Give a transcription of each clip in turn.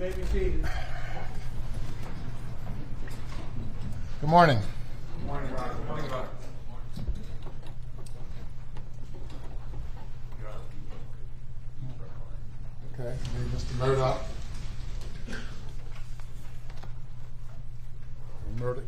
may be seated. Good morning. Good morning, Roger. Good morning, Roger. Okay, Mr. Murdaugh. Murdaugh.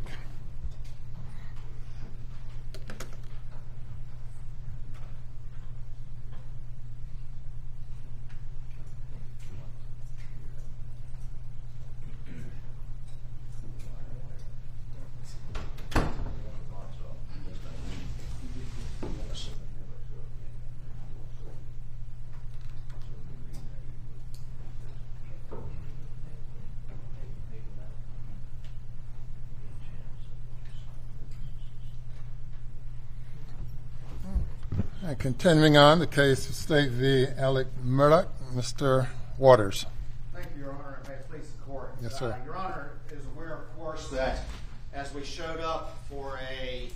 Continuing on, the case of State v. Alex Murdaugh, Mr. Waters. Thank you, Your Honor, and may it please the Court. Yes, sir. Your Honor is aware, of course, that as we showed up for a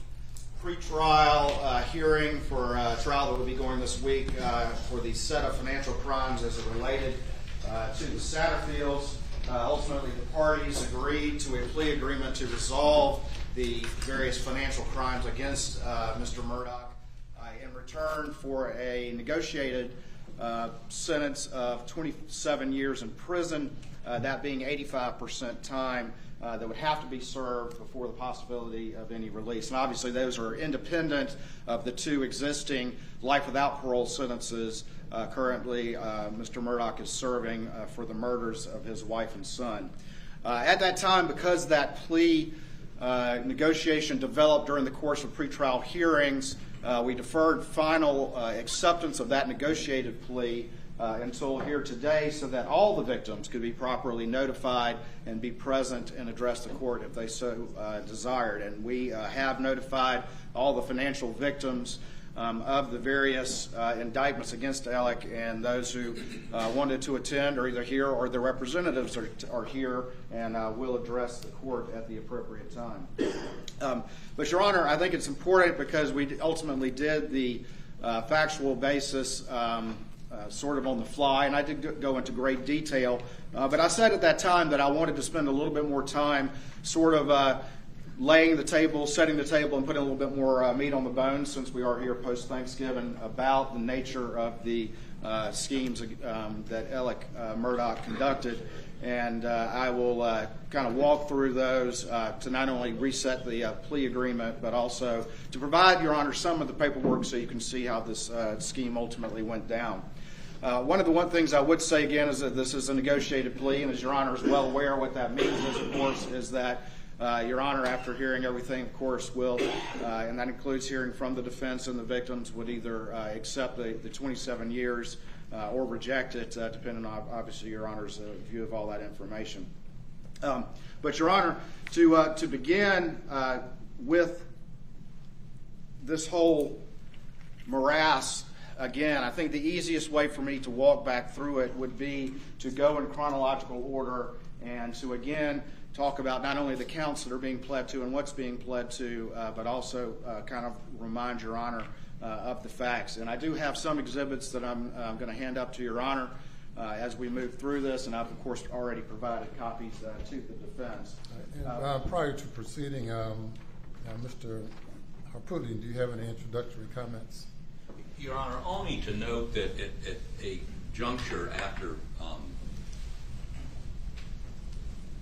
pretrial hearing for a trial that will be going this week for the set of financial crimes as it related to the Satterfields, ultimately the parties agreed to a plea agreement to resolve the various financial crimes against Mr. Murdaugh in return for a negotiated sentence of 27 years in prison, that being 85% time that would have to be served before the possibility of any release. And obviously those are independent of the two existing life without parole sentences currently Mr. Murdaugh is serving for the murders of his wife and son. At that time, because that plea negotiation developed during the course of pretrial hearings, we deferred final acceptance of that negotiated plea until here today so that all the victims could be properly notified and be present and address the court if they so desired. And we have notified all the financial victims of the various indictments against Alec, and those who wanted to attend are either here or their representatives are here and will address the court at the appropriate time. But, Your Honor, I think it's important because we ultimately did the factual basis sort of on the fly, and I did go into great detail. But I said at that time that I wanted to spend a little bit more time sort of laying the table, setting the table, and putting a little bit more meat on the bones since we are here post-Thanksgiving about the nature of the schemes that Alex Murdaugh conducted. And I will kind of walk through those to not only reset the plea agreement, but also to provide, Your Honor, some of the paperwork so you can see how this scheme ultimately went down. One of the things I would say again is that this is a negotiated plea, and as Your Honor is well aware, what that means is, of course, is that Your Honor, after hearing everything, of course, will, and that includes hearing from the defense and the victims, would either accept the 27 years or reject it, depending on, obviously, Your Honor's view of all that information. But, Your Honor, to begin with this whole morass, again, I think the easiest way for me to walk back through it would be to go in chronological order and to, again, talk about not only the counts that are being pled to and what's being pled to, but also kind of remind Your Honor of the facts. And I do have some exhibits that I'm going to hand up to Your Honor as we move through this, and I've, of course, already provided copies to the defense. Prior to proceeding, Mr. Harpootlian, do you have any introductory comments? Your Honor, only to note that at a juncture after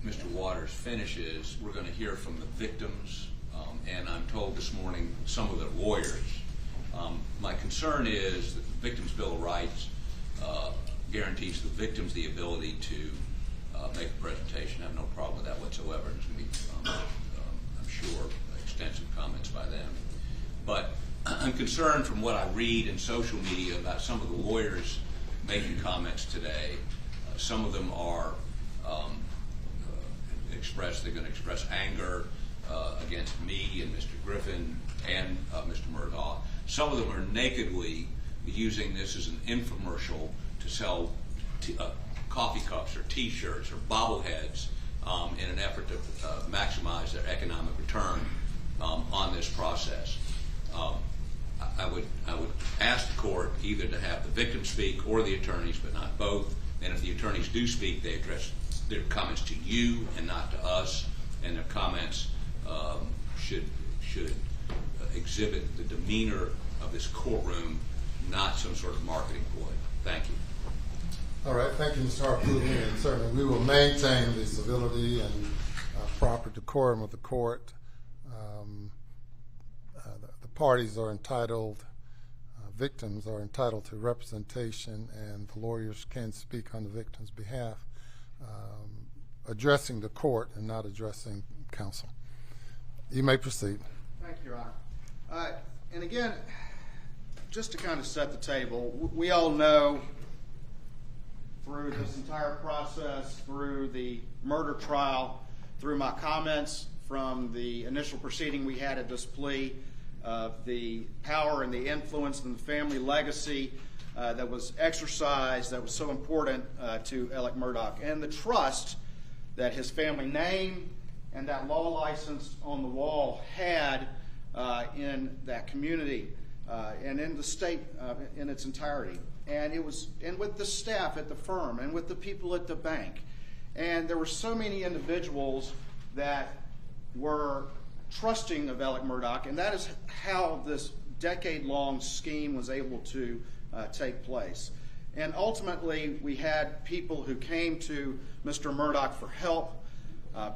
Mr. Waters finishes, we're going to hear from the victims, and I'm told this morning some of the lawyers. My concern is that the Victims' Bill of Rights guarantees the victims the ability to make a presentation. I have no problem with that whatsoever. There's going to be, I'm sure, extensive comments by them. But I'm concerned from what I read in social media about some of the lawyers making comments today. Some of them are they're going to express anger against me and Mr. Griffin and Mr. Murdaugh. Some of them are nakedly using this as an infomercial to sell coffee cups or T-shirts or bobbleheads in an effort to maximize their economic return on this process. I would ask the court either to have the victims speak or the attorneys, but not both. And if the attorneys do speak, they address They're comments to you and not to us, and their comments should exhibit the demeanor of this courtroom, not some sort of marketing ploy. Thank you. All right, thank you, Mr. Harpootlian, and certainly we will maintain the civility and proper decorum of the court. The parties are entitled, victims are entitled to representation, and the lawyers can speak on the victim's behalf, addressing the court and not addressing counsel. You may proceed. Thank you, Your Honor. And again, just to kind of set the table, we all know through this entire process, through the murder trial, through my comments from the initial proceeding we had at this plea, of the power and the influence and the family legacy that was exercised, that was so important to Alex Murdaugh, and the trust that his family name and that law license on the wall had in that community and in the state in its entirety. And with the staff at the firm and with the people at the bank. And there were so many individuals that were trusting of Alex Murdaugh, and that is how this decade-long scheme was able to take place. And ultimately, we had people who came to Mr. Murdaugh for help,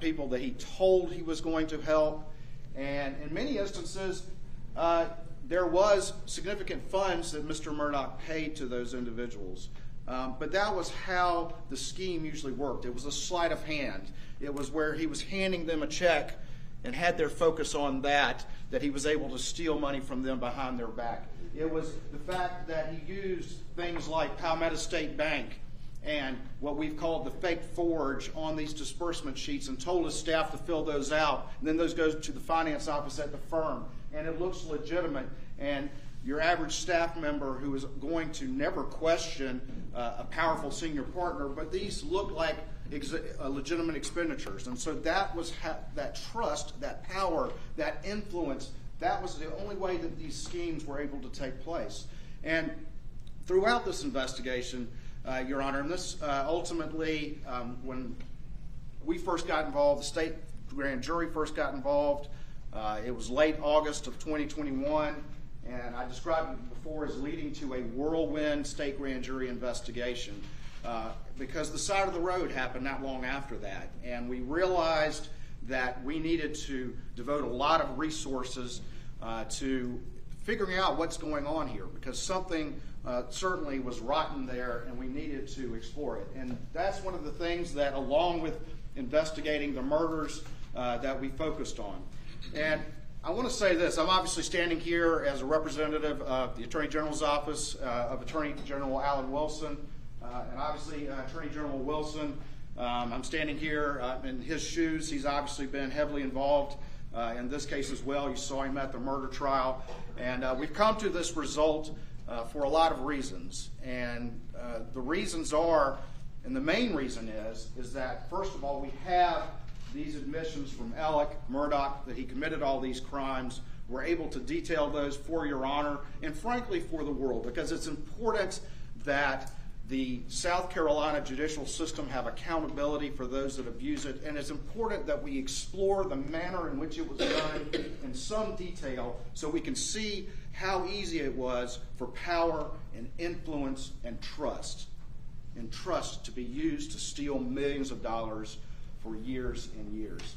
people that he told he was going to help, and in many instances, there was significant funds that Mr. Murdaugh paid to those individuals. But that was how the scheme usually worked. It was a sleight of hand. It was where he was handing them a check and had their focus on that he was able to steal money from them behind their back. It was the fact that he used things like Palmetto State Bank and what we've called the fake forge on these disbursement sheets and told his staff to fill those out. And then those go to the finance office at the firm. And it looks legitimate. And your average staff member who is going to never question a powerful senior partner, but these look like legitimate expenditures. And so that was that trust, that power, that influence, that was the only way that these schemes were able to take place. And throughout this investigation, Your Honor, and this ultimately, when we first got involved, the state grand jury first got involved, it was late August of 2021, and I described it before as leading to a whirlwind state grand jury investigation because the side of the road happened not long after that, and we realized that we needed to devote a lot of resources to figuring out what's going on here, because something certainly was rotten there and we needed to explore it. And that's one of the things that, along with investigating the murders, that we focused on. And I want to say this, I'm obviously standing here as a representative of the Attorney General's Office of Attorney General Alan Wilson, and obviously Attorney General Wilson, I'm standing here in his shoes. He's obviously been heavily involved in this case as well. You saw him at the murder trial. And we've come to this result for a lot of reasons. And the reasons are, and the main reason is that, first of all, we have these admissions from Alex Murdaugh that he committed all these crimes. We're able to detail those for Your Honor and, frankly, for the world, because it's important that the South Carolina judicial system have accountability for those that abuse it, and it's important that we explore the manner in which it was done in some detail so we can see how easy it was for power and influence and trust to be used to steal millions of dollars for years and years.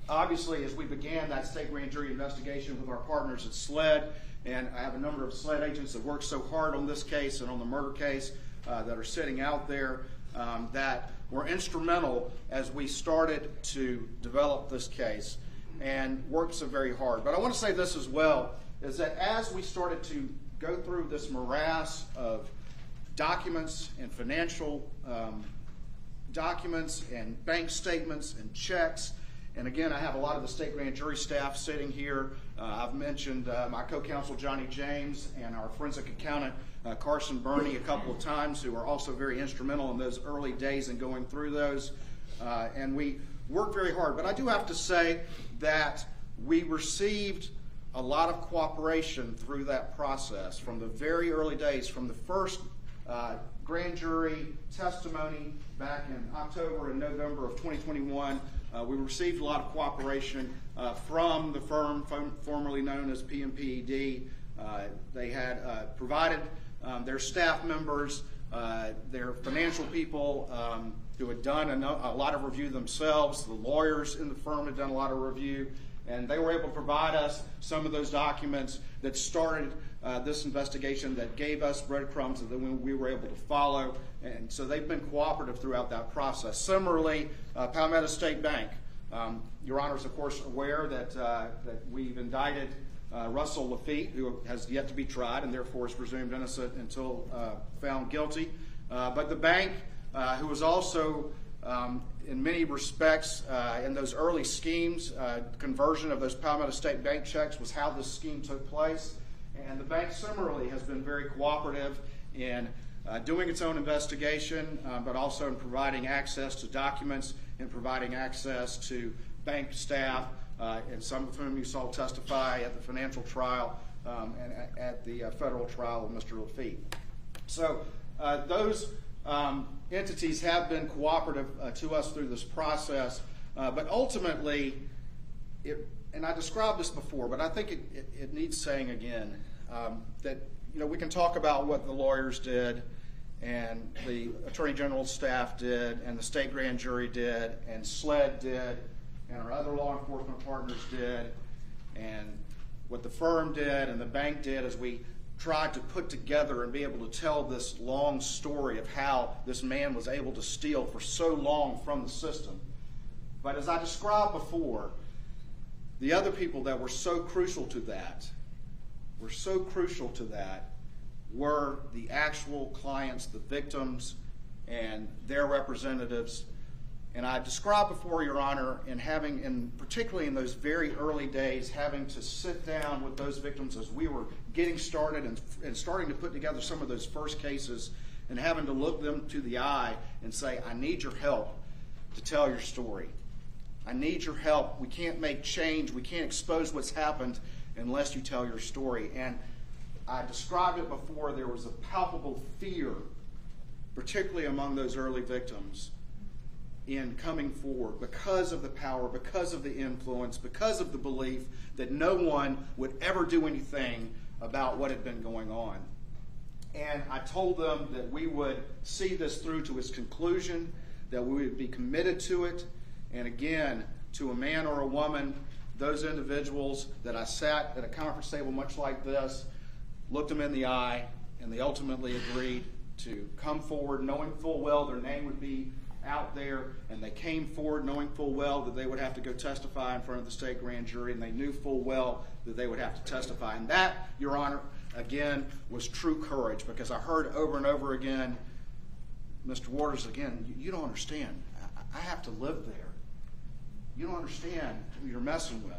Obviously, as we began that state grand jury investigation with our partners at SLED, and I have a number of SLED agents that worked so hard on this case and on the murder case that are sitting out there that were instrumental as we started to develop this case and worked so very hard. But I want to say this as well, is that as we started to go through this morass of documents and financial documents and bank statements and checks, and again, I have a lot of the state grand jury staff sitting here. I've mentioned my co-counsel Johnny James and our forensic accountant Carson Burney a couple of times, who are also very instrumental in those early days in going through those. And we worked very hard. But I do have to say that we received a lot of cooperation through that process from the very early days, from the first grand jury testimony back in October and November of 2021. We received a lot of cooperation from the firm formerly known as PMPED. They had provided their staff members, their financial people who had done a lot of review themselves. The lawyers in the firm had done a lot of review, and they were able to provide us some of those documents that started this investigation, that gave us breadcrumbs that we were able to follow. And so they've been cooperative throughout that process. Similarly, Palmetto State Bank. Your Honor is, of course, aware that we've indicted Russell Lafitte, who has yet to be tried and therefore is presumed innocent until found guilty. But the bank, who was also in many respects in those early schemes, conversion of those Palmetto State Bank checks was how this scheme took place. And the bank similarly has been very cooperative in doing its own investigation, but also in providing access to documents and providing access to bank staff, and some of whom you saw testify at the financial trial and at the federal trial of Mr. Lafitte. So those entities have been cooperative to us through this process, but ultimately, and I described this before, but I think it needs saying again, that we can talk about what the lawyers did and the Attorney General's staff did and the state grand jury did and SLED did and our other law enforcement partners did and what the firm did and the bank did as we tried to put together and be able to tell this long story of how this man was able to steal for so long from the system. But as I described before, the other people that were so crucial to that were the actual clients, the victims, and their representatives. And I described before, Your Honor, particularly in those very early days, having to sit down with those victims as we were getting started and starting to put together some of those first cases and having to look them to the eye and say, I need your help to tell your story. I need your help. We can't make change. We can't expose what's happened unless you tell your story. And I described it before. There was a palpable fear, particularly among those early victims, in coming forward because of the power, because of the influence, because of the belief that no one would ever do anything about what had been going on. And I told them that we would see this through to its conclusion, that we would be committed to it, and again, to a man or a woman, those individuals that I sat at a conference table much like this, looked them in the eye, and they ultimately agreed to come forward knowing full well their name would be out there, and they came forward knowing full well that they would have to go testify in front of the state grand jury, and they knew full well that they would have to testify. And that, Your Honor, again, was true courage, because I heard over and over again, Mr. Waters, again, you don't understand. I have to live there. You don't understand who you're messing with.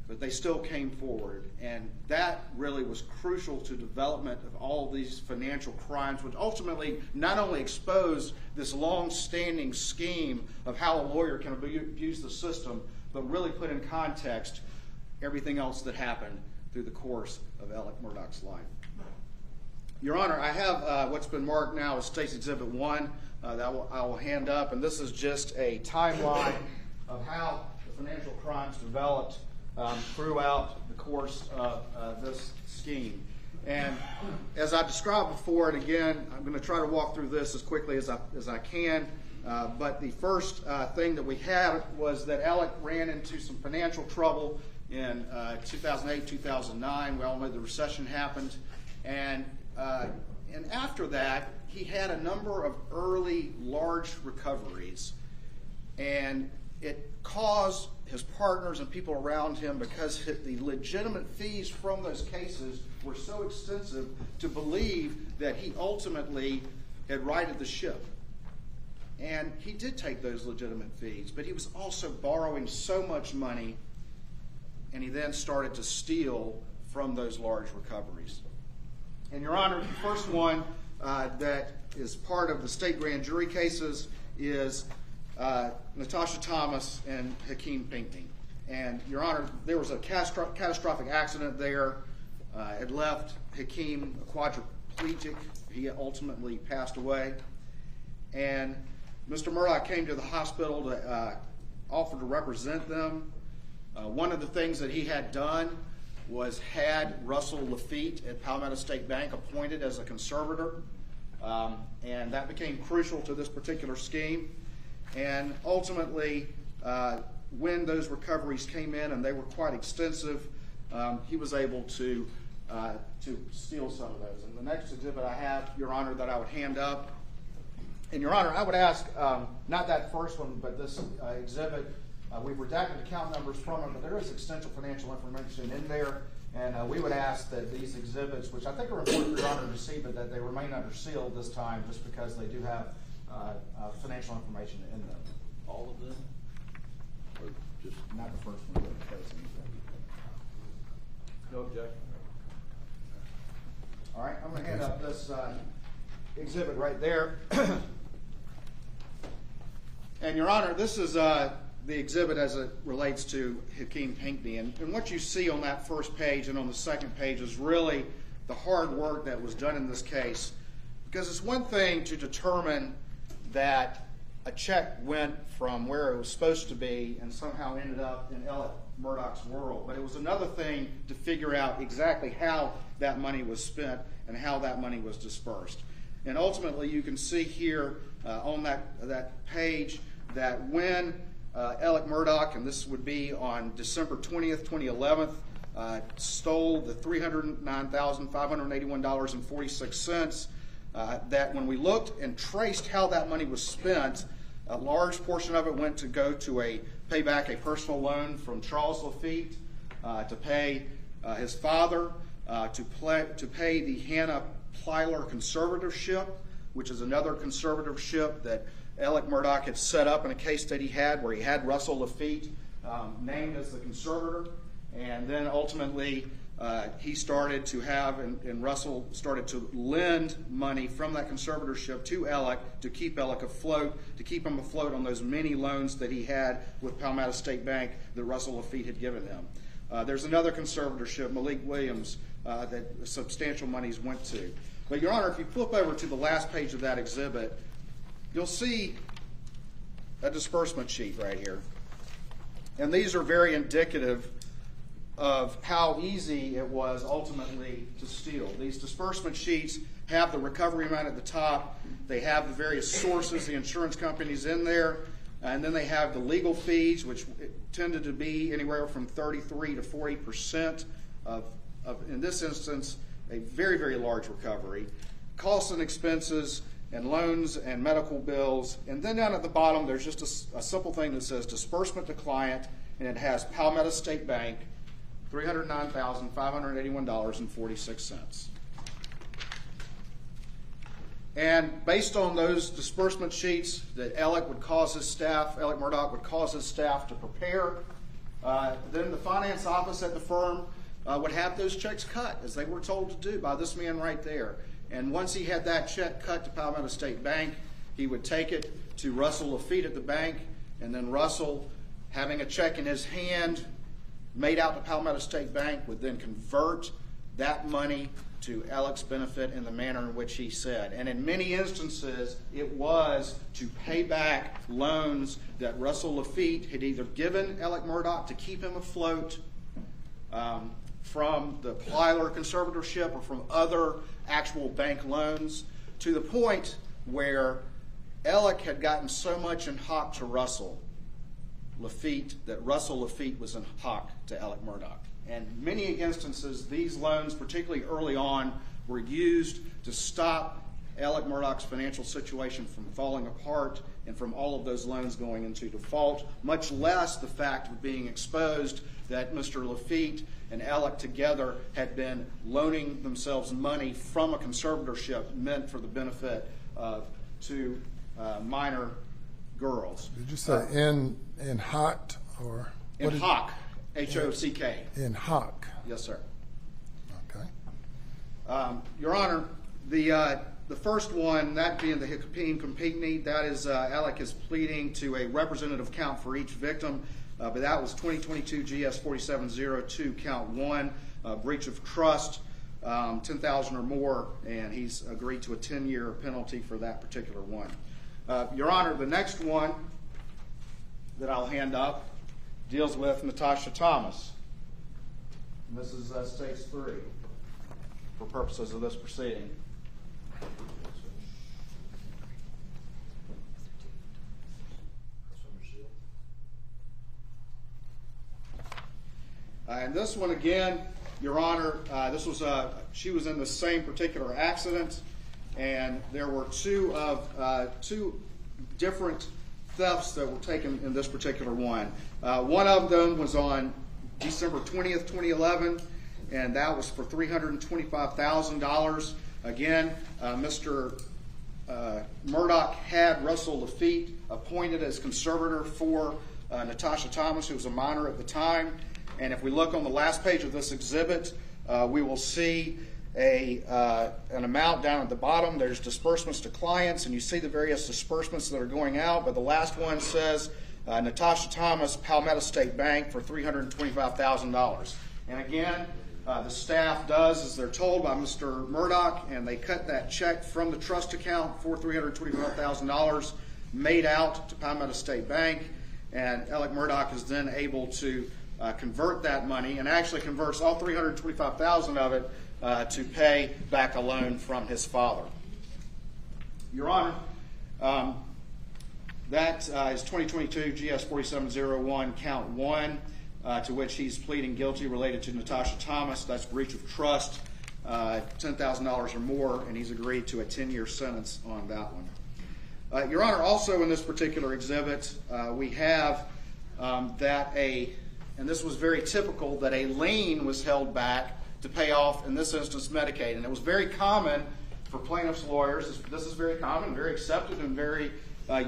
But they still came forward, and that really was crucial to development of all these financial crimes, which ultimately not only exposed this long-standing scheme of how a lawyer can abuse the system, but really put in context everything else that happened through the course of Alex Murdaugh's life. Your Honor, I have what's been marked now as State's Exhibit 1 that I will hand up, and this is just a timeline of how the financial crimes developed throughout the course of this scheme. And as I described before, and again, I'm going to try to walk through this as quickly as I can, but the first thing that we had was that Alec ran into some financial trouble in 2008, 2009. We all know the recession happened. And after that, he had a number of early large recoveries. And it caused his partners and people around him, because the legitimate fees from those cases were so extensive, to believe that he ultimately had righted the ship. And he did take those legitimate fees, but he was also borrowing so much money, and he then started to steal from those large recoveries. And Your Honor, the first one that is part of the state grand jury cases is Natasha Thomas and Hakeem Pinckney. And Your Honor, there was a catastrophic accident there. It left Hakeem quadriplegic. He ultimately passed away. And Mr. Murdaugh came to the hospital to offer to represent them. One of the things that he had done was had Russell Lafitte at Palmetto State Bank appointed as a conservator, and that became crucial to this particular scheme. And ultimately, when those recoveries came in, and they were quite extensive, he was able to steal some of those. And the next exhibit I have, Your Honor, that I would hand up. And Your Honor, I would ask, not that first one, but this exhibit, we've redacted account numbers from it, but there is extensive financial information in there. And we would ask that these exhibits, which I think are important for Your Honor to see, but that they remain under seal this time just because they do have financial information in them. All of them? Or just Not the first one, but the first one. no objection? All right, I'm going to hand up this exhibit right there. And Your Honor, this is the exhibit as it relates to Hakeem Pinkney. And what you see on that first page and on the second page is really the hard work that was done in this case. Because it's one thing to determine that a check went from where it was supposed to be and somehow ended up in Alex Murdaugh's world. But it was another thing to figure out exactly how that money was spent and how that money was dispersed. And ultimately, you can see here on that page that when Alex Murdaugh, and this would be on December 20th, 2011, stole the $309,581.46, that when we looked and traced how that money was spent, a large portion of it went to go to pay back a personal loan from Charles Lafitte, to pay his father, to pay the Hannah Plyler conservatorship, which is another conservatorship that Alex Murdaugh had set up in a case that he had where he had Russell Lafitte named as the conservator. And then ultimately he started to have, and Russell started to lend money from that conservatorship to Alex to keep Alex afloat, to keep him afloat on those many loans that he had with Palmetto State Bank that Russell Lafitte had given him. There's another conservatorship, Malik Williams, that substantial monies went to. But Your Honor, if you flip over to the last page of that exhibit, you'll see a disbursement sheet right here. And these are very indicative of how easy it was ultimately to steal. These disbursement sheets have the recovery amount at the top. They have the various sources, the insurance companies in there. And then they have the legal fees, which tended to be anywhere from 33 to 40% of, in this instance, a very, very large recovery. Costs and expenses and loans and medical bills. And then down at the bottom, there's just a simple thing that says disbursement to client, and it has Palmetto State Bank, $309,581.46. And based on those disbursement sheets that Alex Murdaugh would cause his staff to prepare, then the finance office at the firm would have those checks cut, as they were told to do by this man right there. And once he had that check cut to Palmetto State Bank, he would take it to Russell Lafitte at the bank, and then Russell, having a check in his hand made out to Palmetto State Bank, would then convert that money to Alex's benefit in the manner in which he said. And in many instances, it was to pay back loans that Russell Lafitte had either given Alex Murdaugh to keep him afloat from the Plyler conservatorship or from other actual bank loans, to the point where Alex had gotten so much in hock to Russell Lafitte that Russell Lafitte was in hock to Alex Murdaugh. And many instances, these loans, particularly early on, were used to stop Alex Murdaugh's financial situation from falling apart and from all of those loans going into default, much less the fact of being exposed that Mr. Lafitte and Alex together had been loaning themselves money from a conservatorship meant for the benefit to minor girls. Did you say in hock or? In hock, H-O-C-K. In hock. Yes, sir. Okay. Your Honor, the first one, that being the Hakeem Pinkney, that is Alex is pleading to a representative count for each victim, but that was 2022 GS 4702 count 1, breach of trust. $10,000 or more, and he's agreed to a 10-year penalty for that particular one. Your Honor, the next one that I'll hand up deals with Natasha Thomas. And this is Stage 3 for purposes of this proceeding. And this one again, Your Honor, she was in the same particular accident, and there were two different thefts that were taken in this particular one. One of them was on December 20th, 2011, and that was for $325,000. Again, Mr. Murdaugh had Russell Lafitte appointed as conservator for Natasha Thomas, who was a minor at the time. And if we look on the last page of this exhibit, we will see an amount down at the bottom. There's disbursements to clients, and you see the various disbursements that are going out. But the last one says Natasha Thomas, Palmetto State Bank, for $325,000. And again, the staff does as they're told by Mr. Murdaugh, and they cut that check from the trust account for $325,000 made out to Palmetto State Bank. And Alex Murdaugh is then able to convert that money, and actually converts all $325,000 of it to pay back a loan from his father. Your Honor, that is 2022 GS 4701 count 1, to which he's pleading guilty related to Natasha Thomas. That's breach of trust, $10,000 or more, and he's agreed to a 10-year sentence on that one. Your Honor, also in this particular exhibit, we have and this was very typical, that a lien was held back to pay off, in this instance, Medicaid. And it was very common for plaintiffs' lawyers, this is very common, very accepted, and very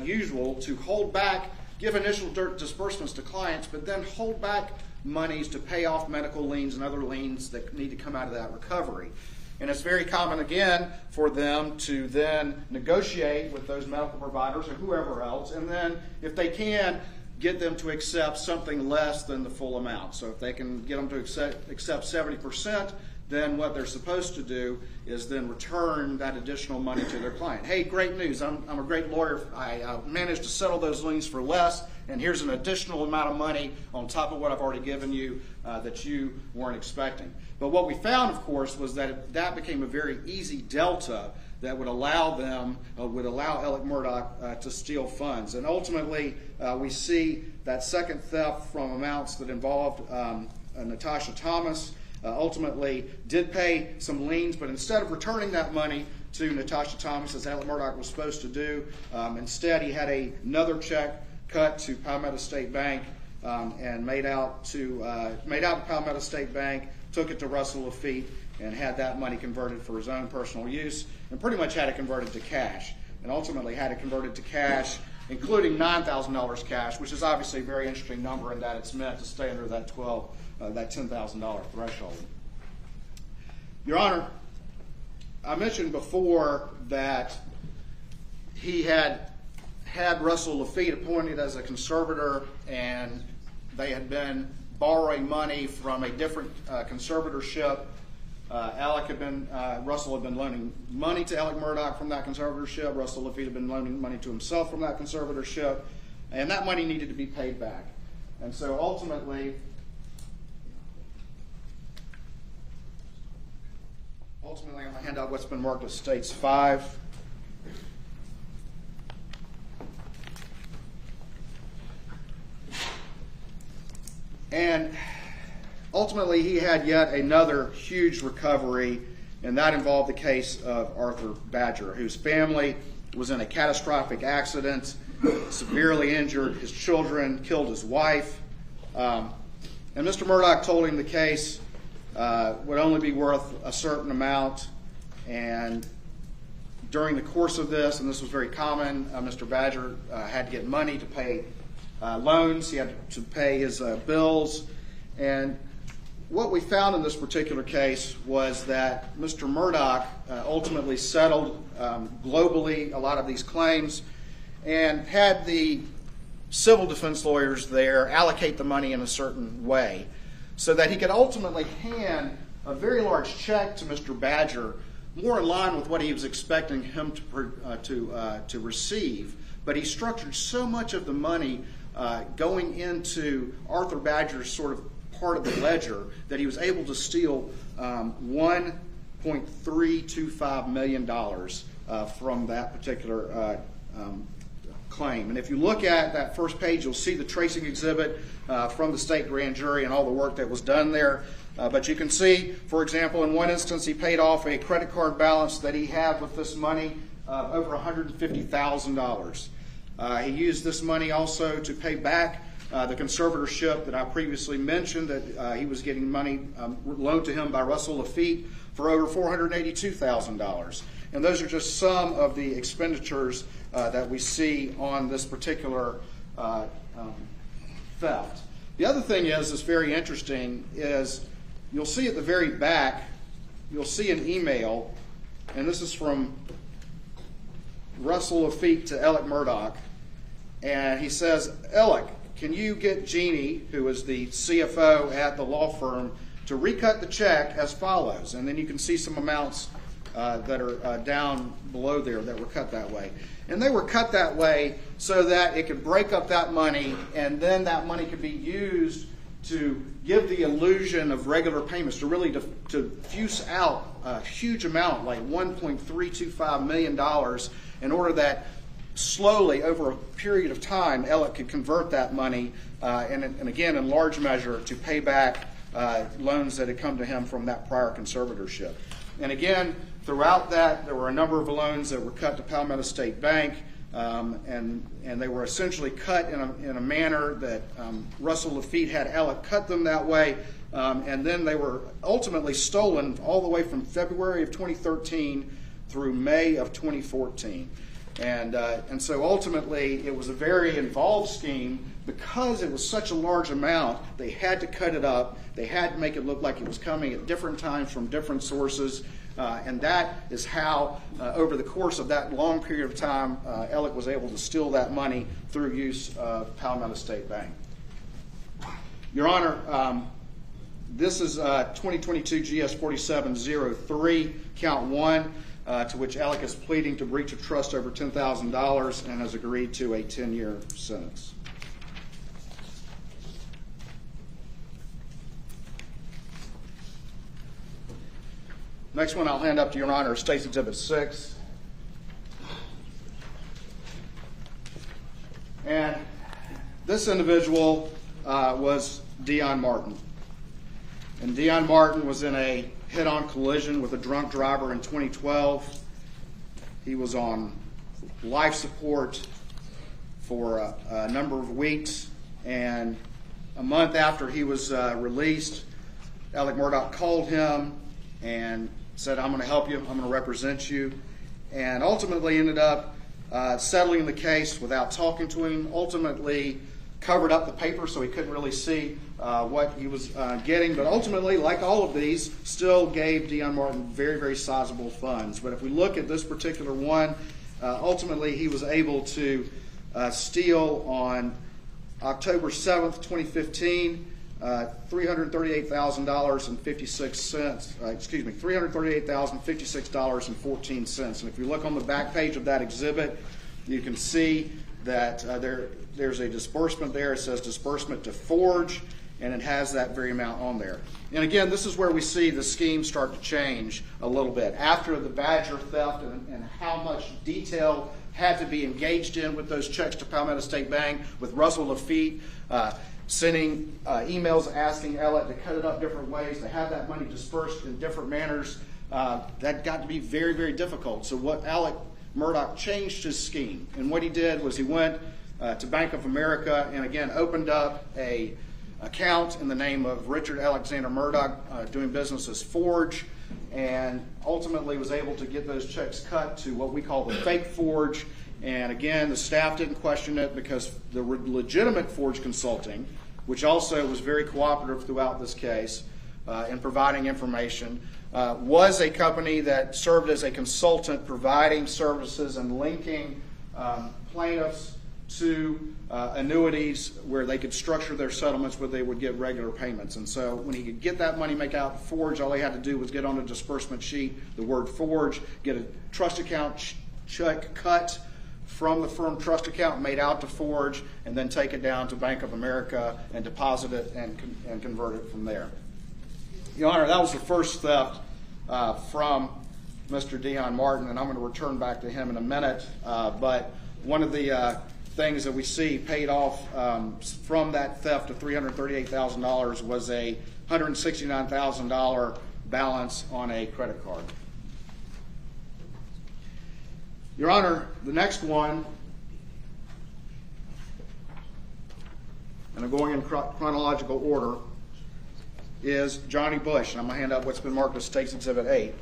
usual, to hold back, give initial disbursements to clients, but then hold back monies to pay off medical liens and other liens that need to come out of that recovery. And it's very common, again, for them to then negotiate with those medical providers or whoever else, and then, if they can, get them to accept something less than the full amount. So if they can get them to accept 70%, then what they're supposed to do is then return that additional money to their client. Hey, great news, I'm a great lawyer. I managed to settle those liens for less, and here's an additional amount of money on top of what I've already given you that you weren't expecting. But what we found, of course, was that that became a very easy delta that would allow Alex Murdaugh to steal funds. And ultimately, we see that second theft from amounts that involved Natasha Thomas ultimately did pay some liens, but instead of returning that money to Natasha Thomas, as Alex Murdaugh was supposed to do, instead he had another check cut to Palmetto State Bank and made out to Palmetto State Bank, took it to Russell Lafitte, and had that money converted for his own personal use, and pretty much had it converted to cash, and ultimately had it converted to cash, including $9,000 cash, which is obviously a very interesting number in that it's meant to stay under that $10,000 threshold. Your Honor, I mentioned before that he had Russell Lafitte appointed as a conservator, and they had been borrowing money from a different conservatorship. Russell had been loaning money to Alex Murdaugh from that conservatorship. Russell Lafitte had been loaning money to himself from that conservatorship, and that money needed to be paid back. And so ultimately, I'm going to hand out what's been marked as States 5. And ultimately, he had yet another huge recovery, and that involved the case of Arthur Badger, whose family was in a catastrophic accident, severely injured his children, killed his wife. And Mr. Murdaugh told him the case would only be worth a certain amount. And during the course of this, and this was very common, Mr. Badger had to get money to pay loans. He had to pay his bills. And what we found in this particular case was that Mr. Murdaugh ultimately settled globally a lot of these claims and had the civil defense lawyers there allocate the money in a certain way so that he could ultimately hand a very large check to Mr. Badger, more in line with what he was expecting him to receive. But he structured so much of the money going into Arthur Badger's sort of part of the ledger that he was able to steal $1.325 million from that particular claim. And if you look at that first page, you'll see the tracing exhibit from the state grand jury and all the work that was done there. But you can see, for example, in one instance, he paid off a credit card balance that he had with this money over $150,000. He used this money also to pay back the conservatorship that I previously mentioned, that he was getting money loaned to him by Russell Lafitte for over $482,000. And those are just some of the expenditures that we see on this particular theft. The other thing is very interesting, is you'll see at the very back, you'll see an email, and this is from Russell Lafitte to Alex Murdaugh, and he says, "Alex, can you get Jeannie, who is the CFO at the law firm, to recut the check as follows?" And then you can see some amounts that are down below there that were cut that way. And they were cut that way so that it could break up that money, and then that money could be used to give the illusion of regular payments, to really to fuse out a huge amount, like $1.325 million, in order that slowly, over a period of time, Alex could convert that money, and again, in large measure, to pay back loans that had come to him from that prior conservatorship. And again, throughout that, there were a number of loans that were cut to Palmetto State Bank, and they were essentially cut in a manner that Russell Lafitte had Alex cut them that way, and then they were ultimately stolen all the way from February of 2013 through May of 2014. And so ultimately, it was a very involved scheme. Because it was such a large amount, they had to cut it up. They had to make it look like it was coming at different times from different sources. And that is how, over the course of that long period of time, Alex was able to steal that money through use of Palmetto State Bank. Your Honor, this is 2022 GS 4703, count 1, to which Alex is pleading to breach of trust over $10,000 and has agreed to a 10-year sentence. Next one I'll hand up to Your Honor is State's Exhibit 6. And this individual was Dion Martin. And Dion Martin was in a head-on collision with a drunk driver in 2012. He was on life support for a number of weeks. And a month after he was released, Alex Murdaugh called him and said, "I'm going to help you, I'm going to represent you," and ultimately ended up settling the case without talking to him, ultimately covered up the paper so he couldn't really see what he was getting, but ultimately, like all of these, still gave Dion Martin very, very sizable funds. But if we look at this particular one, ultimately he was able to steal on October 7th, 2015, $338,056. $338,056.14. And if you look on the back page of that exhibit, you can see that there's a disbursement there. It says disbursement to Forge, and it has that very amount on there. And again, this is where we see the scheme start to change a little bit after the Badger theft and how much detail had to be engaged in with those checks to Palmetto State Bank, with Russell Lafitte sending emails asking Alex to cut it up different ways, to have that money dispersed in different manners. That got to be very, very difficult. So what Alex Murdaugh changed his scheme, and what he did was he went to Bank of America and again opened up a account in the name of Richard Alexander Murdaugh, doing business as Forge, and ultimately was able to get those checks cut to what we call the fake Forge. And again, the staff didn't question it because the legitimate Forge Consulting, which also was very cooperative throughout this case in providing information, was a company that served as a consultant providing services and linking plaintiffs to annuities where they could structure their settlements where they would get regular payments. And so when he could get that money, make out forge, all he had to do was get on a disbursement sheet the word forge, get a trust account check cut from the firm trust account made out to forge, and then take it down to Bank of America and deposit it and convert it from there. Your Honor, that was the first theft from Mr. Dion Martin, and I'm going to return back to him in a minute. But one of the things that we see paid off from that theft of $338,000 was a $169,000 balance on a credit card. Your Honor, the next one, and I'm going in chronological order, is Johnny Bush. And I'm going to hand out what's been marked as State's Exhibit 8.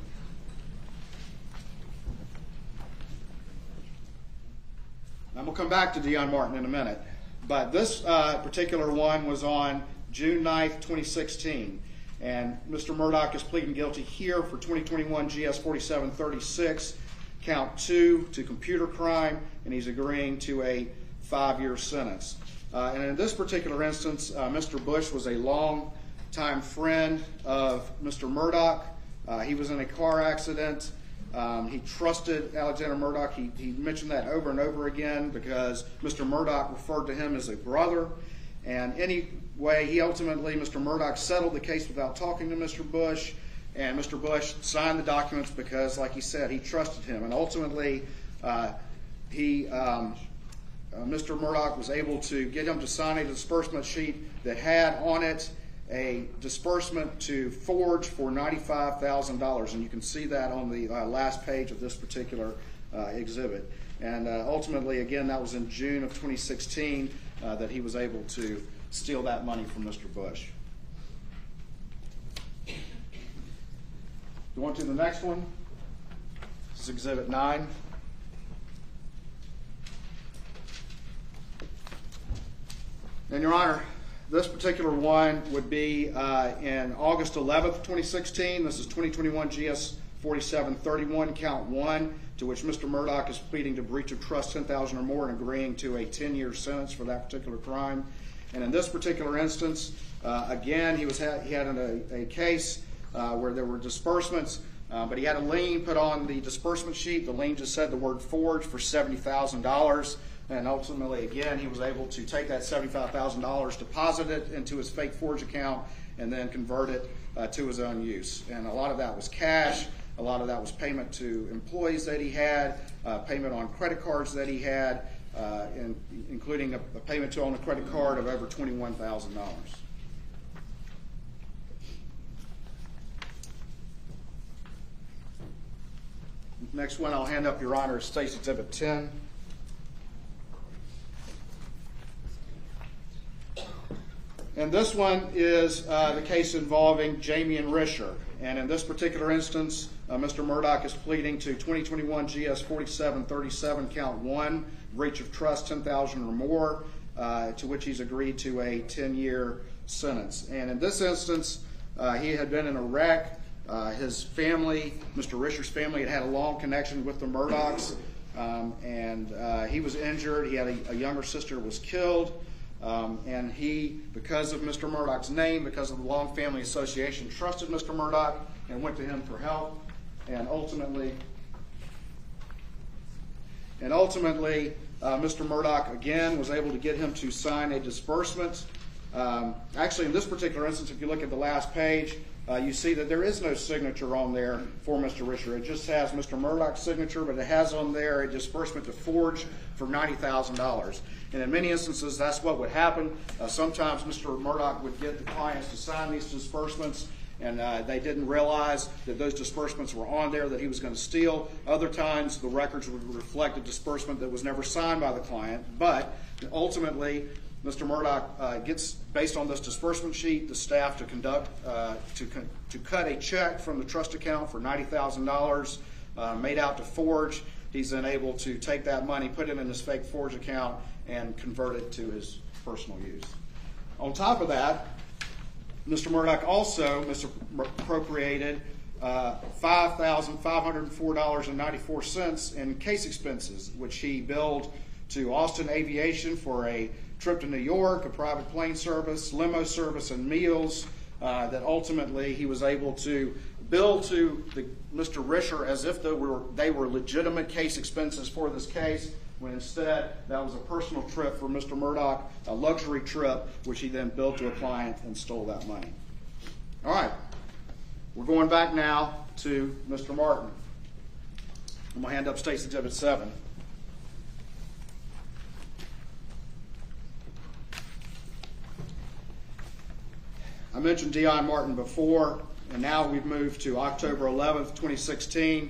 And we'll come back to Dion Martin in a minute. But this particular one was on June 9th, 2016. And Mr. Murdaugh is pleading guilty here for 2021 GS 4736. Count 2 to computer crime, and he's agreeing to a 5-year sentence. And in this particular instance, Mr. Bush was a long-time friend of Mr. Murdaugh. He was in a car accident. He trusted Alexander Murdaugh. He mentioned that over and over again because Mr. Murdaugh referred to him as a brother. And anyway, Mr. Murdaugh settled the case without talking to Mr. Bush. And Mr. Bush signed the documents because, like he said, he trusted him. And ultimately, Mr. Murdaugh was able to get him to sign a disbursement sheet that had on it a disbursement to Forge for $95,000. And you can see that on the last page of this particular exhibit. And ultimately, again, that was in June of 2016 that he was able to steal that money from Mr. Bush. Going to the next one. This is Exhibit 9. And Your Honor, this particular one would be in August 11th, 2016. This is 2021 GS 4731, Count 1, to which Mr. Murdaugh is pleading to breach of trust $10,000 or more and agreeing to a 10-year sentence for that particular crime. And in this particular instance, again, he had a case where there were disbursements, but he had a lien put on the disbursement sheet. The lien just said the word forge for $70,000. And ultimately, again, he was able to take that $75,000, deposit it into his fake forge account, and then convert it to his own use. And a lot of that was cash. A lot of that was payment to employees that he had, payment on credit cards that he had, including a payment to on a credit card of over $21,000. Next one I'll hand up, Your Honor, is State's Exhibit 10. And this one is the case involving Jamie and Risher. And in this particular instance, Mr. Murdaugh is pleading to 2021 GS 4737, Count 1, breach of trust $10,000 or more, to which he's agreed to a 10-year sentence. And in this instance, he had been in a wreck. His family, Mr. Risher's family, had a long connection with the Murdaughs, and he was injured. He had a younger sister who was killed, and he, because of Mr. Murdaugh's name, because of the long family association, trusted Mr. Murdaugh and went to him for help. And ultimately, Mr. Murdaugh again was able to get him to sign a disbursement. Actually, in this particular instance, if you look at the last page, you see that there is no signature on there for Mr. Risher. It just has Mr. Murdaugh's signature, but it has on there a disbursement to Forge for $90,000. And in many instances, that's what would happen. Sometimes Mr. Murdaugh would get the clients to sign these disbursements, and they didn't realize that those disbursements were on there that he was going to steal. Other times, the records would reflect a disbursement that was never signed by the client. But ultimately, Mr. Murdaugh gets, based on this disbursement sheet, the staff to conduct, to cut a check from the trust account for $90,000 made out to Forge. He's then able to take that money, put it in his fake Forge account, and convert it to his personal use. On top of that, Mr. Murdaugh also misappropriated $5,504.94 in case expenses, which he billed to Austin Aviation for a trip to New York, a private plane service, limo service, and meals that ultimately he was able to bill to Mr. Risher as if they were legitimate case expenses for this case, when instead that was a personal trip for Mr. Murdaugh, a luxury trip, which he then billed to a client and stole that money. All right, we're going back now to Mr. Martin. I'm going to hand up State's Exhibit 7. I mentioned Dion Martin before, and now we've moved to October 11th, 2016.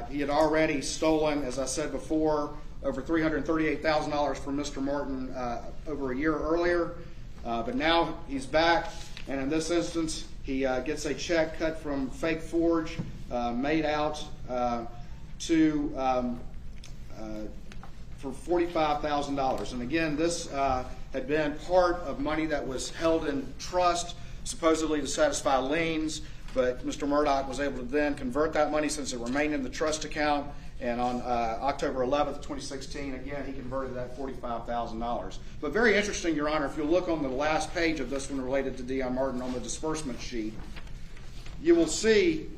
He had already stolen, as I said before, over $338,000 from Mr. Martin over a year earlier. But now he's back, and in this instance, he gets a check cut from Fake Forge, made out for $45,000. And again, this had been part of money that was held in trust, supposedly to satisfy liens, but Mr. Murdaugh was able to then convert that money since it remained in the trust account, and on October 11th, 2016, again, he converted that $45,000. But very interesting, Your Honor, if you look on the last page of this one related to Dion Martin on the disbursement sheet, you will see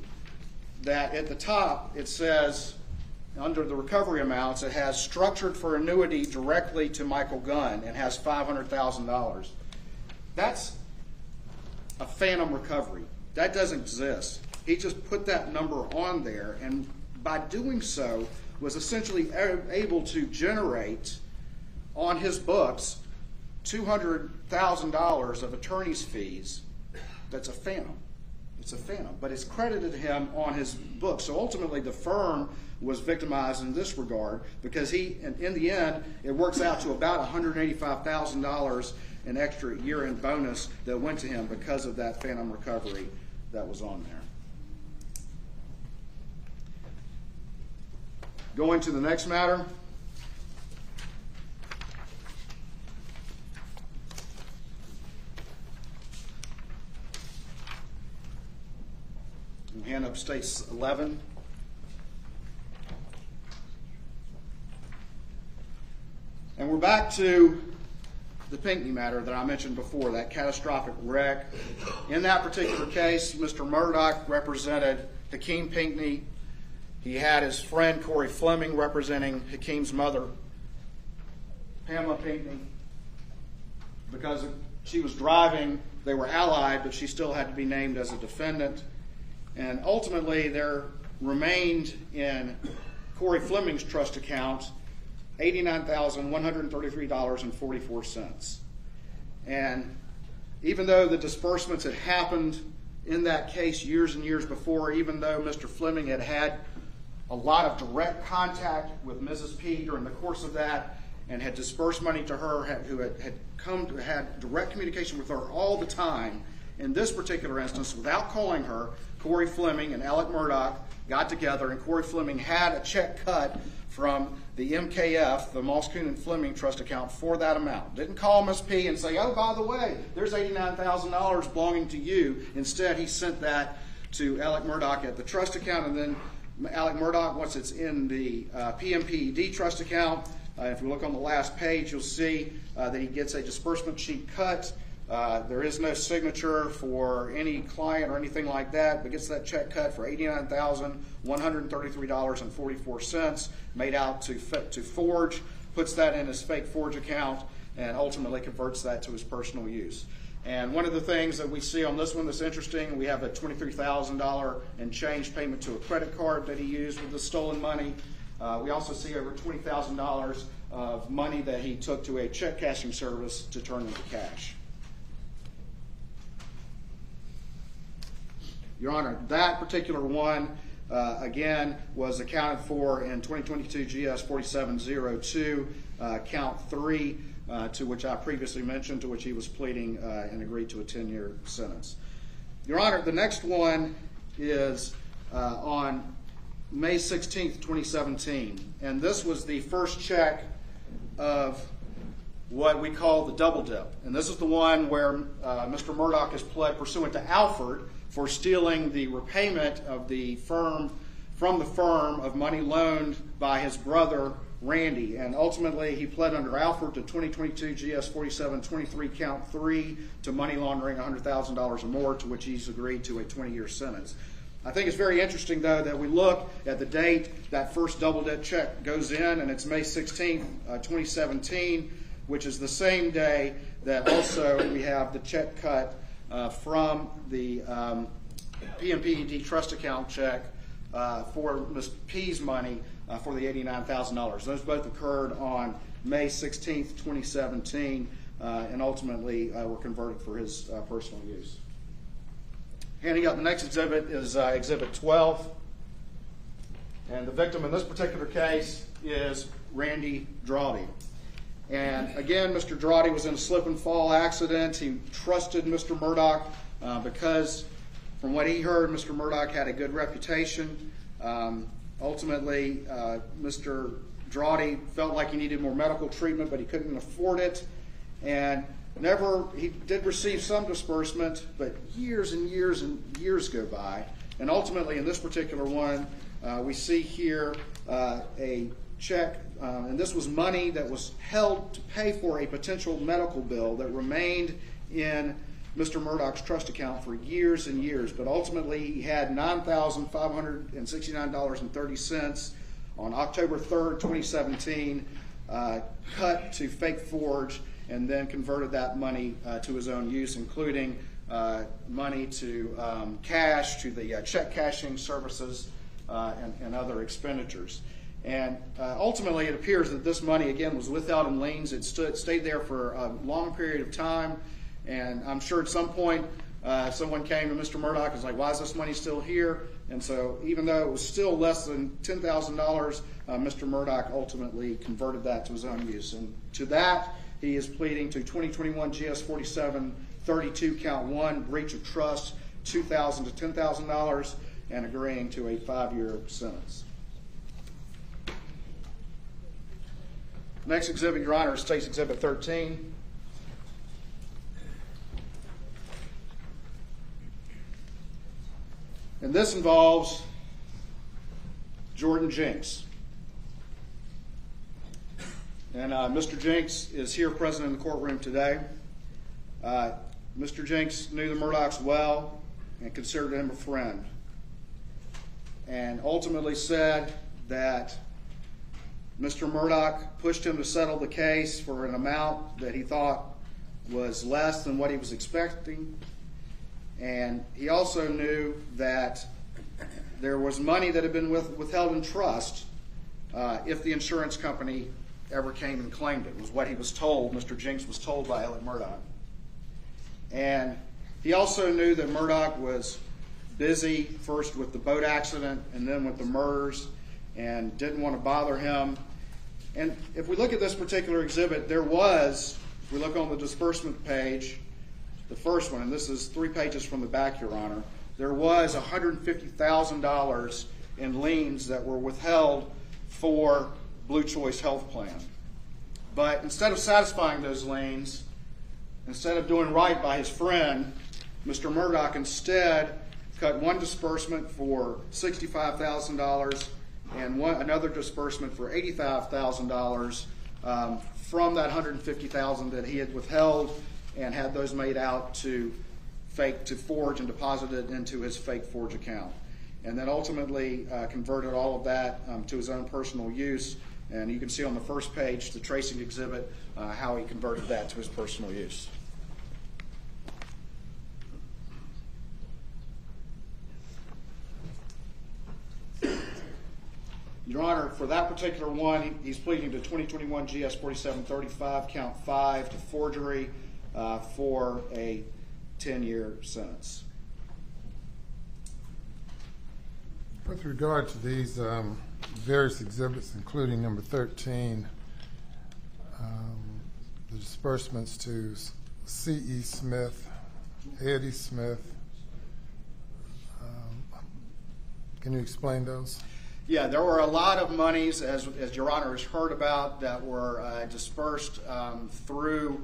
that at the top it says, under the recovery amounts, it has structured for annuity directly to Michael Gunn and has $500,000. That's a phantom recovery. That doesn't exist. He just put that number on there, and by doing so was essentially able to generate on his books $200,000 of attorney's fees. That's a phantom. It's a phantom, but it's credited to him on his books. So ultimately the firm was victimized in this regard, because in the end, it works out to about $185,000 an extra year-end bonus that went to him because of that phantom recovery that was on there. Going to the next matter. We'll hand up States 11. And we're back to the Pinckney matter that I mentioned before, that catastrophic wreck. In that particular case, Mr. Murdaugh represented Hakeem Pinckney. He had his friend Corey Fleming representing Hakeem's mother, Pamela Pinckney. Because she was driving, they were allied, but she still had to be named as a defendant. And ultimately, there remained in Corey Fleming's trust account $89,133.44. And even though the disbursements had happened in that case years and years before, even though Mr. Fleming had had a lot of direct contact with Mrs. P during the course of that and had disbursed money to her, who had direct communication with her all the time, in this particular instance, without calling her, Corey Fleming and Alex Murdaugh got together, and Corey Fleming had a check cut from the MKF, the Moss Coon and Fleming trust account, for that amount. Didn't call Miss P and say, oh, by the way, there's $89,000 belonging to you. Instead, he sent that to Alex Murdaugh at the trust account, and then Alex Murdaugh, once it's in the PMPED trust account, if you look on the last page, you'll see that he gets a disbursement sheet cut. There is no signature for any client or anything like that, but gets that check cut for $89,133.44, made out to Forge, puts that in his Fake Forge account, and ultimately converts that to his personal use. And one of the things that we see on this one that's interesting, we have a $23,000 and change payment to a credit card that he used with the stolen money. We also see over $20,000 of money that he took to a check cashing service to turn into cash. Your Honor, that particular one, again, was accounted for in 2022 GS 4702, count 3, to which I previously mentioned, to which he was pleading and agreed to a 10-year sentence. Your Honor, the next one is on May 16th, 2017, and this was the first check of what we call the double dip. And this is the one where Mr. Murdaugh is pled pursuant to Alford for stealing the repayment of the firm, from the firm, of money loaned by his brother Randy, and ultimately he pled under Alford to 2022 GS 4723 count 3 to money laundering $100,000 or more, to which he's agreed to a 20-year sentence. I think it's very interesting, though, that we look at the date that first double debt check goes in, and it's May 16th, 2017, which is the same day that also we have the check cut from the PMPED trust account check for Ms. P's money for the $89,000. Those both occurred on May 16th, 2017, and ultimately were converted for his personal use. Handing up the next exhibit is Exhibit 12. And the victim in this particular case is Randy Drawdy. And again, Mr. Drawdy was in a slip and fall accident. He trusted Mr. Murdaugh because from what he heard, Mr. Murdaugh had a good reputation. Ultimately, Mr. Drawdy felt like he needed more medical treatment, but he couldn't afford it. And he did receive some disbursement, but years and years and years go by. And ultimately, in this particular one, we see here a check, and this was money that was held to pay for a potential medical bill that remained in Mr. Murdaugh's trust account for years and years. But ultimately, he had $9,569.30 on October 3rd, 2017, cut to fake forge, and then converted that money to his own use, including money to cash, to the check cashing services, and other expenditures. And ultimately, it appears that this money, again, was withheld in liens. It stayed there for a long period of time, and I'm sure at some point someone came to Mr. Murdaugh and was like, why is this money still here? And so even though it was still less than $10,000, Mr. Murdaugh ultimately converted that to his own use. And to that, he is pleading to 2021 GS 4732 count 1, breach of trust, $2,000 to $10,000, and agreeing to a 5-year sentence. Next exhibit, Your Honor, is State's Exhibit 13. And this involves Jordan Jenks. And Mr. Jenks is here present in the courtroom today. Mr. Jenks knew the Murdaughs well and considered him a friend, and ultimately said that Mr. Murdaugh pushed him to settle the case for an amount that he thought was less than what he was expecting. And he also knew that there was money that had been withheld in trust if the insurance company ever came and claimed it, was what he was told, Mr. Jenks was told by Alex Murdaugh. And he also knew that Murdaugh was busy first with the boat accident and then with the murders, and didn't want to bother him. And if we look at this particular exhibit, there was, if we look on the disbursement page, the first one, and this is 3 pages from the back, Your Honor, there was $150,000 in liens that were withheld for Blue Choice Health Plan. But instead of satisfying those liens, instead of doing right by his friend, Mr. Murdaugh instead cut one disbursement for $65,000 and another disbursement for $85,000 from that $150,000 that he had withheld, and had those made out to forge and deposited into his fake forge account. And then ultimately converted all of that to his own personal use. And you can see on the first page, the tracing exhibit, how he converted that to his personal use. Your Honor, for that particular one, he's pleading to 2021 GS 4735, count 5, to forgery for a 10-year sentence. With regard to these various exhibits, including number 13, the disbursements to C.E. Smith, Eddie Smith, can you explain those? Yeah, there were a lot of monies, as Your Honor has heard about, that were dispersed through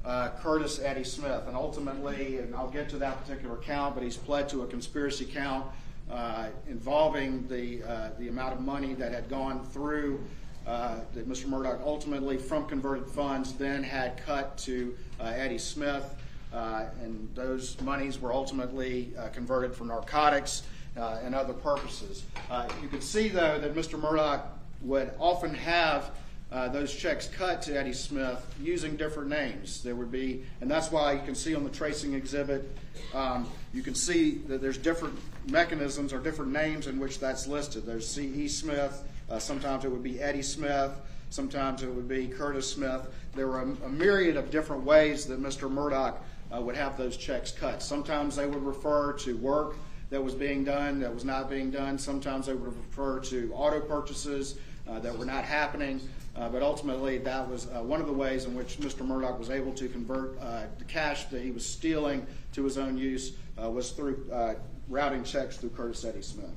Curtis Eddie Smith. And ultimately, and I'll get to that particular count, but he's pled to a conspiracy count involving the amount of money that had gone through that Mr. Murdaugh ultimately, from converted funds, then had cut to Eddie Smith, and those monies were ultimately converted for narcotics and other purposes. You can see, though, that Mr. Murdaugh would often have those checks cut to Eddie Smith using different names. There would be, and that's why you can see on the tracing exhibit, you can see that there's different mechanisms or different names in which that's listed. There's C.E. Smith, sometimes it would be Eddie Smith, sometimes it would be Curtis Smith. There were a myriad of different ways that Mr. Murdaugh would have those checks cut. Sometimes they would refer to work that was being done that was not being done. Sometimes they would refer to auto purchases that were not happening. But ultimately, that was one of the ways in which Mr. Murdaugh was able to convert the cash that he was stealing to his own use was through routing checks through Curtis Eddie Smith.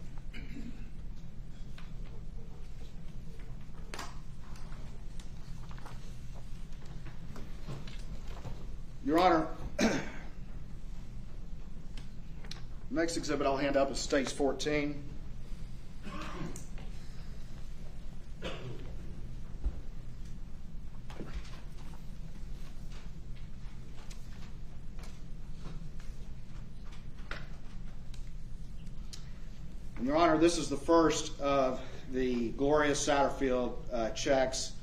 Your Honor, next exhibit I'll hand up is Stage 14. And Your Honor, this is the first of the Gloria Satterfield checks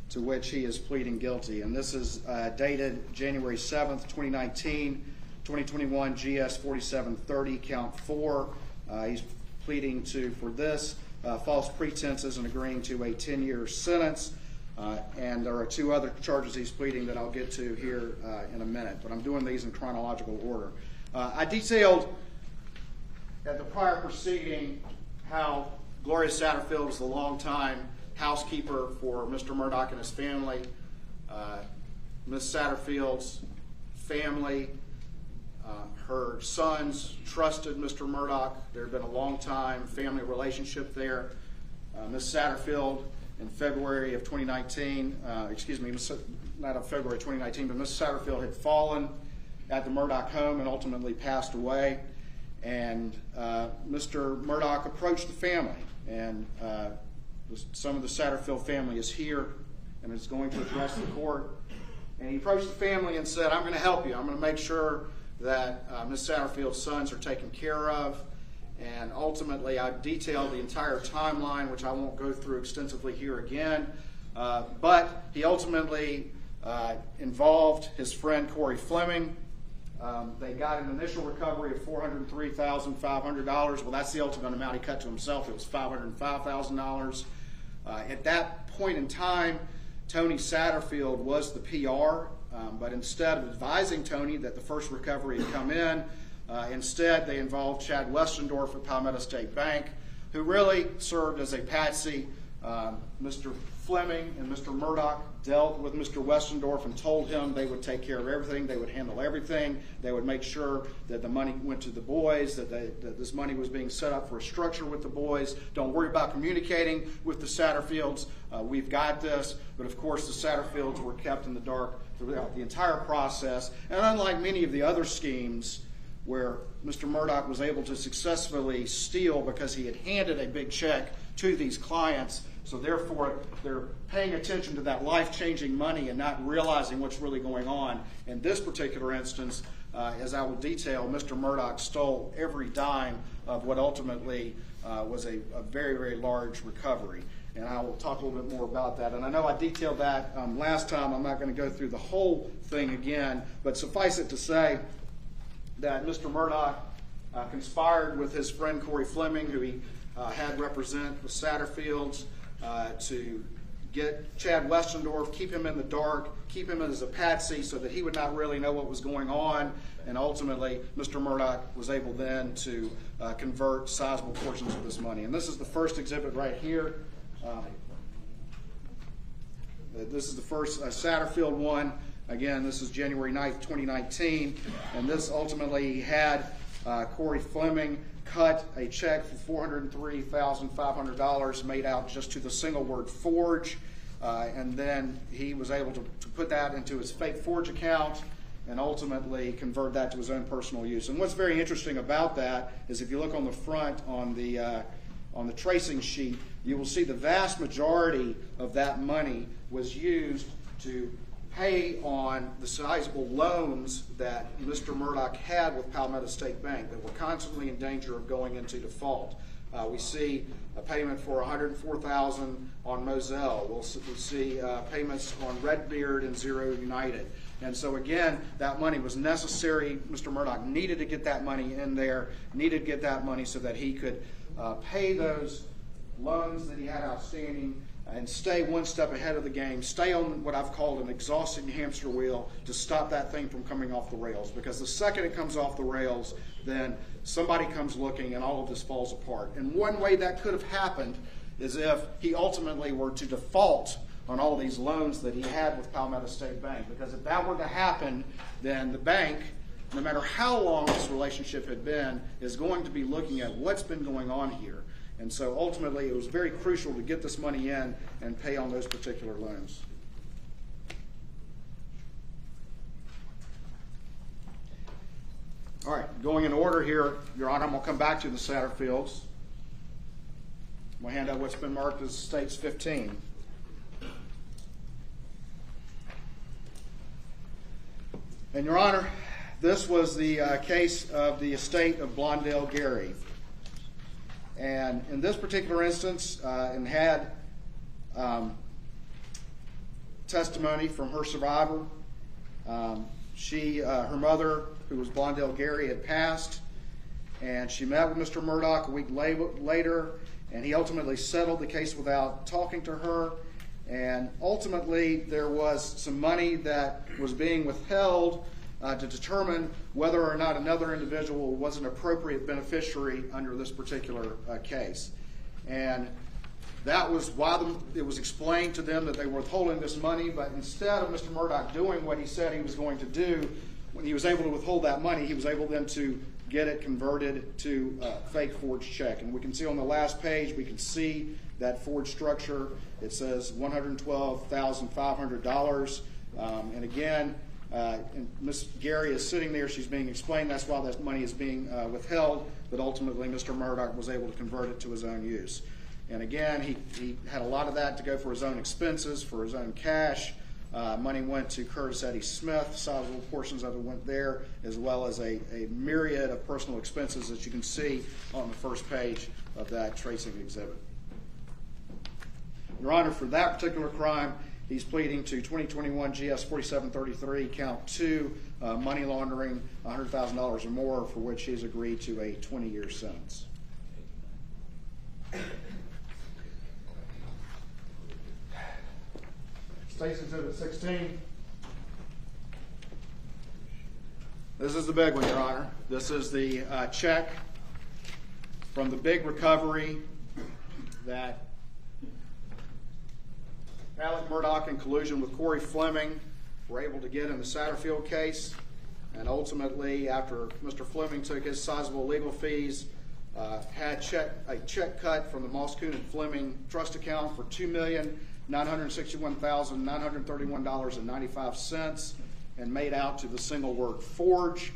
to which he is pleading guilty. And this is dated January 7th, 2019, 2021 GS 4730, count 4. He's pleading for this false pretenses and agreeing to a 10-year sentence. And there are 2 other charges he's pleading that I'll get to here in a minute. But I'm doing these in chronological order. I detailed at the prior proceeding how Gloria Satterfield was the longtime housekeeper for Mr. Murdaugh and his family. Ms. Satterfield's family, her sons trusted Mr. Murdaugh. There had been a long-time family relationship there. Ms. Satterfield in February of 2019, not of February 2019, but Ms. Satterfield had fallen at the Murdaugh home and ultimately passed away. And Mr. Murdaugh approached the family, and some of the Satterfield family is here and is going to address the court. And he approached the family and said, I'm going to help you. I'm going to make sure that Ms. Satterfield's sons are taken care of. And ultimately, I've detailed the entire timeline, which I won't go through extensively here again. But he ultimately involved his friend Corey Fleming. They got an initial recovery of $403,500. Well, that's the ultimate amount he cut to himself. It was $505,000. At that point in time, Tony Satterfield was the PR, but instead of advising Tony that the first recovery had come in, instead they involved Chad Westendorf at Palmetto State Bank, who really served as a patsy. Mr. Fleming and Mr. Murdaugh dealt with Mr. Westendorf and told him they would take care of everything, they would handle everything, they would make sure that the money went to the boys, that this money was being set up for a structure with the boys. Don't worry about communicating with the Satterfields. We've got this. But of course the Satterfields were kept in the dark throughout the entire process. And unlike many of the other schemes where Mr. Murdaugh was able to successfully steal because he had handed a big check to these clients, so therefore they're paying attention to that life-changing money and not realizing what's really going on. In this particular instance, as I will detail, Mr. Murdaugh stole every dime of what ultimately was a very, very large recovery. And I will talk a little bit more about that. And I know I detailed that last time. I'm not going to go through the whole thing again, but suffice it to say that Mr. Murdaugh conspired with his friend Corey Fleming, who he had represent the Satterfields, to get Chad Westendorf, keep him in the dark, keep him as a patsy so that he would not really know what was going on. And ultimately, Mr. Murdaugh was able then to convert sizable portions of this money. And this is the first exhibit right here. This is the first Satterfield one. Again, this is January 9th, 2019. And this ultimately had Corey Fleming cut a check for $403,500 made out just to the single word forge. And then he was able to put that into his fake forge account and ultimately convert that to his own personal use. And what's very interesting about that is if you look on the front on the tracing sheet, you will see the vast majority of that money was used to pay on the sizable loans that Mr. Murdaugh had with Palmetto State Bank that were constantly in danger of going into default. We see a payment for $104,000 on Moselle. We see payments on Redbeard and Zero United. And so again, that money was necessary. Mr. Murdaugh needed to get that money in there, needed to get that money so that he could pay those loans that he had outstanding and stay one step ahead of the game, stay on what I've called an exhausting hamster wheel to stop that thing from coming off the rails. Because the second it comes off the rails, then somebody comes looking and all of this falls apart. And one way that could have happened is if he ultimately were to default on all these loans that he had with Palmetto State Bank. Because if that were to happen, then the bank, no matter how long this relationship had been, is going to be looking at what's been going on here. And so ultimately it was very crucial to get this money in and pay on those particular loans. All right, going in order here, Your Honor, I'm going to come back to the Satterfields. I'm going to hand out what's been marked as States 15. And Your Honor, this was the case of the estate of Blondell Gary. And in this particular instance, and had testimony from her survivor. Her mother, who was Blondell Gary, had passed, and she met with Mr. Murdaugh a week later, and he ultimately settled the case without talking to her. And ultimately, there was some money that was being withheld to determine whether or not another individual was an appropriate beneficiary under this particular case. And that was why it was explained to them that they were withholding this money, but instead of Mr. Murdaugh doing what he said he was going to do, when he was able to withhold that money, he was able then to get it converted to a fake forged check. And we can see on the last page, we can see that forged structure. It says $112,500. And again, and Ms. Gary is sitting there. She's being explained that's why that money is being withheld, but ultimately Mr. Murdaugh was able to convert it to his own use. And again, he had a lot of that to go for his own expenses, for his own cash. Money went to Curtis Eddie Smith. Sizable portions of it went there, as well as a myriad of personal expenses that you can see on the first page of that tracing exhibit. Your Honor, for that particular crime, he's pleading to 2021 GS 4733, count 2, money laundering, $100,000 or more, for which he's agreed to a 20-year sentence. State's Exhibit 16. This is the big one, Your Honor. This is the check from the big recovery that Alex Murdaugh, in collusion with Corey Fleming, were able to get in the Satterfield case. And ultimately, after Mr. Fleming took his sizable legal fees, had a check cut from the Moss Coon and Fleming trust account for $2,961,931.95 and made out to the single word forge,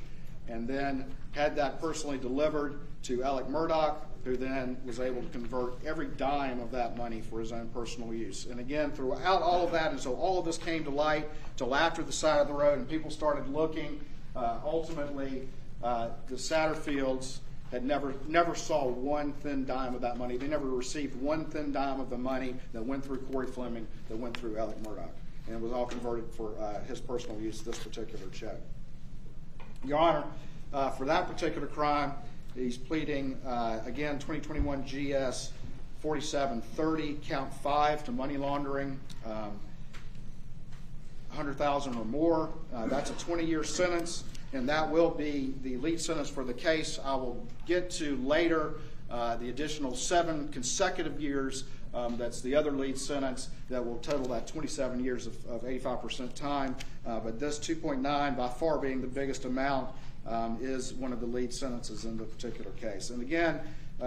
and then had that personally delivered to Alex Murdaugh, who then was able to convert every dime of that money for his own personal use. And again, throughout all of that, until all of this came to light, till after the side of the road and people started looking, ultimately the Satterfields had never saw one thin dime of that money. They never received one thin dime of the money that went through Corey Fleming, that went through Alex Murdaugh. And it was all converted for his personal use, this particular check. Your Honor, for that particular crime, he's pleading, again, 2021 GS 4730, count 5 to money laundering, $100,000 or more. That's a 20-year sentence, and that will be the lead sentence for the case. I will get to later the additional 7 consecutive years. That's the other lead sentence that will total that 27 years of 85% time. But this 2.9, by far being the biggest amount, is one of the lead sentences in the particular case. And again,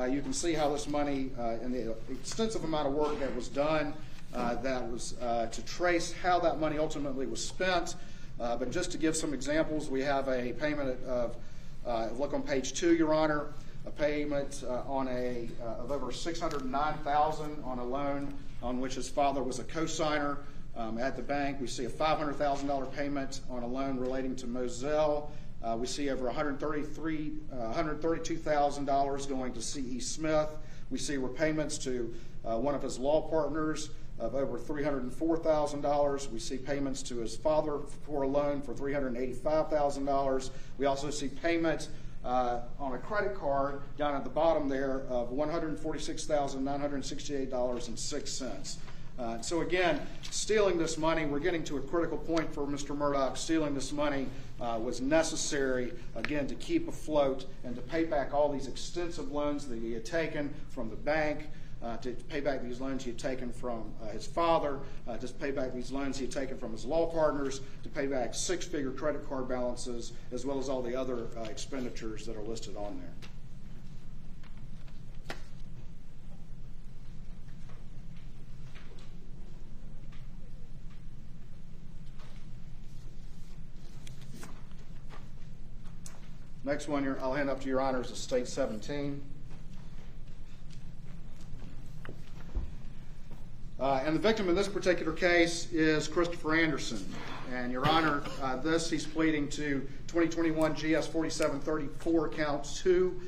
you can see how this money and the extensive amount of work that was done that was to trace how that money ultimately was spent. But just to give some examples, we have a payment of, look on page 2, Your Honor, a payment on of over $609,000 on a loan on which his father was a co-signer at the bank. We see a $500,000 payment on a loan relating to Moselle. We see over $132,000 going to C.E. Smith. We see repayments to one of his law partners of over $304,000. We see payments to his father for a loan for $385,000. We also see payments on a credit card down at the bottom there of $146,968.06. So again, stealing this money, we're getting to a critical point for Mr. Murdaugh. Stealing this money was necessary, again, to keep afloat and to pay back all these extensive loans that he had taken from the bank, to pay back these loans he had taken from his father, to pay back these loans he had taken from his law partners, to pay back six-figure credit card balances, as well as all the other expenditures that are listed on there. Next one, I'll hand up to your honors, is State 17. And the victim in this particular case is Christopher Anderson. And your honor, he's pleading to 2021 GS 4734 count 2,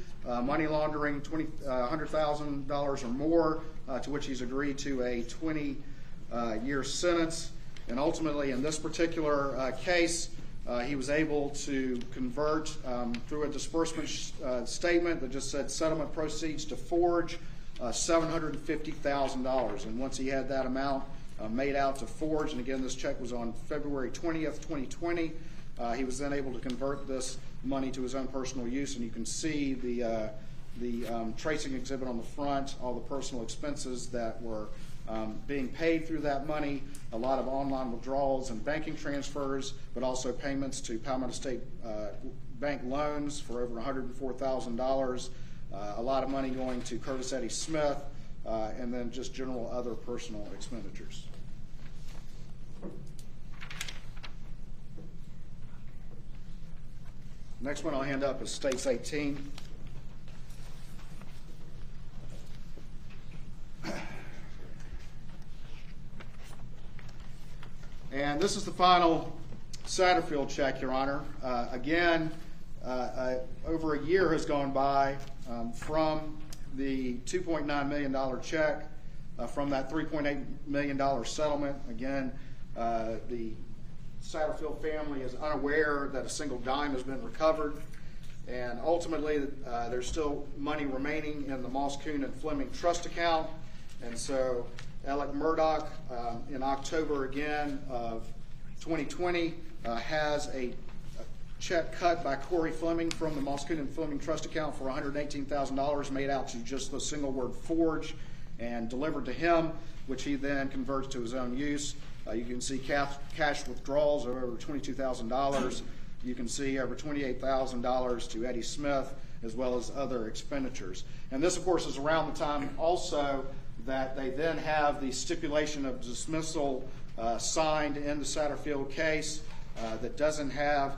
money laundering $100,000 or more, to which he's agreed to a 20-year sentence. And ultimately, in this particular case, he was able to convert through a disbursement statement that just said settlement proceeds to forge $750,000. And once he had that amount made out to forge, and again, this check was on February 20th, 2020, he was then able to convert this money to his own personal use. And you can see the tracing exhibit on the front, all the personal expenses that were being paid through that money, a lot of online withdrawals and banking transfers, but also payments to Palmetto State Bank loans for over $104,000, a lot of money going to Curtis Eddie Smith, and then just general other personal expenditures. Next one I'll hand up is States 18. And this is the final Satterfield check, Your Honor. Again, over a year has gone by from the $2.9 million check, from that $3.8 million settlement. Again, the Satterfield family is unaware that a single dime has been recovered. And ultimately, there's still money remaining in the Moss, Kuhn, and Fleming trust account. And so Alex Murdaugh, in October again of 2020, has a check cut by Corey Fleming from the Moss, Kuhn, and Fleming trust account for $118,000 made out to just the single word forge and delivered to him, which he then converts to his own use. You can see cash withdrawals of over $22,000. You can see over $28,000 to Eddie Smith, as well as other expenditures. And this, of course, is around the time also that they then have the stipulation of dismissal signed in the Satterfield case that doesn't have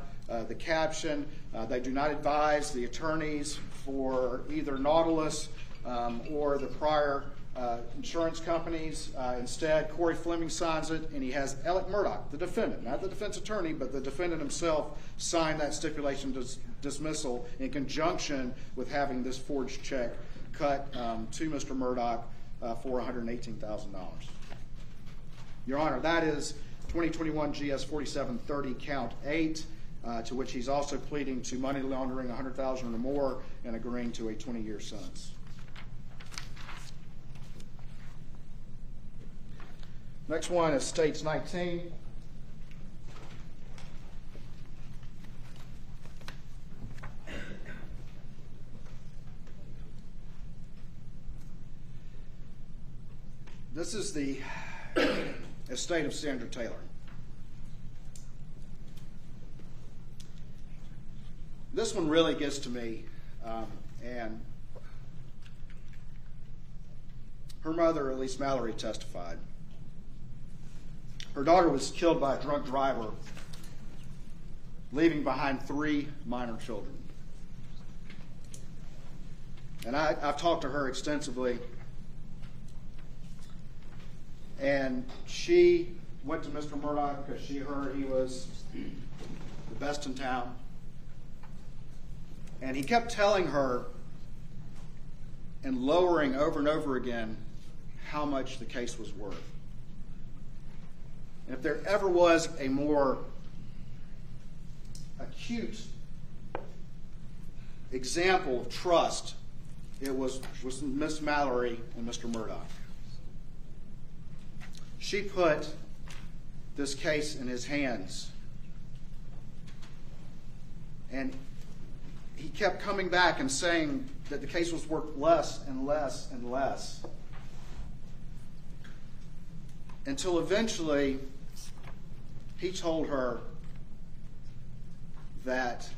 the caption. They do not advise the attorneys for either Nautilus or the prior insurance companies. Instead, Corey Fleming signs it, and he has Alex Murdaugh, the defendant, not the defense attorney, but the defendant himself, sign that stipulation dismissal in conjunction with having this forged check cut to Mr. Murdaugh for $118,000. Your Honor, that is 2021 GS 4730 count 8, to which he's also pleading to money laundering $100,000 or more and agreeing to a 20-year sentence. Next one is States 19. This is the estate of Sandra Taylor. This one really gets to me, and her mother, Elise Mallory, testified. Her daughter was killed by a drunk driver, leaving behind 3 minor children. And I've talked to her extensively. And she went to Mr. Murdaugh because she heard he was the best in town. And he kept telling her and lowering over and over again how much the case was worth. And if there ever was a more acute example of trust, it was Miss Mallory and Mr. Murdaugh. She put this case in his hands, and he kept coming back and saying that the case was worth less and less and less, until eventually he told her that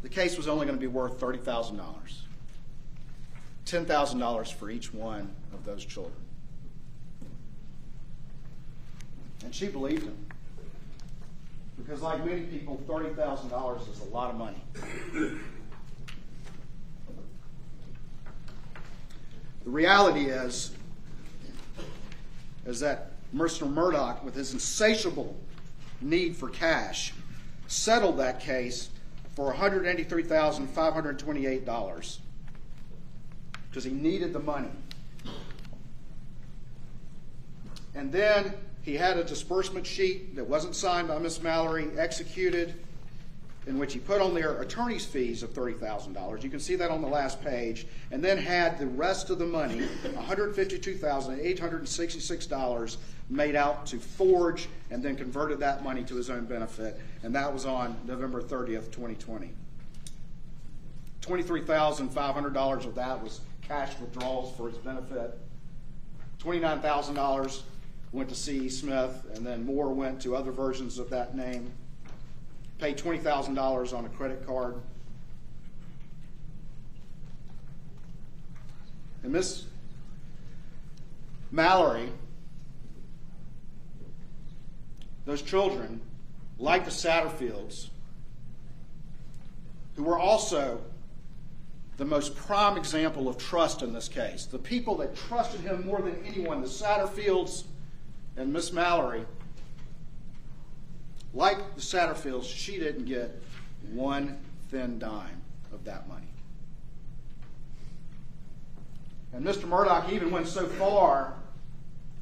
the case was only going to be worth $30,000, $10,000 for each one of those children. And she believed him. Because like many people, $30,000 is a lot of money. The reality is that Mr. Murdaugh, with his insatiable need for cash, settled that case for $183,528 because he needed the money. And then he had a disbursement sheet that wasn't signed by Miss Mallory, executed, in which he put on their attorney's fees of $30,000. You can see that on the last page. And then had the rest of the money, $152,866, made out to Forge, and then converted that money to his own benefit. And that was on November 30th, 2020. $23,500 of that was cash withdrawals for his benefit. $29,000 went to C.E. Smith, and then more went to other versions of that name. Paid $20,000 on a credit card. And Miss Mallory, those children, like the Satterfields, who were also the most prime example of trust in this case, the people that trusted him more than anyone, the Satterfields and Miss Mallory, like the Satterfields, she didn't get one thin dime of that money. And Mr. Murdaugh even went so far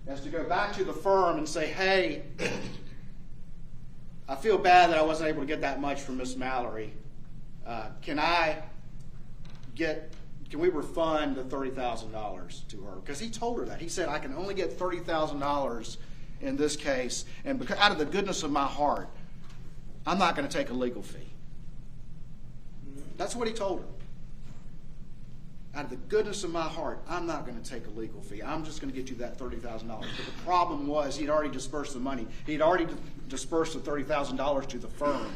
as to go back to the firm and say, hey, I feel bad that I wasn't able to get that much from Miss Mallory. Can we refund the $30,000 to her? Because he told her that. He said, I can only get $30,000 in this case, and because, out of the goodness of my heart, I'm not going to take a legal fee. That's what he told her. Out of the goodness of my heart, I'm not going to take a legal fee. I'm just going to get you that $30,000. But the problem was he'd already dispersed the money. He'd already dispersed the $30,000 to the firm.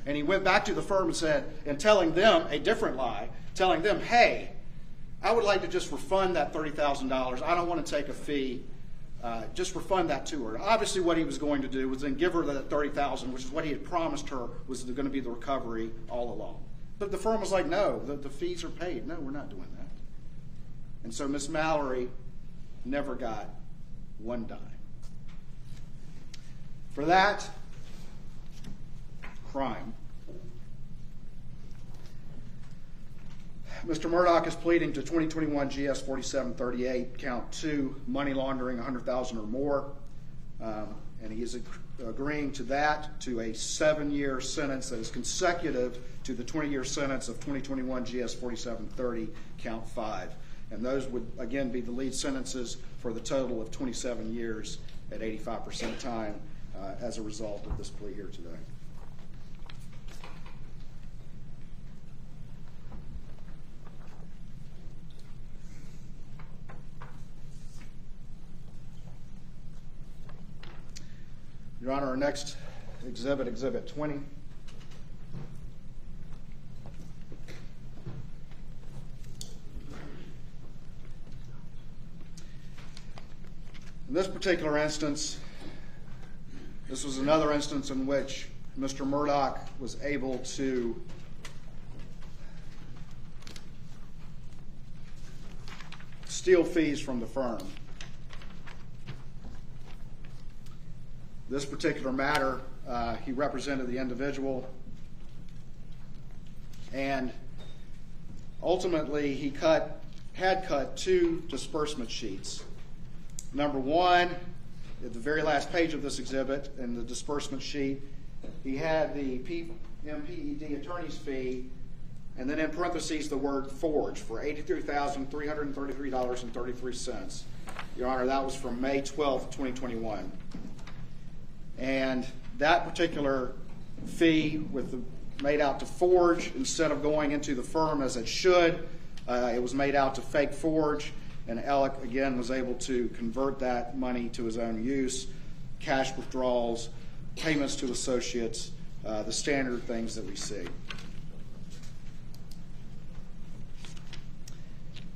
And he went back to the firm and said, and telling them a different lie, telling them, hey, I would like to just refund that $30,000. I don't want to take a fee. Just refund that to her. Obviously what he was going to do was then give her that $30,000, which is what he had promised her was going to be the recovery all along. But the firm was like, no, the fees are paid. No, we're not doing that. And so Miss Mallory never got one dime. For that crime, Mr. Murdaugh is pleading to 2021 GS 4738, count 2, money laundering, $100,000 or more, and he is agreeing to that, to a 7-year sentence that is consecutive to the 20-year sentence of 2021 GS 4730, count 5, and those would again be the lead sentences for the total of 27 years at 85% time as a result of this plea here today. Your Honor, our next exhibit, Exhibit 20. In this particular instance, this was another instance in which Mr. Murdaugh was able to steal fees from the firm. This particular matter, he represented the individual, and ultimately he had cut 2 disbursement sheets. Number 1, at the very last page of this exhibit in the disbursement sheet, he had the MPED attorney's fee, and then in parentheses the word forged for $83,333.33. Your Honor, that was from May 12th, 2021. And that particular fee made out to forge instead of going into the firm as it should. It was made out to fake forge, and Alec, again, was able to convert that money to his own use, cash withdrawals, payments to associates, the standard things that we see.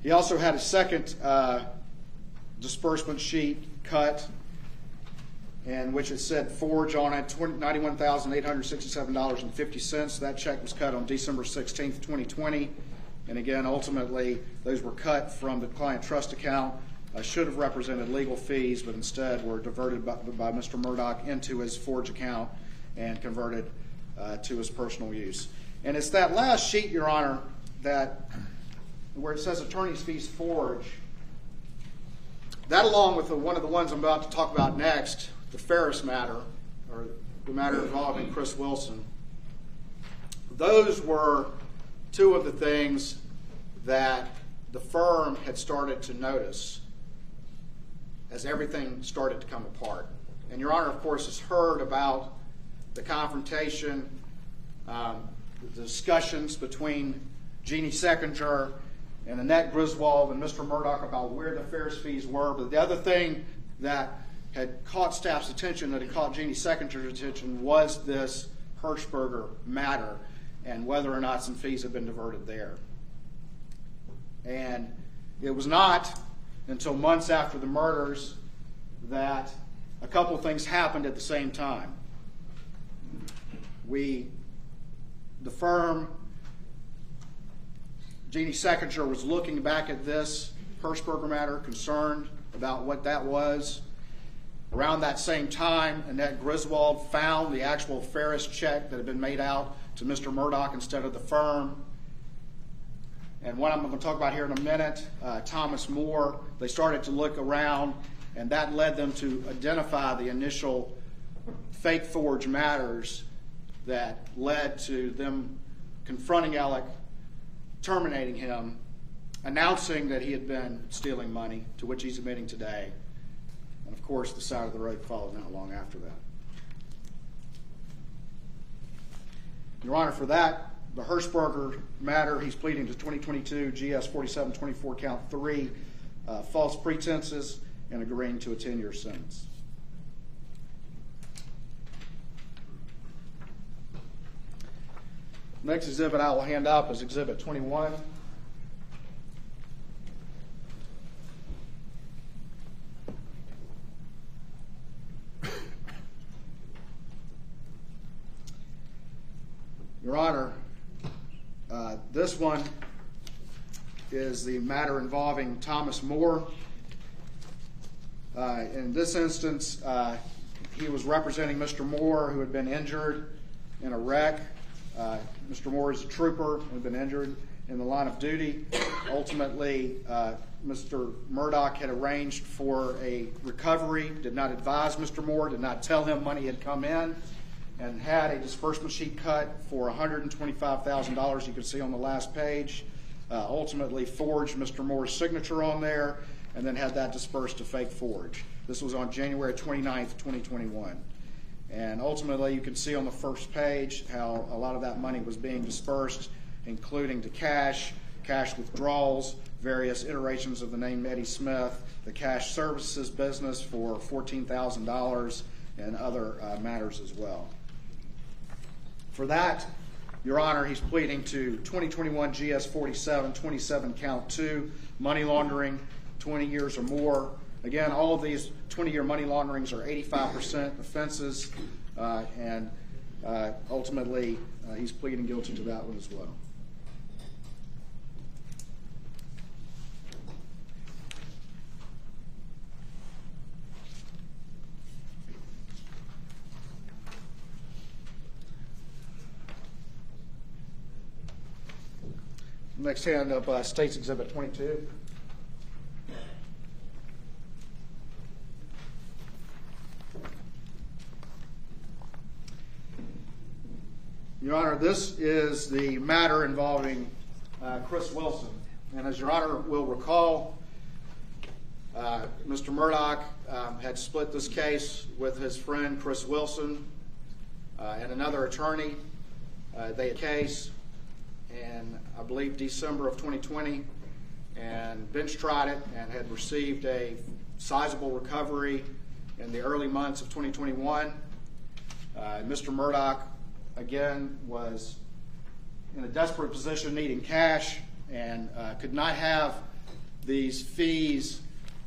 He also had a second disbursement sheet cut in which it said forge on it, $91,867.50. That check was cut on December 16th, 2020. And again, ultimately, those were cut from the client trust account. Should have represented legal fees, but instead were diverted by Mr. Murdaugh into his forge account and converted to his personal use. And it's that last sheet, Your Honor, that where it says attorney's fees forge, that along with one of the ones I'm about to talk about next, the Ferris matter, or the matter involving Chris Wilson, those were 2 of the things that the firm had started to notice as everything started to come apart. And Your Honor, of course, has heard about the confrontation, the discussions between Jeannie Seckinger and Annette Griswold and Mr. Murdaugh about where the Ferris fees were. But the other thing that had caught staff's attention, that had caught Jeannie Seckinger's attention, was this Hirschberger matter and whether or not some fees had been diverted there. And it was not until months after the murders that a couple of things happened at the same time. The firm, Jeannie Seckinger, was looking back at this Hirschberger matter, concerned about what that was. Around that same time, Annette Griswold found the actual Ferris check that had been made out to Mr. Murdaugh instead of the firm. And what I'm going to talk about here in a minute, Thomas Moore, they started to look around, and that led them to identify the initial fake forge matters that led to them confronting Alec, terminating him, announcing that he had been stealing money, to which he's admitting today. And of course, the side of the road followed not long after that. Your Honor, for that, the Hirschberger matter, he's pleading to 2022 GS 4724 count 3, false pretenses, and agreeing to a 10-year sentence. Next exhibit I will hand up is Exhibit 21. Your Honor, this one is the matter involving Thomas Moore. In this instance, he was representing Mr. Moore, who had been injured in a wreck. Mr. Moore is a trooper who had been injured in the line of duty. Ultimately, Mr. Murdaugh had arranged for a recovery, did not advise Mr. Moore, did not tell him money had come in, and had a disbursement sheet cut for $125,000, you can see on the last page. Ultimately forged Mr. Moore's signature on there, and then had that dispersed to fake forge. This was on January 29th, 2021. And ultimately, you can see on the first page how a lot of that money was being dispersed, including to cash withdrawals, various iterations of the name Eddie Smith, the cash services business for $14,000, and other matters as well. For that, Your Honor, he's pleading to 2021 GS 4727 count 2, money laundering, 20 years or more. Again, all of these 20-year money launderings are 85% offenses, and ultimately he's pleading guilty to that one as well. next hand of State's Exhibit 22. Your Honor, this is the matter involving Chris Wilson. And as Your Honor will recall, Mr. Murdaugh had split this case with his friend Chris Wilson and another attorney. They had a case in, I believe, December of 2020, and bench tried it and had received a sizable recovery in the early months of 2021. Mr. Murdaugh, again, was in a desperate position needing cash and could not have these fees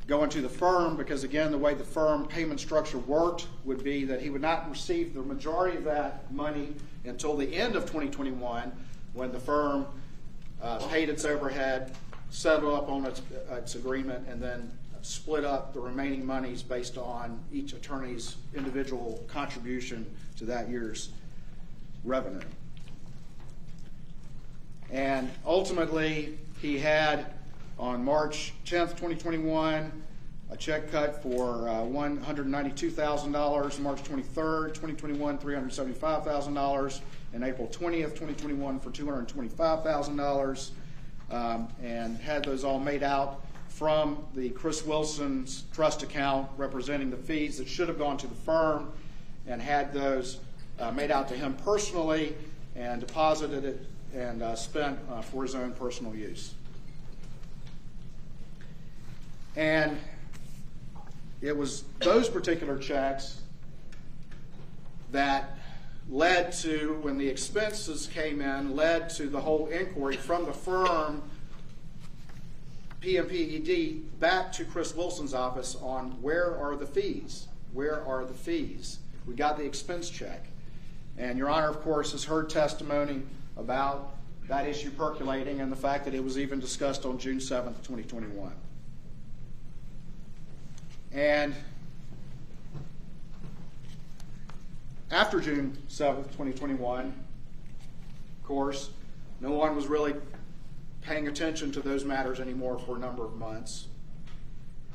go into the firm because, again, the way the firm payment structure worked would be that he would not receive the majority of that money until the end of 2021 when the firm paid its overhead, settled up on its agreement, and then split up the remaining monies based on each attorney's individual contribution to that year's revenue. And ultimately, he had, on March 10th, 2021, a check cut for $192,000, March 23rd, 2021, $375,000, and April 20th, 2021 for $225,000, and had those all made out from the Chris Wilson's trust account representing the fees that should have gone to the firm, and had those made out to him personally and deposited it and spent for his own personal use. And it was those particular checks that led to, when the expenses came in, led to the whole inquiry from the firm PMPED back to Chris Wilson's office on where are the fees? Where are the fees? We got the expense check. And Your Honor, of course, has heard testimony about that issue percolating and the fact that it was even discussed on June 7th, 2021. And after June 7th, 2021, of course, no one was really paying attention to those matters anymore for a number of months.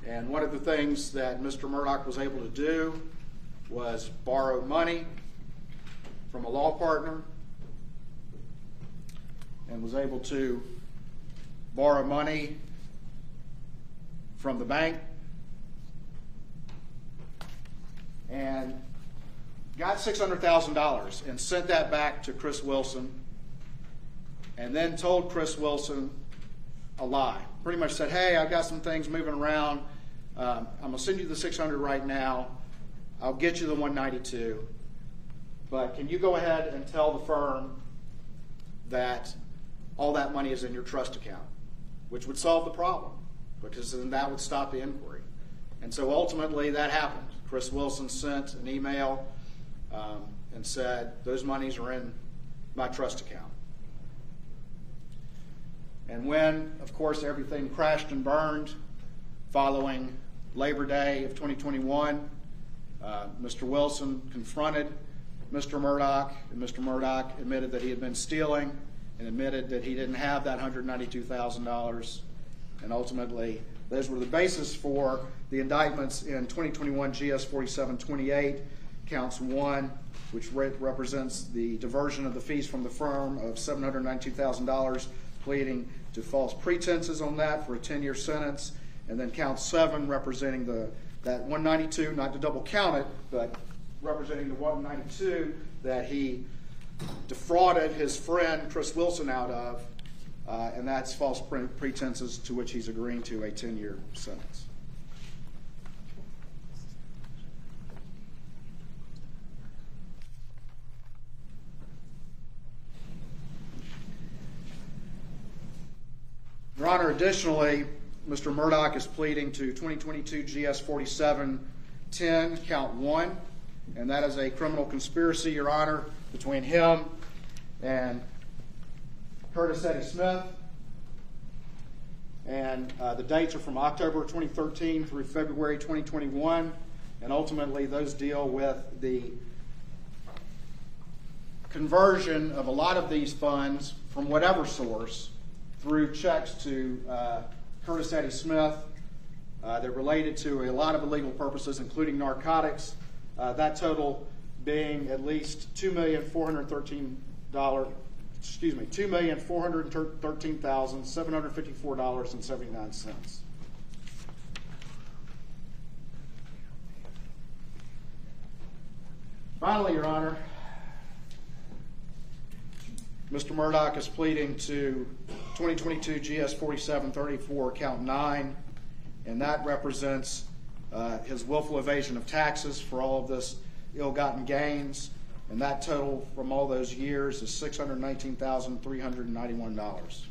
And one of the things that Mr. Murdaugh was able to do was borrow money from a law partner, and was able to borrow money from the bank, and got $600,000 and sent that back to Chris Wilson, and then told Chris Wilson a lie. Pretty much said, hey, I've got some things moving around. I'm going to send you the $600 right now. I'll get you the $192. But can you go ahead and tell the firm that all that money is in your trust account, which would solve the problem, because then that would stop the inquiry. And so ultimately that happened. Chris Wilson sent an email and said, those monies are in my trust account. And when, of course, everything crashed and burned following Labor Day of 2021, Mr. Wilson confronted Mr. Murdaugh, and Mr. Murdaugh admitted that he had been stealing and admitted that he didn't have that $192,000. And ultimately, those were the basis for the indictments in 2021 GS 4728, counts 1, which represents the diversion of the fees from the firm of $792,000, pleading to false pretenses on that for a 10-year sentence, and then count 7 representing that 192, not to double count it, but representing the 192 that he defrauded his friend Chris Wilson out of, and that's false pretenses to which he's agreeing to a 10-year sentence. Your Honor, additionally, Mr. Murdaugh is pleading to 2022 GS 4710, count 1, and that is a criminal conspiracy, Your Honor, between him and Curtis Eddie Smith. And the dates are from October 2013 through February 2021, and ultimately those deal with the conversion of a lot of these funds from whatever source through checks to Curtis Eddie Smith. They're related to a lot of illegal purposes, including narcotics. That total being at least $2,413,754.79. Finally, Your Honor, Mr. Murdaugh is pleading to 2022 GS 4734 count 9, and that represents his willful evasion of taxes for all of this ill-gotten gains, and that total from all those years is $619,391.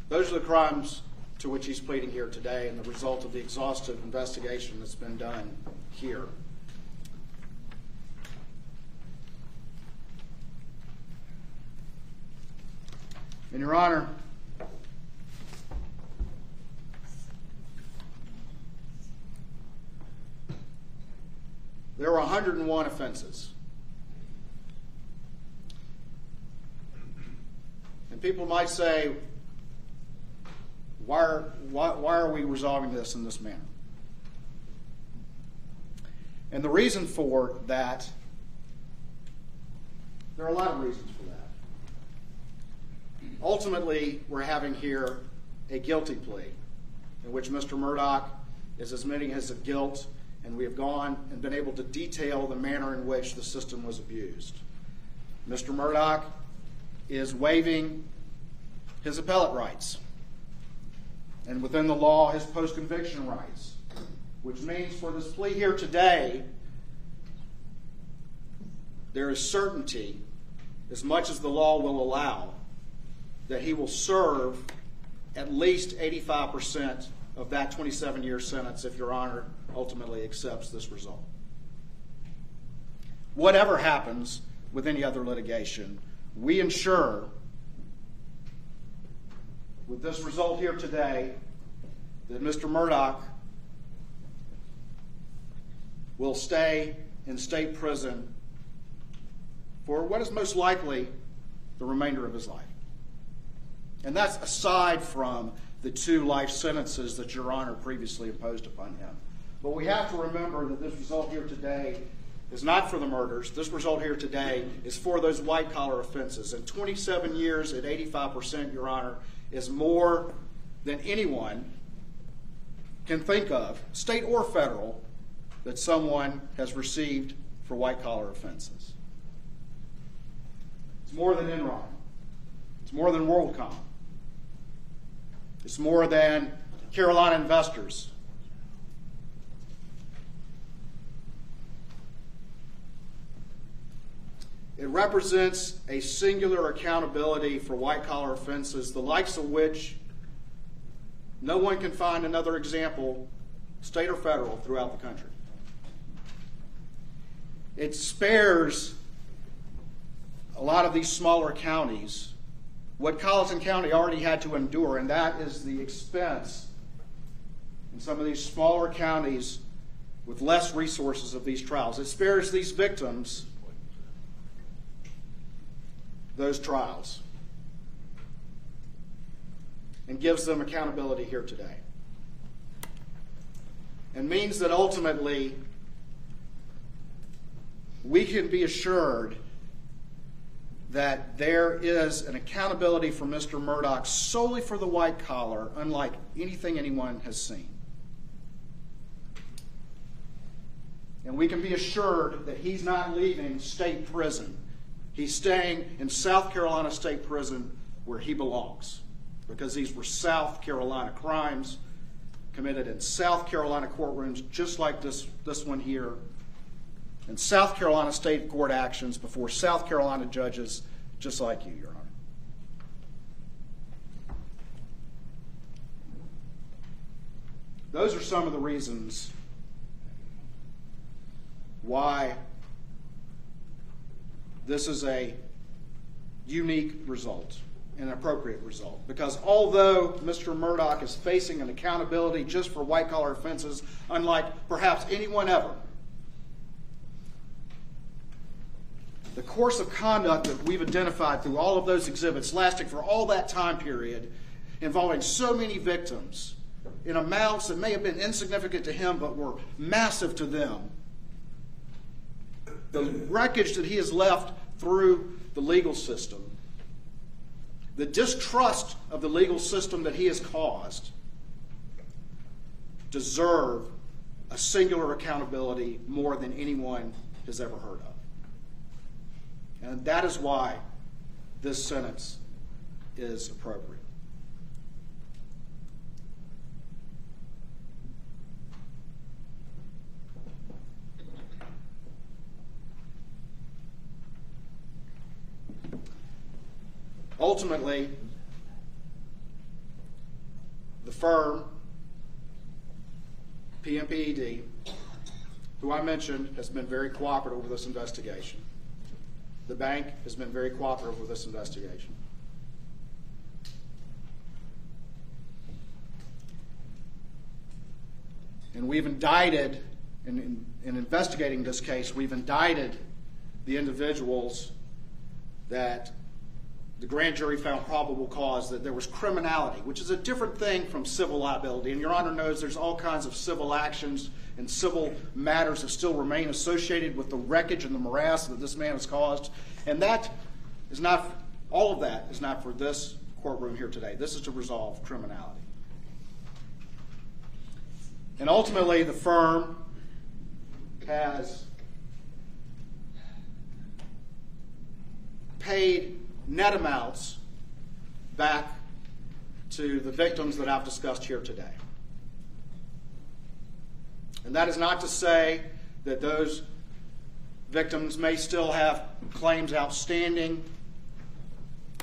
Those are the crimes to which he's pleading here today, and the result of the exhaustive investigation that's been done here. And Your Honor, there were 101 offenses. And people might say, why are we resolving this in this manner? And the reason for that, there are a lot of reasons for that. Ultimately, we're having here a guilty plea in which Mr. Murdaugh is admitting his guilt, and we have gone and been able to detail the manner in which the system was abused. Mr. Murdaugh is waiving his appellate rights, and within the law, his post-conviction rights, which means for this plea here today, there is certainty, as much as the law will allow, that he will serve at least 85% of that 27-year sentence if Your Honor ultimately accepts this result. Whatever happens with any other litigation, we ensure with this result here today that Mr. Murdaugh will stay in state prison for what is most likely the remainder of his life. And that's aside from the 2 life sentences that Your Honor previously imposed upon him. But we have to remember that this result here today is not for the murders. This result here today is for those white-collar offenses. And 27 years at 85%, Your Honor, is more than anyone can think of, state or federal, that someone has received for white-collar offenses. It's more than Enron. It's more than WorldCom. It's more than Carolina Investors. It represents a singular accountability for white-collar offenses, the likes of which no one can find another example, state or federal, throughout the country. It spares a lot of these smaller counties what Colleton County already had to endure, and that is the expense in some of these smaller counties with less resources of these trials. It spares these victims those trials and gives them accountability here today, and means that ultimately we can be assured that there is an accountability for Mr. Murdaugh solely for the white collar, unlike anything anyone has seen. And we can be assured that he's not leaving state prison. He's staying in South Carolina State Prison where he belongs, because these were South Carolina crimes committed in South Carolina courtrooms, just like this one here, and South Carolina state court actions before South Carolina judges, just like you, Your Honor. Those are some of the reasons why this is a unique result, an appropriate result. Because although Mr. Murdaugh is facing an accountability just for white-collar offenses, unlike perhaps anyone ever, course of conduct that we've identified through all of those exhibits, lasting for all that time period, involving so many victims in amounts that may have been insignificant to him but were massive to them, the wreckage that he has left through the legal system, the distrust of the legal system that he has caused, deserve a singular accountability more than anyone has ever heard of. And that is why this sentence is appropriate. Ultimately, the firm, PMPED, who I mentioned, has been very cooperative with this investigation. The bank has been very cooperative with this investigation. And we've indicted, in investigating this case, we've indicted the individuals that the grand jury found probable cause that there was criminality, which is a different thing from civil liability. And Your Honor knows there's all kinds of civil actions and civil matters that still remain associated with the wreckage and the morass that this man has caused. And that is not, all of that is not for this courtroom here today. This is to resolve criminality. And ultimately, the firm has paid net amounts back to the victims that I've discussed here today. And that is not to say that those victims may still have claims outstanding.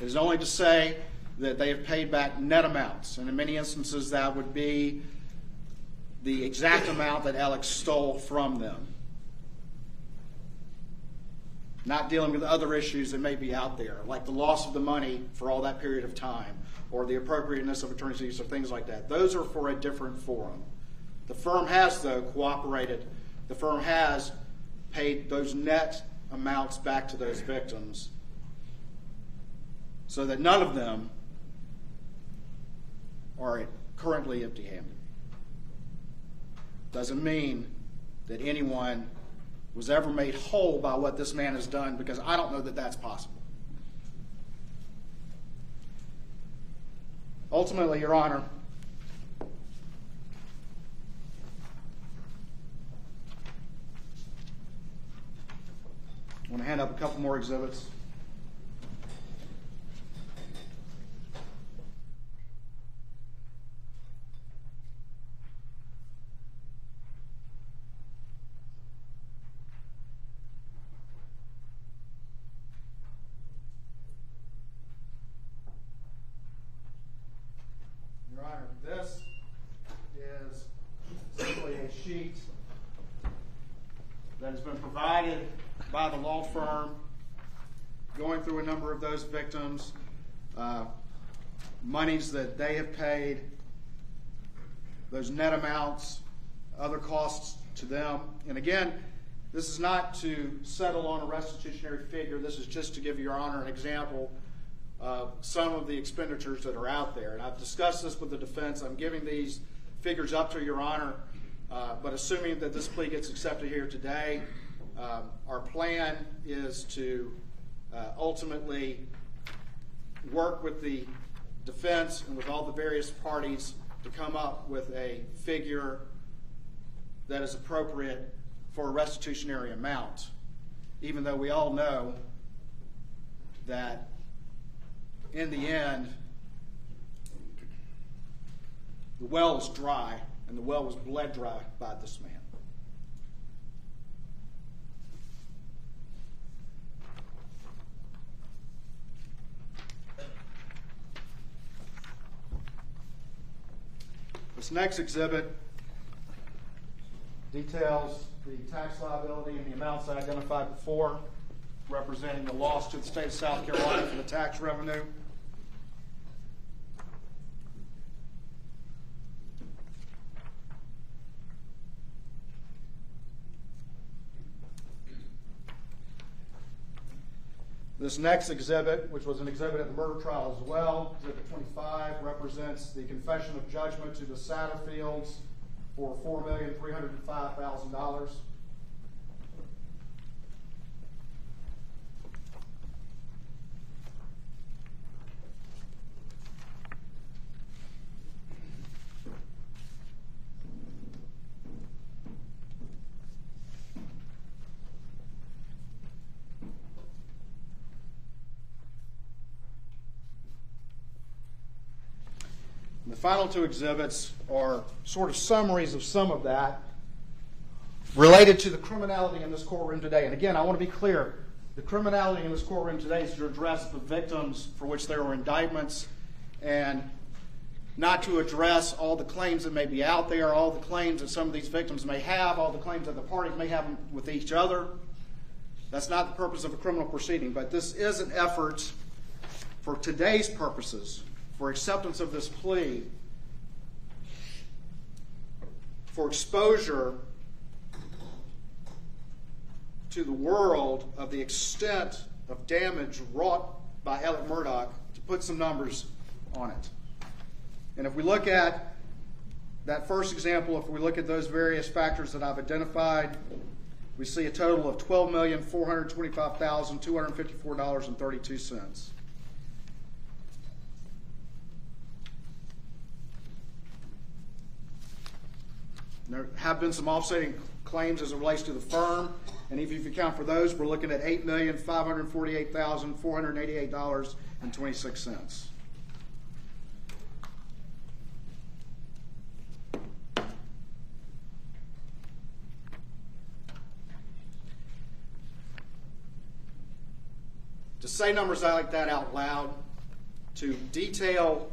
It is only to say that they have paid back net amounts. And in many instances, that would be the exact amount that Alex stole from them. Not dealing with other issues that may be out there, like the loss of the money for all that period of time, or the appropriateness of attorney's fees, or things like that. Those are for a different forum. The firm has, though, cooperated. The firm has paid those net amounts back to those victims so that none of them are currently empty-handed. Doesn't mean that anyone was ever made whole by what this man has done, because I don't know that that's possible. Ultimately, Your Honor, I want to hand up a couple more exhibits. Your Honor, this is simply a sheet that has been provided by the law firm, going through a number of those victims, monies that they have paid, those net amounts, other costs to them. And again, this is not to settle on a restitutionary figure. This is just to give Your Honor an example of some of the expenditures that are out there. And I've discussed this with the defense. I'm giving these figures up to Your Honor, but assuming that this plea gets accepted here today, our plan is to ultimately work with the defense and with all the various parties to come up with a figure that is appropriate for a restitutionary amount, even though we all know that in the end, the well is dry, and the well was bled dry by this man. This next exhibit details the tax liability and the amounts I identified before, representing the loss to the state of South Carolina for the tax revenue. This next exhibit, which was an exhibit at the murder trial as well, Exhibit 25, represents the confession of judgment to the Satterfields for $4,305,000. The final two exhibits are sort of summaries of some of that related to the criminality in this courtroom today. And again, I want to be clear, the criminality in this courtroom today is to address the victims for which there were indictments and not to address all the claims that may be out there, all the claims that some of these victims may have, all the claims that the parties may have with each other. That's not the purpose of a criminal proceeding, but this is an effort for today's purposes, for acceptance of this plea, for exposure to the world of the extent of damage wrought by Alex Murdaugh, to put some numbers on it. And if we look at that first example, if we look at those various factors that I've identified, we see a total of $12,425,254.32. There have been some offsetting claims as it relates to the firm, and if you account for those, we're looking at $8,548,488.26. To say numbers like that out loud, to detail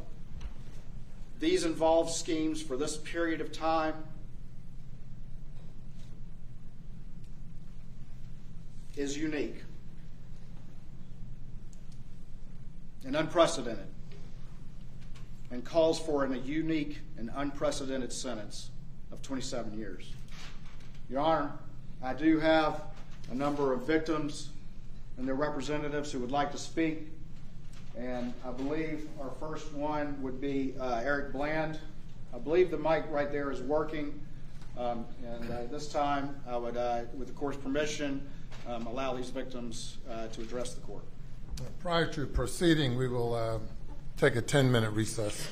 these involved schemes for this period of time, is unique and unprecedented and calls for a unique and unprecedented sentence of 27 years. Your Honor, I do have a number of victims and their representatives who would like to speak, and I believe our first one would be Eric Bland. I believe the mic right there is working, and this time I would, with the court's permission, allow these victims to address the court. Prior to proceeding, we will take a 10-minute recess.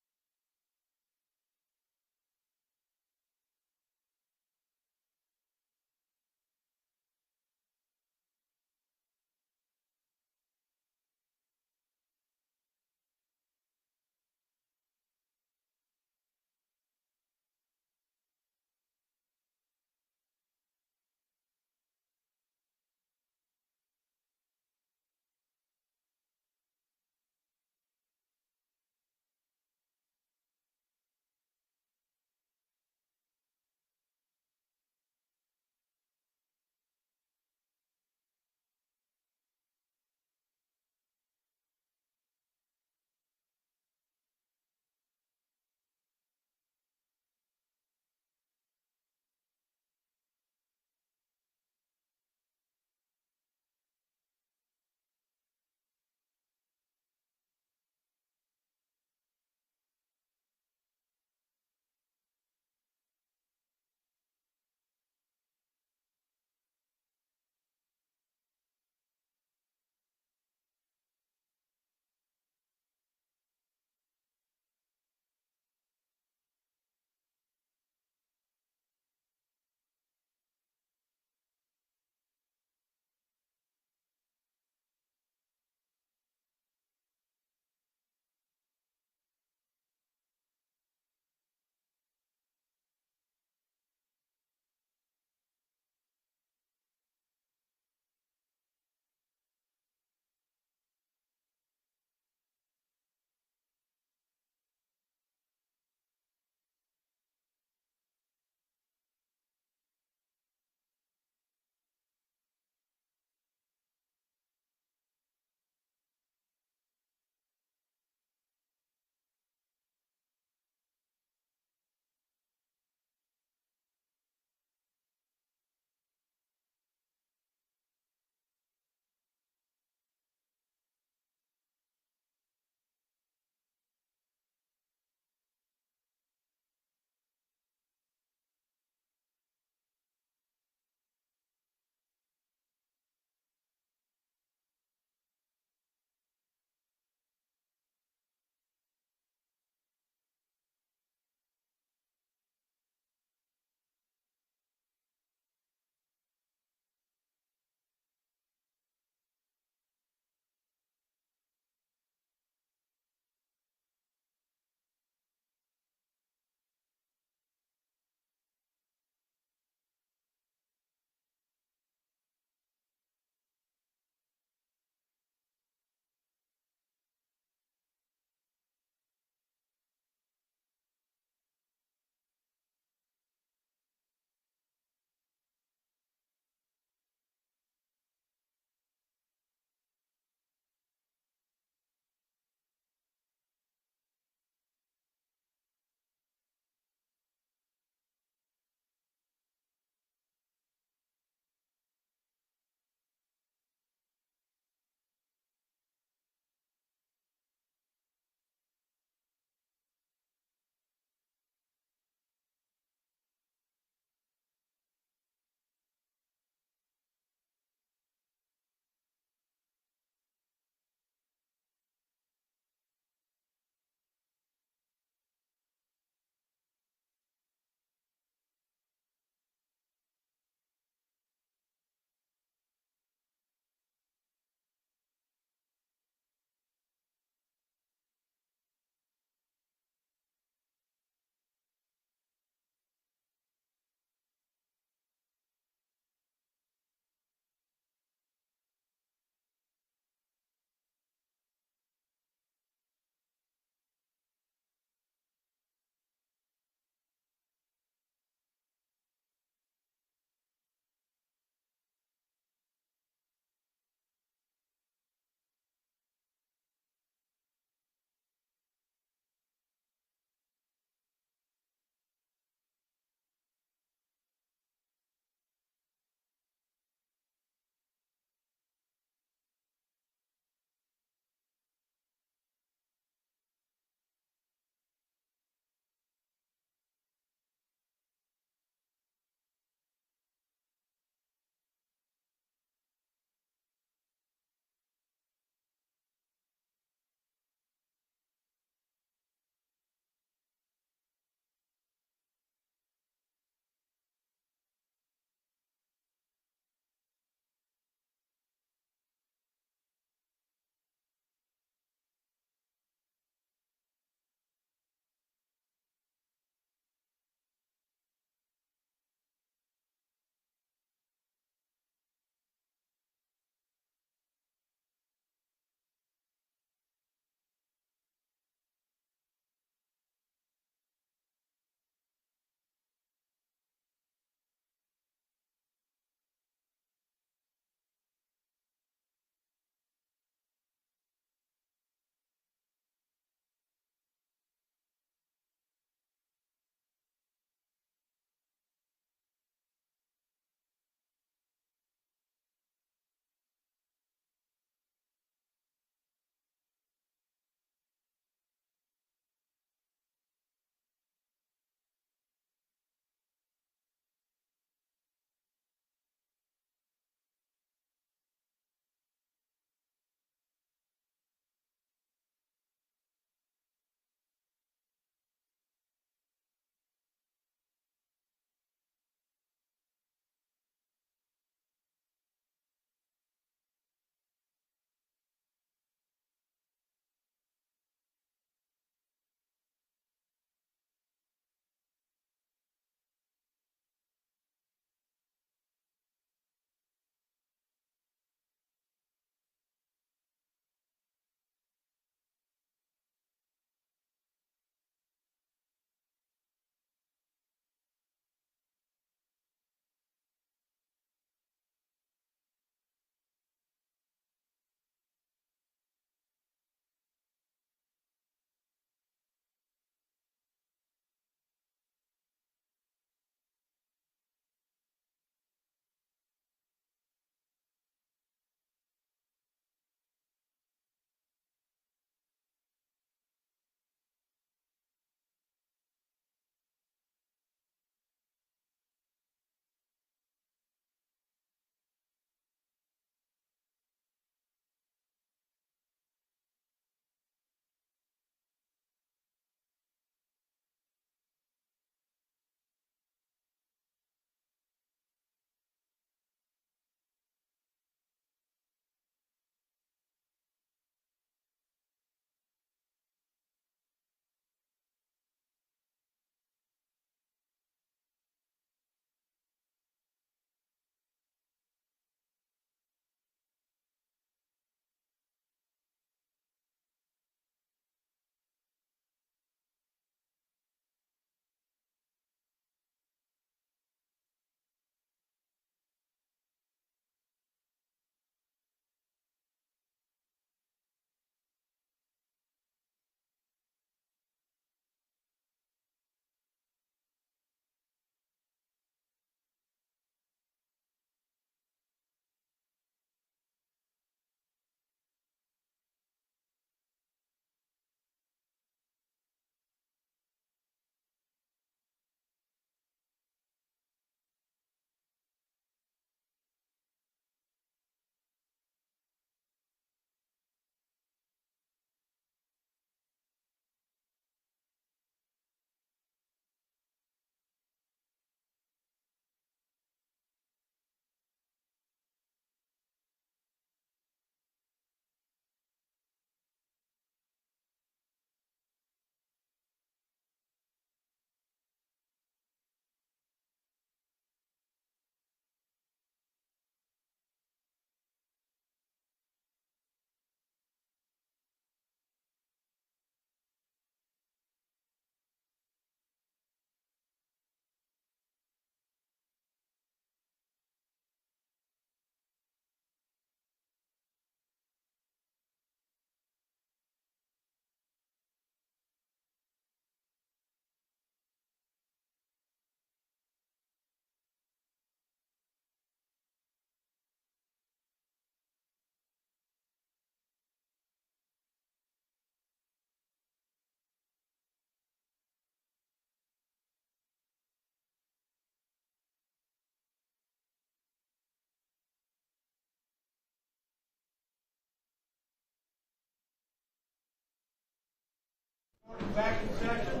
Back in session.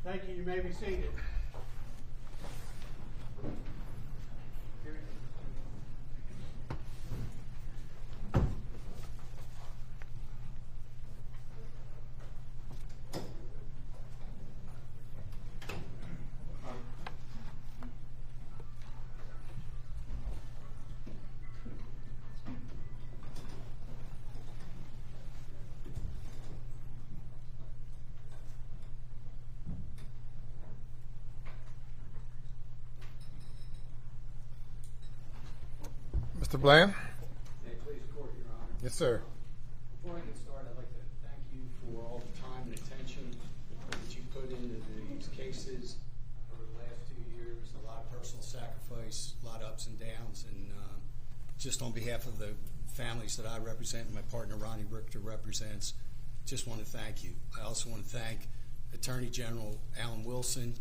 Thank you. You may be seated. Mr. Bland? May it please the court, Your Honor. Yes, sir. Before I get started, I'd like to thank you for all the time and attention that you put into these cases over the last 2 years. A lot of personal sacrifice, a lot of ups and downs, and just on behalf of the families that I represent and my partner Ronnie Richter represents, just want to thank you. I also want to thank Attorney General Alan Wilson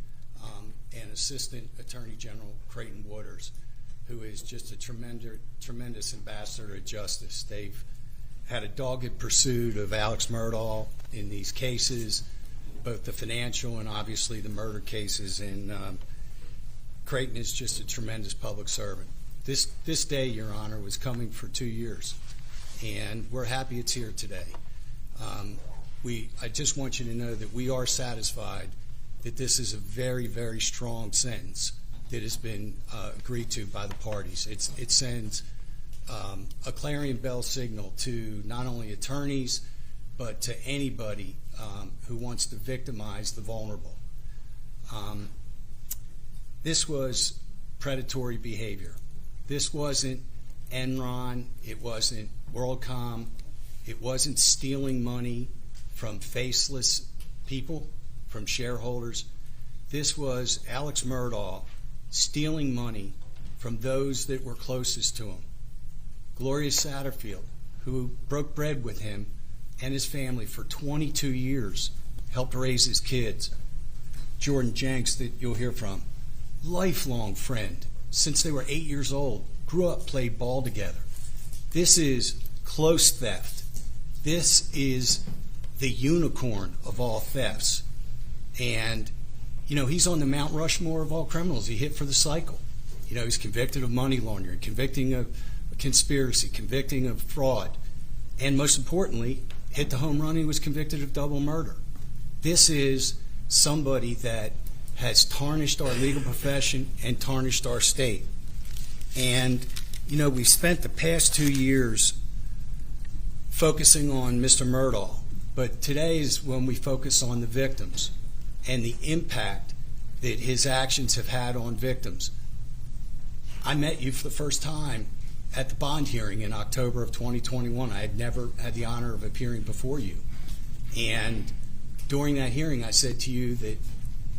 and Assistant Attorney General Creighton Waters, who is just a tremendous ambassador of justice. They've had a dogged pursuit of Alex Murdaugh in these cases, both the financial and obviously the murder cases, and Creighton is just a tremendous public servant. This day, Your Honor, was coming for 2 years, and we're happy it's here today. I just want you to know that we are satisfied that this is a very, very strong sentence that has been agreed to by the parties. It sends a clarion bell signal to not only attorneys, but to anybody who wants to victimize the vulnerable. This was predatory behavior. This wasn't Enron. It wasn't WorldCom. It wasn't stealing money from faceless people, from shareholders. This was Alex Murdaugh stealing money from those that were closest to him. Gloria Satterfield, who broke bread with him and his family for 22 years, helped raise his kids. Jordan Jenks, that you'll hear from, lifelong friend since they were 8 years old, grew up, played ball together. This is close theft. This is the unicorn of all thefts. And you know, he's on the Mount Rushmore of all criminals. He hit for the cycle. You know, he's convicted of money laundering, convicting of conspiracy, convicting of fraud, and most importantly, hit the home run. He was convicted of double murder. This is somebody that has tarnished our legal profession and tarnished our state. And, you know, we've spent the past 2 years focusing on Mr. Murdaugh, but today is when we focus on the victims and the impact that his actions have had on victims. I met you for the first time at the bond hearing in October of 2021. I had never had the honor of appearing before you. And during that hearing, I said to you that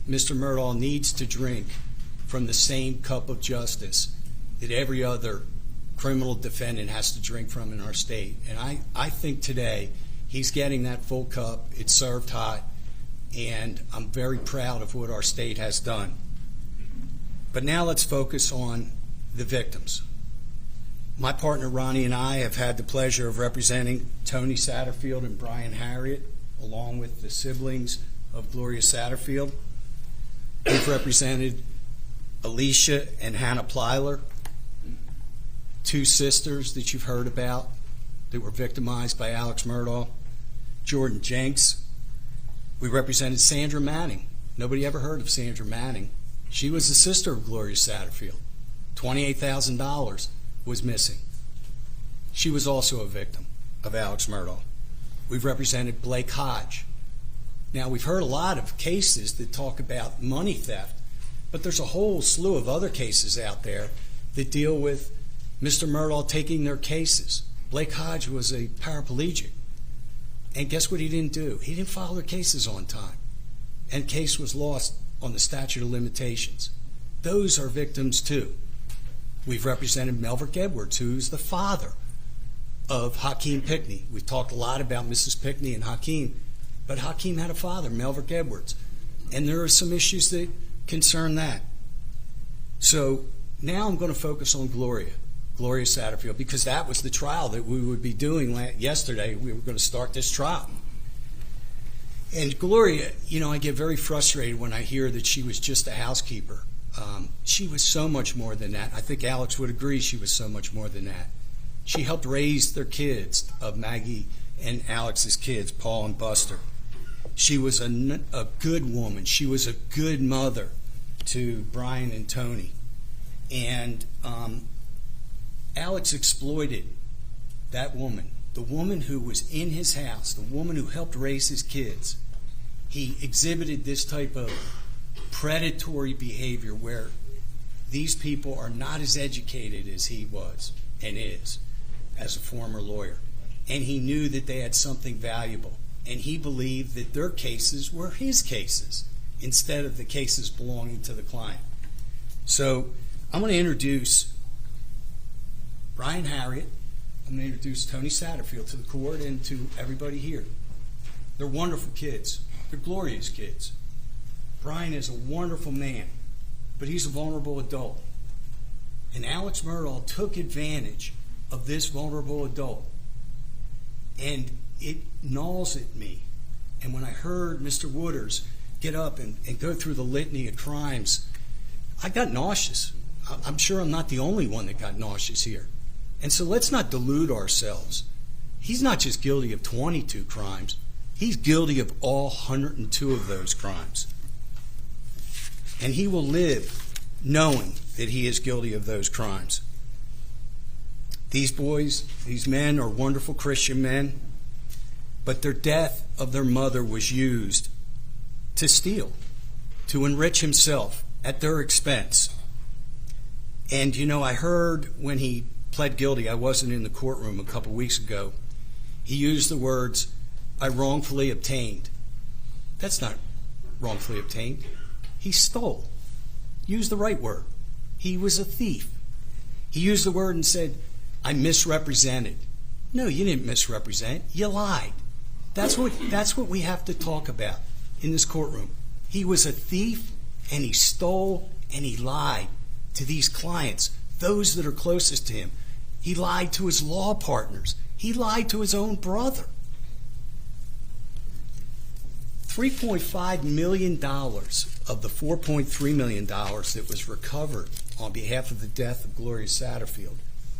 Mr. Murdaugh needs to drink from the same cup of justice that every other criminal defendant has to drink from in our state. And I think today he's getting that full cup. It's served hot. And I'm very proud of what our state has done. But now let's focus on the victims. My partner Ronnie and I have had the pleasure of representing Tony Satterfield and Brian Harriet, along with the siblings of Gloria Satterfield. We've represented Alicia and Hannah Plyler, two sisters that you've heard about that were victimized by Alex Murdaugh. Jordan Jenks. We represented Sandra Manning. Nobody ever heard of Sandra Manning. She was the sister of Gloria Satterfield. $28,000 was missing. She was also a victim of Alex Murdaugh. We've represented Blake Hodge. Now, we've heard a lot of cases that talk about money theft, but there's a whole slew of other cases out there that deal with Mr. Murdaugh taking their cases. Blake Hodge was a paraplegic. And guess what he didn't do? He didn't file their cases on time. And case was lost on the statute of limitations. Those are victims too. We've represented Melvert Edwards, who's the father of Hakeem Pickney. We've talked a lot about Mrs. Pickney and Hakeem, but Hakeem had a father, Melvert Edwards. And there are some issues that concern that. So now I'm going to focus on Gloria Satterfield, because that was the trial that we would be doing yesterday. We were going to start this trial. And Gloria, I get very frustrated when I hear that she was just a housekeeper. She was so much more than that. I think Alex would agree she was so much more than that. She helped raise their kids, of Maggie and Alex's kids, Paul and Buster. She was a good woman. She was a good mother to Brian and Tony. And Alex exploited that woman, the woman who was in his house, the woman who helped raise his kids. He exhibited this type of predatory behavior where these people are not as educated as he was and is as a former lawyer. And he knew that they had something valuable. And he believed that their cases were his cases instead of the cases belonging to the client. So I'm going to introduce Brian Harriet. I'm going to introduce Tony Satterfield to the court and to everybody here. They're wonderful kids. They're glorious kids. Brian is a wonderful man, but he's a vulnerable adult. And Alex Murdaugh took advantage of this vulnerable adult. And it gnaws at me. And when I heard Mr. Wooders get up and go through the litany of crimes, I got nauseous. I'm sure I'm not the only one that got nauseous here. And so let's not delude ourselves. He's not just guilty of 22 crimes. He's guilty of all 102 of those crimes. And he will live knowing that he is guilty of those crimes. These boys, these men are wonderful Christian men, but their death of their mother was used to steal, to enrich himself at their expense. And I heard when he pled guilty, I wasn't in the courtroom a couple weeks ago, he used the words, "I wrongfully obtained." That's not wrongfully obtained. He stole. Use the right word. He was a thief. He used the word and said, "I misrepresented." No, you didn't misrepresent. You lied. That's what we have to talk about in this courtroom. He was a thief, and he stole, and he lied to these clients, those that are closest to him. He lied to his law partners. He lied to his own brother. $3.5 million of the $4.3 million that was recovered on behalf of the death of Gloria Satterfield,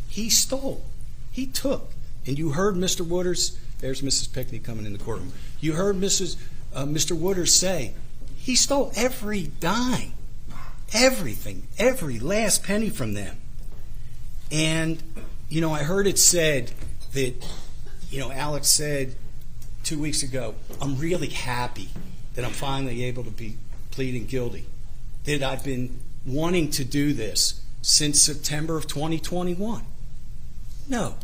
he stole. He took. And you heard Mr. Wooders, there's Mrs. Pickney coming in the courtroom. You heard Mr. Wooders say, he stole every dime, everything, every last penny from them. And, I heard it said that, Alex said 2 weeks ago, I'm really happy that I'm finally able to be pleading guilty, that I've been wanting to do this since September of 2021. No.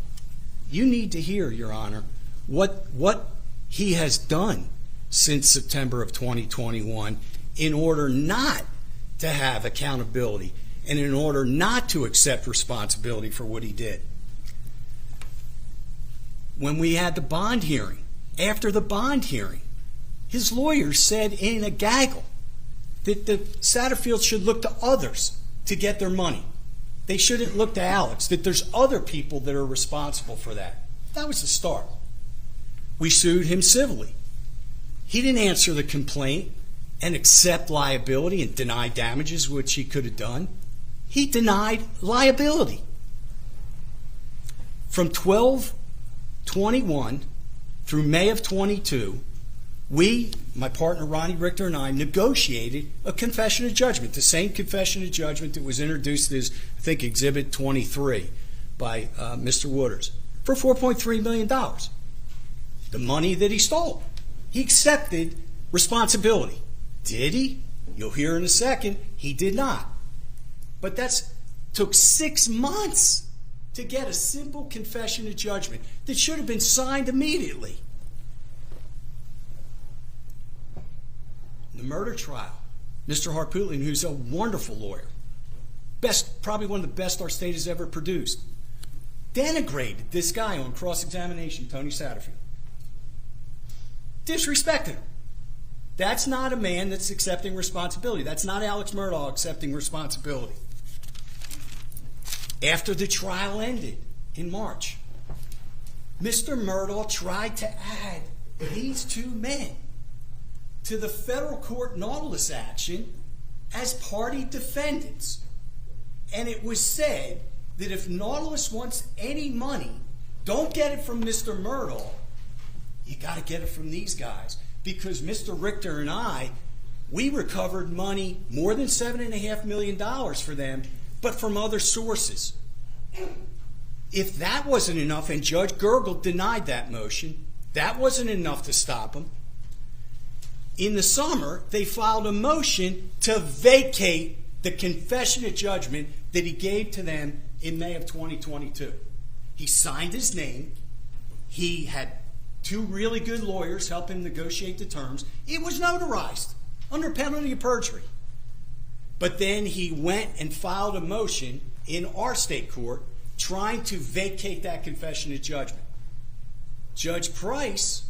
You need to hear, Your Honor, what he has done since September of 2021 in order not to have accountability and in order not to accept responsibility for what he did. When we had the bond hearing, after the bond hearing, his lawyers said in a gaggle that the Satterfields should look to others to get their money. They shouldn't look to Alex, that there's other people that are responsible for that. That was the start. We sued him civilly. He didn't answer the complaint and accept liability and deny damages, which he could have done. He denied liability. From 12/21 through May of 22, we, my partner Ronnie Richter and I, negotiated a confession of judgment, the same confession of judgment that was introduced as, I think, Exhibit 23 by Mr. Wooders, for $4.3 million. The money that he stole. He accepted responsibility. Did he? You'll hear in a second. He did not. But took 6 months to get a simple confession of judgment that should have been signed immediately. The murder trial, Mr. Harpootlian, who's a wonderful lawyer, probably one of the best our state has ever produced, denigrated this guy on cross-examination, Tony Satterfield. Disrespected him. That's not a man that's accepting responsibility. That's not Alex Murdaugh accepting responsibility. After the trial ended in March, Mr. Murdaugh tried to add these two men to the federal court Nautilus action as party defendants. And it was said that if Nautilus wants any money, don't get it from Mr. Murdaugh. You got to get it from these guys. Because Mr. Richter and I, we recovered money, more than $7.5 million for them, but from other sources. If that wasn't enough, and Judge Gergel denied that motion, that wasn't enough to stop him. In the summer, they filed a motion to vacate the confession of judgment that he gave to them in May of 2022. He signed his name. He had two really good lawyers help him negotiate the terms. It was notarized under penalty of perjury. But then he went and filed a motion in our state court trying to vacate that confession of judgment. Judge Price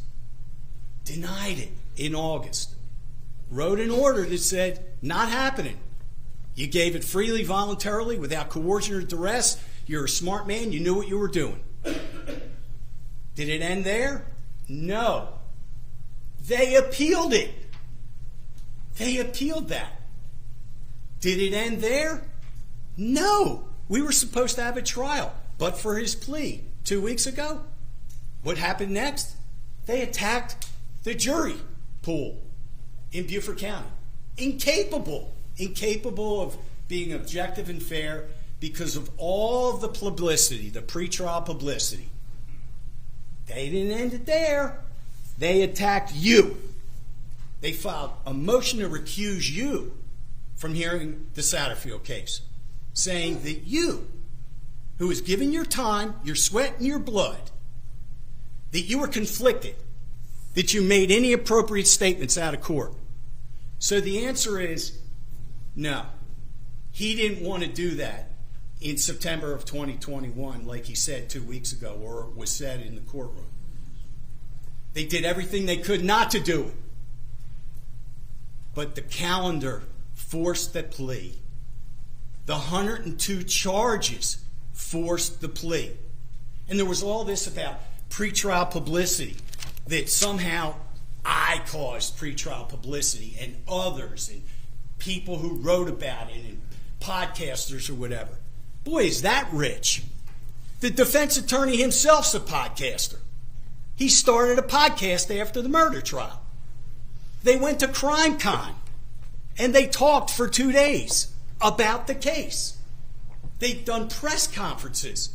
denied it in August. Wrote an order that said, not happening. You gave it freely, voluntarily, without coercion or duress. You're a smart man. You knew what you were doing. Did it end there? No. They appealed it. They appealed that. Did it end there? No. We were supposed to have a trial, but for his plea 2 weeks ago. What happened next? They attacked the jury pool in Beaufort County. Incapable of being objective and fair because of all the publicity, the pretrial publicity. They didn't end it there. They attacked you. They filed a motion to recuse you from hearing the Satterfield case, saying that you, who was given your time, your sweat, and your blood, that you were conflicted, that you made any appropriate statements out of court. So the answer is no. He didn't want to do that in September of 2021, like he said 2 weeks ago, or was said in the courtroom. They did everything they could not to do it. But the calendar forced the plea. The 102 charges forced the plea. And there was all this about pretrial publicity, that somehow I caused pretrial publicity, and others, and people who wrote about it, and podcasters or whatever. Boy, is that rich. The defense attorney himself's a podcaster. He started a podcast after the murder trial. They went to CrimeCon, and they talked for 2 days about the case. They've done press conferences.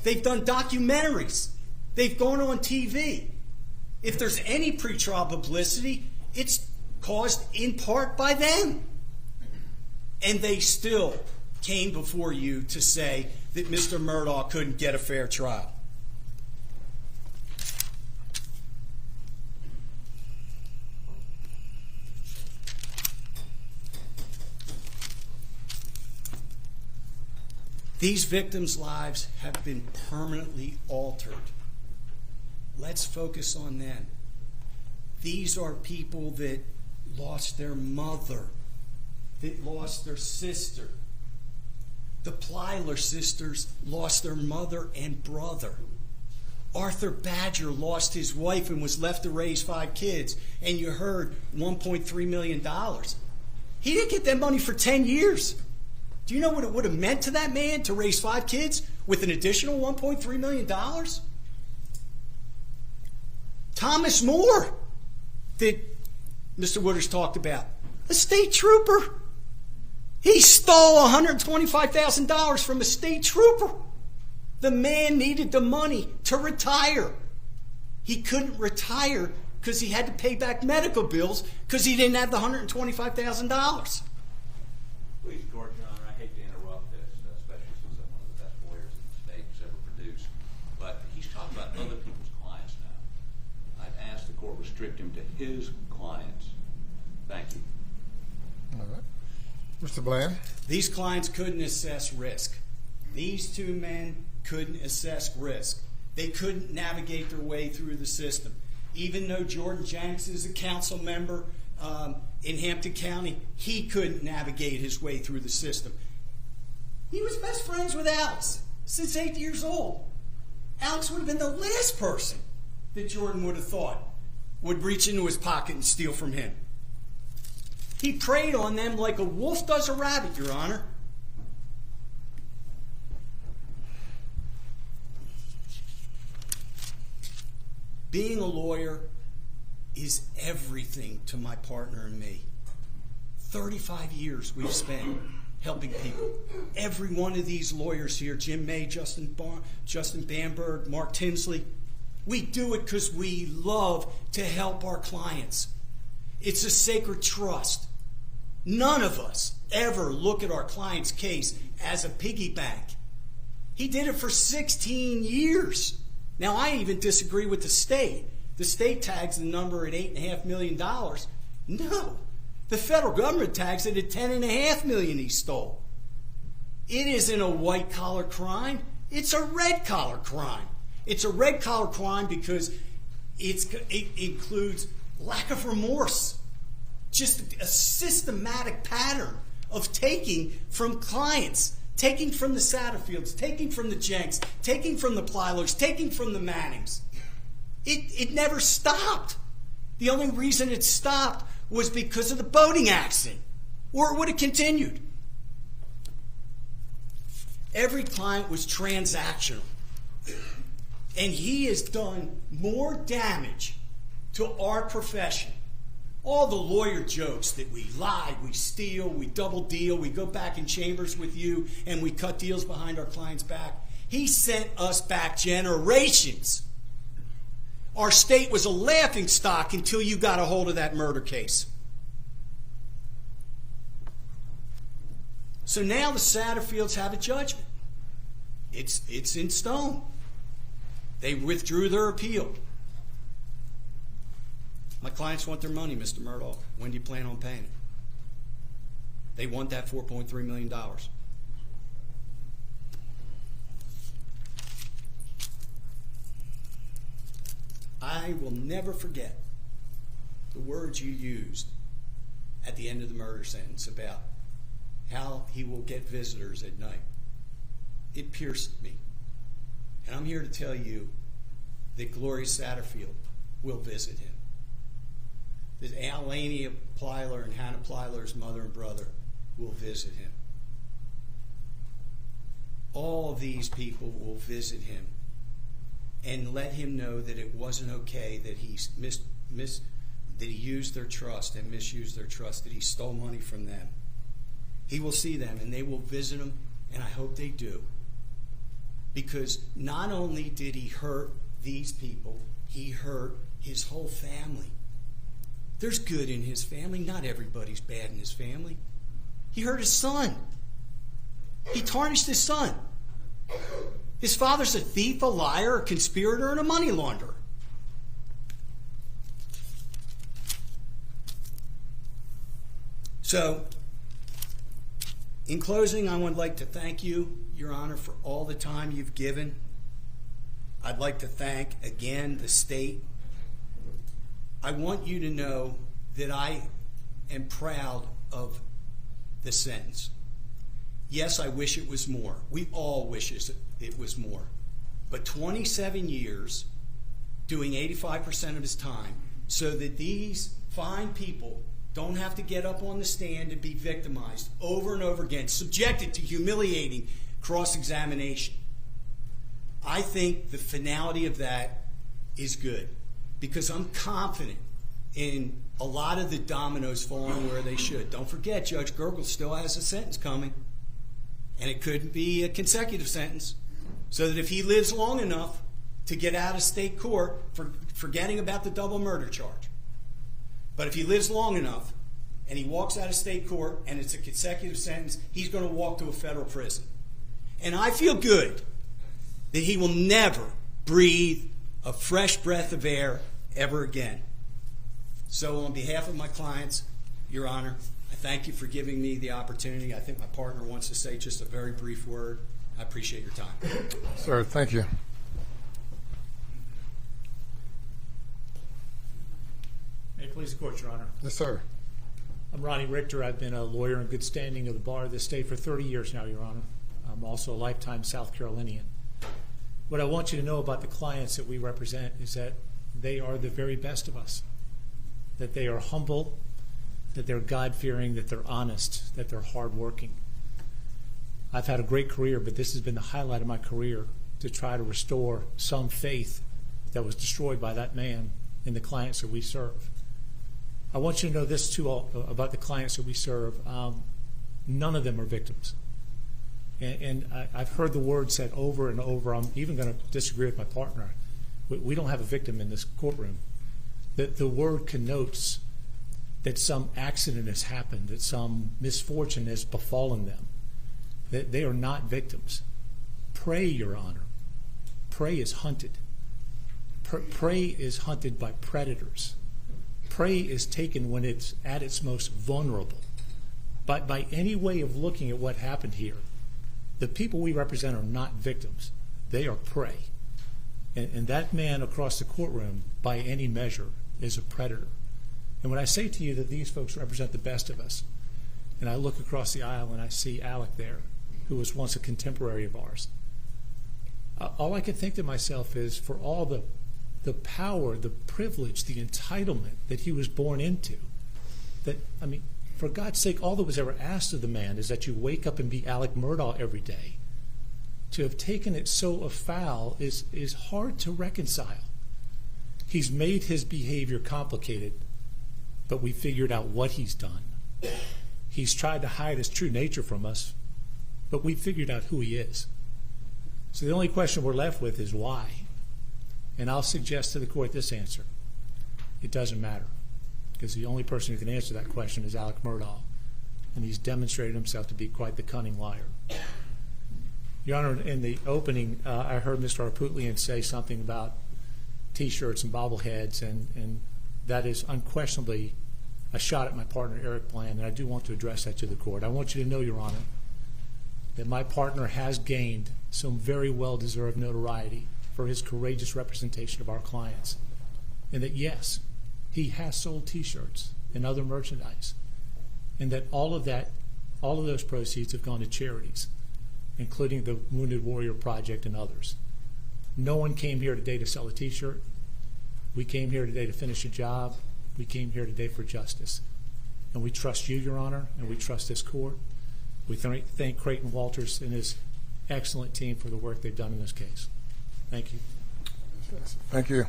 They've done documentaries. They've gone on TV. If there's any pretrial publicity, it's caused in part by them. And they still came before you to say that Mr. Murdaugh couldn't get a fair trial. These victims' lives have been permanently altered. Let's focus on them. These are people that lost their mother, that lost their sister. The Plyler sisters lost their mother and brother. Arthur Badger lost his wife and was left to raise 5 kids. And you heard $1.3 million. He didn't get that money for 10 years. Do you know what it would have meant to that man to raise 5 kids with an additional $1.3 million? Thomas Moore, that Mr. Wooders talked about, a state trooper. He stole $125,000 from a state trooper. The man needed the money to retire. He couldn't retire because he had to pay back medical bills because he didn't have the $125,000. Please, George, Your Honor, I hate to interrupt this, especially since I'm one of the best lawyers that the state has ever produced. But he's talking about other people's clients now. I've asked the court restrict him to his clients. Thank you. All right. Mr. Bland? These clients couldn't assess risk. These 2 men couldn't assess risk. They couldn't navigate their way through the system. Even though Jordan Jenks is a council member, in Hampton County, he couldn't navigate his way through the system. He was best friends with Alex since 8 years old. Alex would have been the last person that Jordan would have thought would reach into his pocket and steal from him. He preyed on them like a wolf does a rabbit, Your Honor. Being a lawyer is everything to my partner and me. 35 years we've spent helping people. Every one of these lawyers here, Jim May, Justin Bamberg, Mark Tinsley, we do it because we love to help our clients. It's a sacred trust. None of us ever look at our client's case as a piggy bank. He did it for 16 years. Now, I even disagree with the state. The state tags the number at $8.5 million. No. The federal government tags it at $10.5 million he stole. It isn't a white-collar crime. It's a red-collar crime. It's a red-collar crime because it includes lack of remorse. Just a systematic pattern of taking from clients, taking from the Satterfields, taking from the Jenks, taking from the Plylers, taking from the Mannings. It never stopped. The only reason it stopped was because of the boating accident, or it would have continued. Every client was transactional, and he has done more damage to our profession. All the lawyer jokes that we lie, we steal, we double deal, we go back in chambers with you, and we cut deals behind our client's back. He sent us back generations. Our state was a laughingstock until you got a hold of that murder case. So now the Satterfields have a judgment. It's in stone. They withdrew their appeal. My clients want their money, Mr. Murdaugh. When do you plan on paying it? They want that $4.3 million. I will never forget the words you used at the end of the murder sentence about how he will get visitors at night. It pierced me. And I'm here to tell you that Gloria Satterfield will visit him. That Alania Plyler and Hannah Plyler's mother and brother will visit him. All of these people will visit him and let him know that it wasn't okay that he that he used their trust and misused their trust, that he stole money from them. He will see them and they will visit him, and I hope they do. Because not only did he hurt these people, he hurt his whole family. There's good in his family. Not everybody's bad in his family. He hurt his son. He tarnished his son. His father's a thief, a liar, a conspirator, and a money launderer. So, in closing, I would like to thank you, Your Honor, for all the time you've given. I'd like to thank, again, the state. I want you to know that I am proud of the sentence. Yes, I wish it was more. We all wish it was more. But 27 years, doing 85% of his time, so that these fine people don't have to get up on the stand and be victimized over and over again, subjected to humiliating cross-examination. I think the finality of that is good, because I'm confident in a lot of the dominoes falling where they should. Don't forget, Judge Gergel still has a sentence coming, and it could be a consecutive sentence, so that if he lives long enough to get out of state court, forgetting about the double murder charge, but if he lives long enough and he walks out of state court and it's a consecutive sentence, he's going to walk to a federal prison. And I feel good that he will never breathe a fresh breath of air ever again. So on behalf of my clients, Your Honor, I thank you for giving me the opportunity. I think my partner wants to say just a very brief word. I appreciate your time. Sir, thank you. May it please the court, Your Honor. Yes, sir. I'm Ronnie Richter. I've been a lawyer in good standing of the bar of this state for 30 years now, Your Honor. I'm also a lifetime South Carolinian. What I want you to know about the clients that we represent is that they are the very best of us, that they are humble, that they're God-fearing, that they're honest, that they're hardworking. I've had a great career, but this has been the highlight of my career, to try to restore some faith that was destroyed by that man in the clients that we serve. I want you to know this too about the clients that we serve. None of them are victims. And I've heard the word said over and over. I'm even going to disagree with my partner. We don't have a victim in this courtroom. The word connotes that some accident has happened, that some misfortune has befallen them, that they are not victims. Prey, Your Honor. Prey is hunted. Prey is hunted by predators. Prey is taken when it's at its most vulnerable. But by any way of looking at what happened here, the people we represent are not victims. They are prey. And that man across the courtroom, by any measure, is a predator. And when I say to you that these folks represent the best of us, and I look across the aisle and I see Alec there, who was once a contemporary of ours, all I can think to myself is, for all the power, the privilege, the entitlement that he was born into, that, I mean, for God's sake, all that was ever asked of the man is that you wake up and be Alex Murdaugh every day. To have taken it so afoul is hard to reconcile. He's made his behavior complicated, but we figured out what he's done. He's tried to hide his true nature from us, but we figured out who he is. So the only question we're left with is why. And I'll suggest to the court this answer. It doesn't matter, because the only person who can answer that question is Alex Murdaugh, and he's demonstrated himself to be quite the cunning liar. Your Honor, in the opening, I heard Mr. Arputlian say something about T-shirts and bobbleheads, and that is unquestionably a shot at my partner, Eric Bland, and I do want to address that to the court. I want you to know, Your Honor, that my partner has gained some very well-deserved notoriety for his courageous representation of our clients, and that, yes, he has sold T-shirts and other merchandise, and that all of those proceeds have gone to charities, including the Wounded Warrior Project and others. No one came here today to sell a T-shirt. We came here today to finish a job. We came here today for justice. And we trust you, Your Honor, and we trust this court. We thank Creighton Walters and his excellent team for the work they've done in this case. Thank you. Thank you.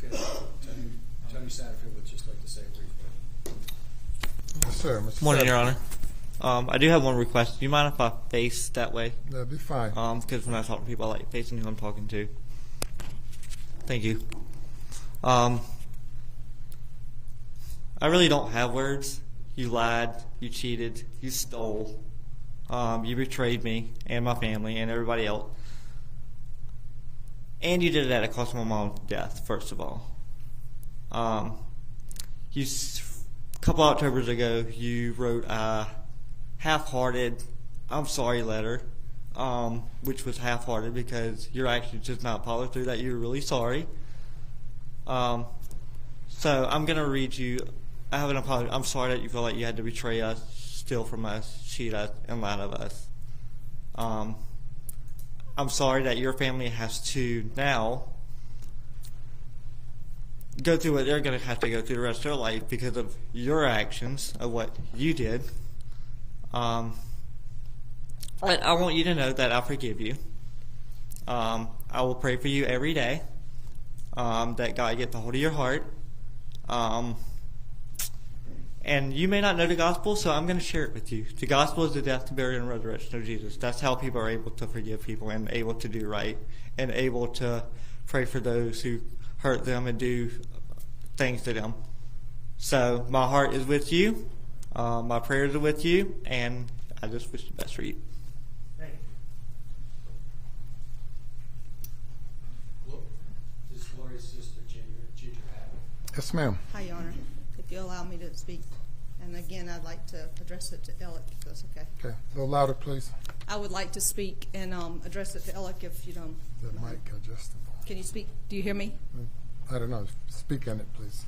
Tony Satterfield would just like to say briefly. Yes, sir. Mr. Morning, Your Satterfield. Honor. I do have one request. Do you mind if I face that way? That'd be fine. Because when I talk to people, I like facing who I'm talking to. Thank you. I really don't have words. You lied. You cheated. You stole. You betrayed me and my family and everybody else. And you did it at a cost of my mom's death, first of all. A couple Octobers ago, you wrote a half-hearted, I'm sorry letter, which was half-hearted because your actions did not follow through that you were really sorry. So I'm going to read you, I have an apology. I'm sorry that you feel like you had to betray us, steal from us, cheat us, and lie to us. I'm sorry that your family has to now go through what they're going to have to go through the rest of their life because of your actions, of what you did. I want you to know that I forgive you. I will pray for you every day, that God gets a hold of your heart. And you may not know the gospel, so I'm going to share it with you. The gospel is the death, the burial, and resurrection of Jesus. That's how people are able to forgive people and able to do right and able to pray for those who hurt them and do things to them. So my heart is with you. My prayers are with you, and I just wish the best for you. Thank you. Well, this is Gloria's sister, Ginger Abbott. Yes, ma'am. Hi, Your Honor. If you allow me to speak, and again, I'd like to address it to Alec, if that's okay. Okay. A little louder, please. I would like to speak and address it to Alec, if you don't The mind. mic adjustable. Can you speak? Do you hear me? I don't know. Speak on it, please.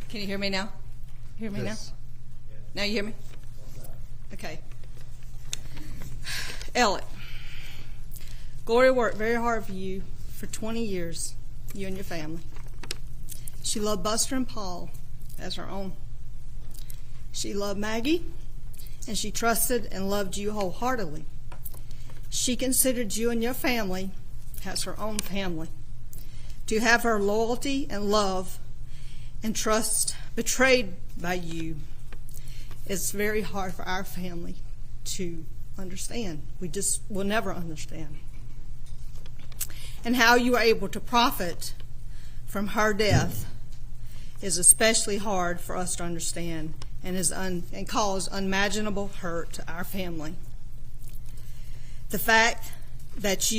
Can you hear me now? Hear me Yes. now? Now you hear me? Okay. Alec, Gloria worked very hard for you for 20 years, you and your family. She loved Buster and Paul as her own. She loved Maggie, and she trusted and loved you wholeheartedly. She considered you and your family as her own family. To have her loyalty and love and trust betrayed by you is very hard for our family to understand. We just will never understand. And how you were able to profit from her death is especially hard for us to understand and cause unimaginable hurt to our family. The fact that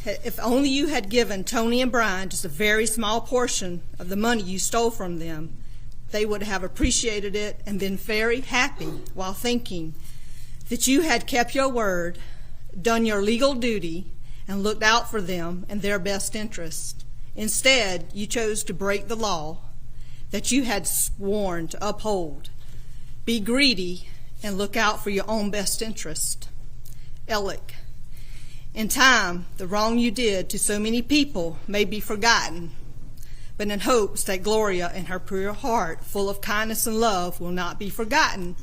if only you had given Tony and Brian just a very small portion of the money you stole from them, they would have appreciated it and been very happy while thinking that you had kept your word, done your legal duty, and looked out for them and their best interest. Instead, you chose to break the law that you had sworn to uphold, be greedy, and look out for your own best interest. Alec, in time, the wrong you did to so many people may be forgotten, but in hopes that Gloria and her pure heart, full of kindness and love, will not be forgotten,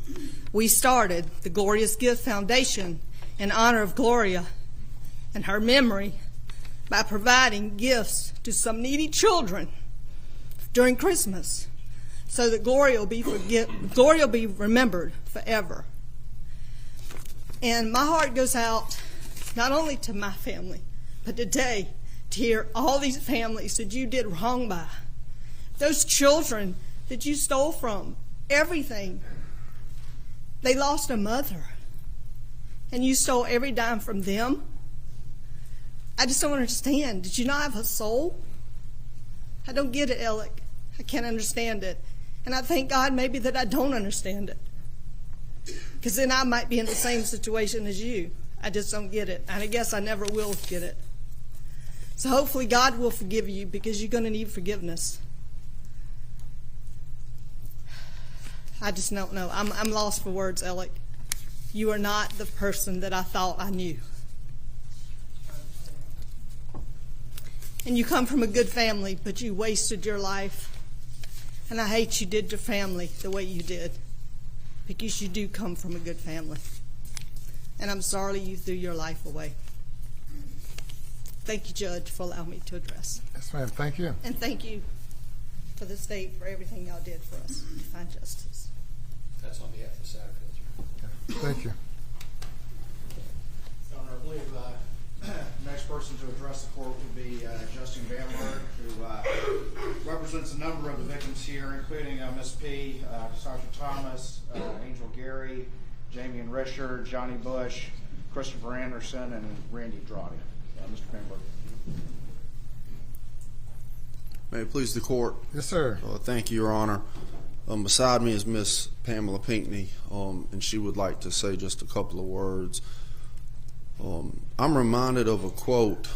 we started the Gloria's Gift Foundation in honor of Gloria and her memory by providing gifts to some needy children during Christmas so that Gloria will be remembered forever. And my heart goes out not only to my family, but today to hear all these families that you did wrong by. Those children that you stole from, everything. They lost a mother, and you stole every dime from them. I just don't understand. Did you not have a soul? I don't get it, Alec. I can't understand it. And I thank God maybe that I don't understand it, because then I might be in the same situation as you. I just don't get it, and I guess I never will get it. So hopefully God will forgive you, because you're going to need forgiveness. I just don't know. I'm lost for words, Alec. You are not the person that I thought I knew. And you come from a good family, but you wasted your life. And I hate you did your family the way you did, because you do come from a good family. And I'm sorry you threw your life away. Thank you, Judge, for allowing me to address. Yes, ma'am. Thank you. And thank you for the state for everything y'all did for us to find justice. That's on behalf of Satterfield. Thank you. Your Honor, I believe the next person to address the court would be Justin Bamberg, who represents a number of the victims here, including Ms. P., Sasha Thomas, Angel Gary, Jamie and Richard, Johnny Bush, Christopher Anderson, and Randy Drawdy. Mr. Bamberg. May it please the court. Yes, sir. Thank you, Your Honor. Beside me is Miss Pamela Pinckney, and she would like to say just a couple of words. I'm reminded of a quote,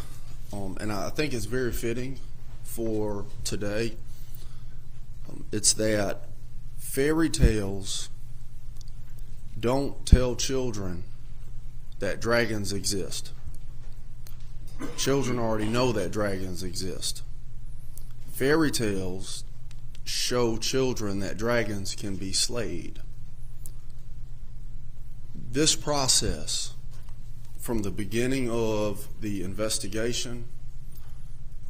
and I think it's very fitting for today. It's that fairy tales don't tell children that dragons exist. Children already know that dragons exist. Fairy tales show children that dragons can be slayed. This process, from the beginning of the investigation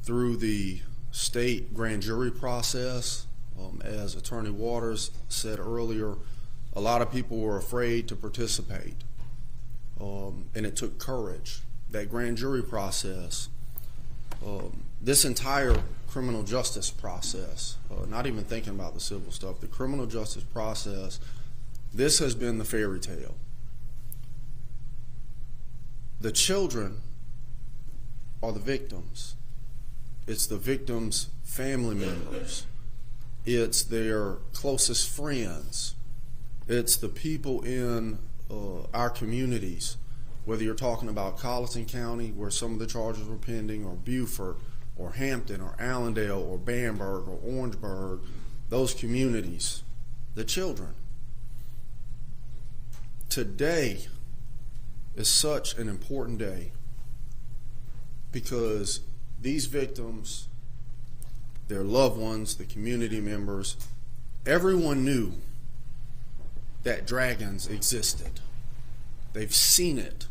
through the state grand jury process, as Attorney Waters said earlier, a lot of people were afraid to participate, and it took courage. That grand jury process, this entire criminal justice process, not even thinking about the civil stuff, the criminal justice process, this has been the fairy tale. The children are the victims. It's the victims' family members. It's their closest friends. It's the people in our communities whether you're talking about Charleston County, where some of the charges were pending, or Beaufort, or Hampton, or Allendale, or Bamberg, or Orangeburg, those communities, the children. Today is such an important day because these victims, their loved ones, the community members, everyone knew that dragons existed. They've seen it.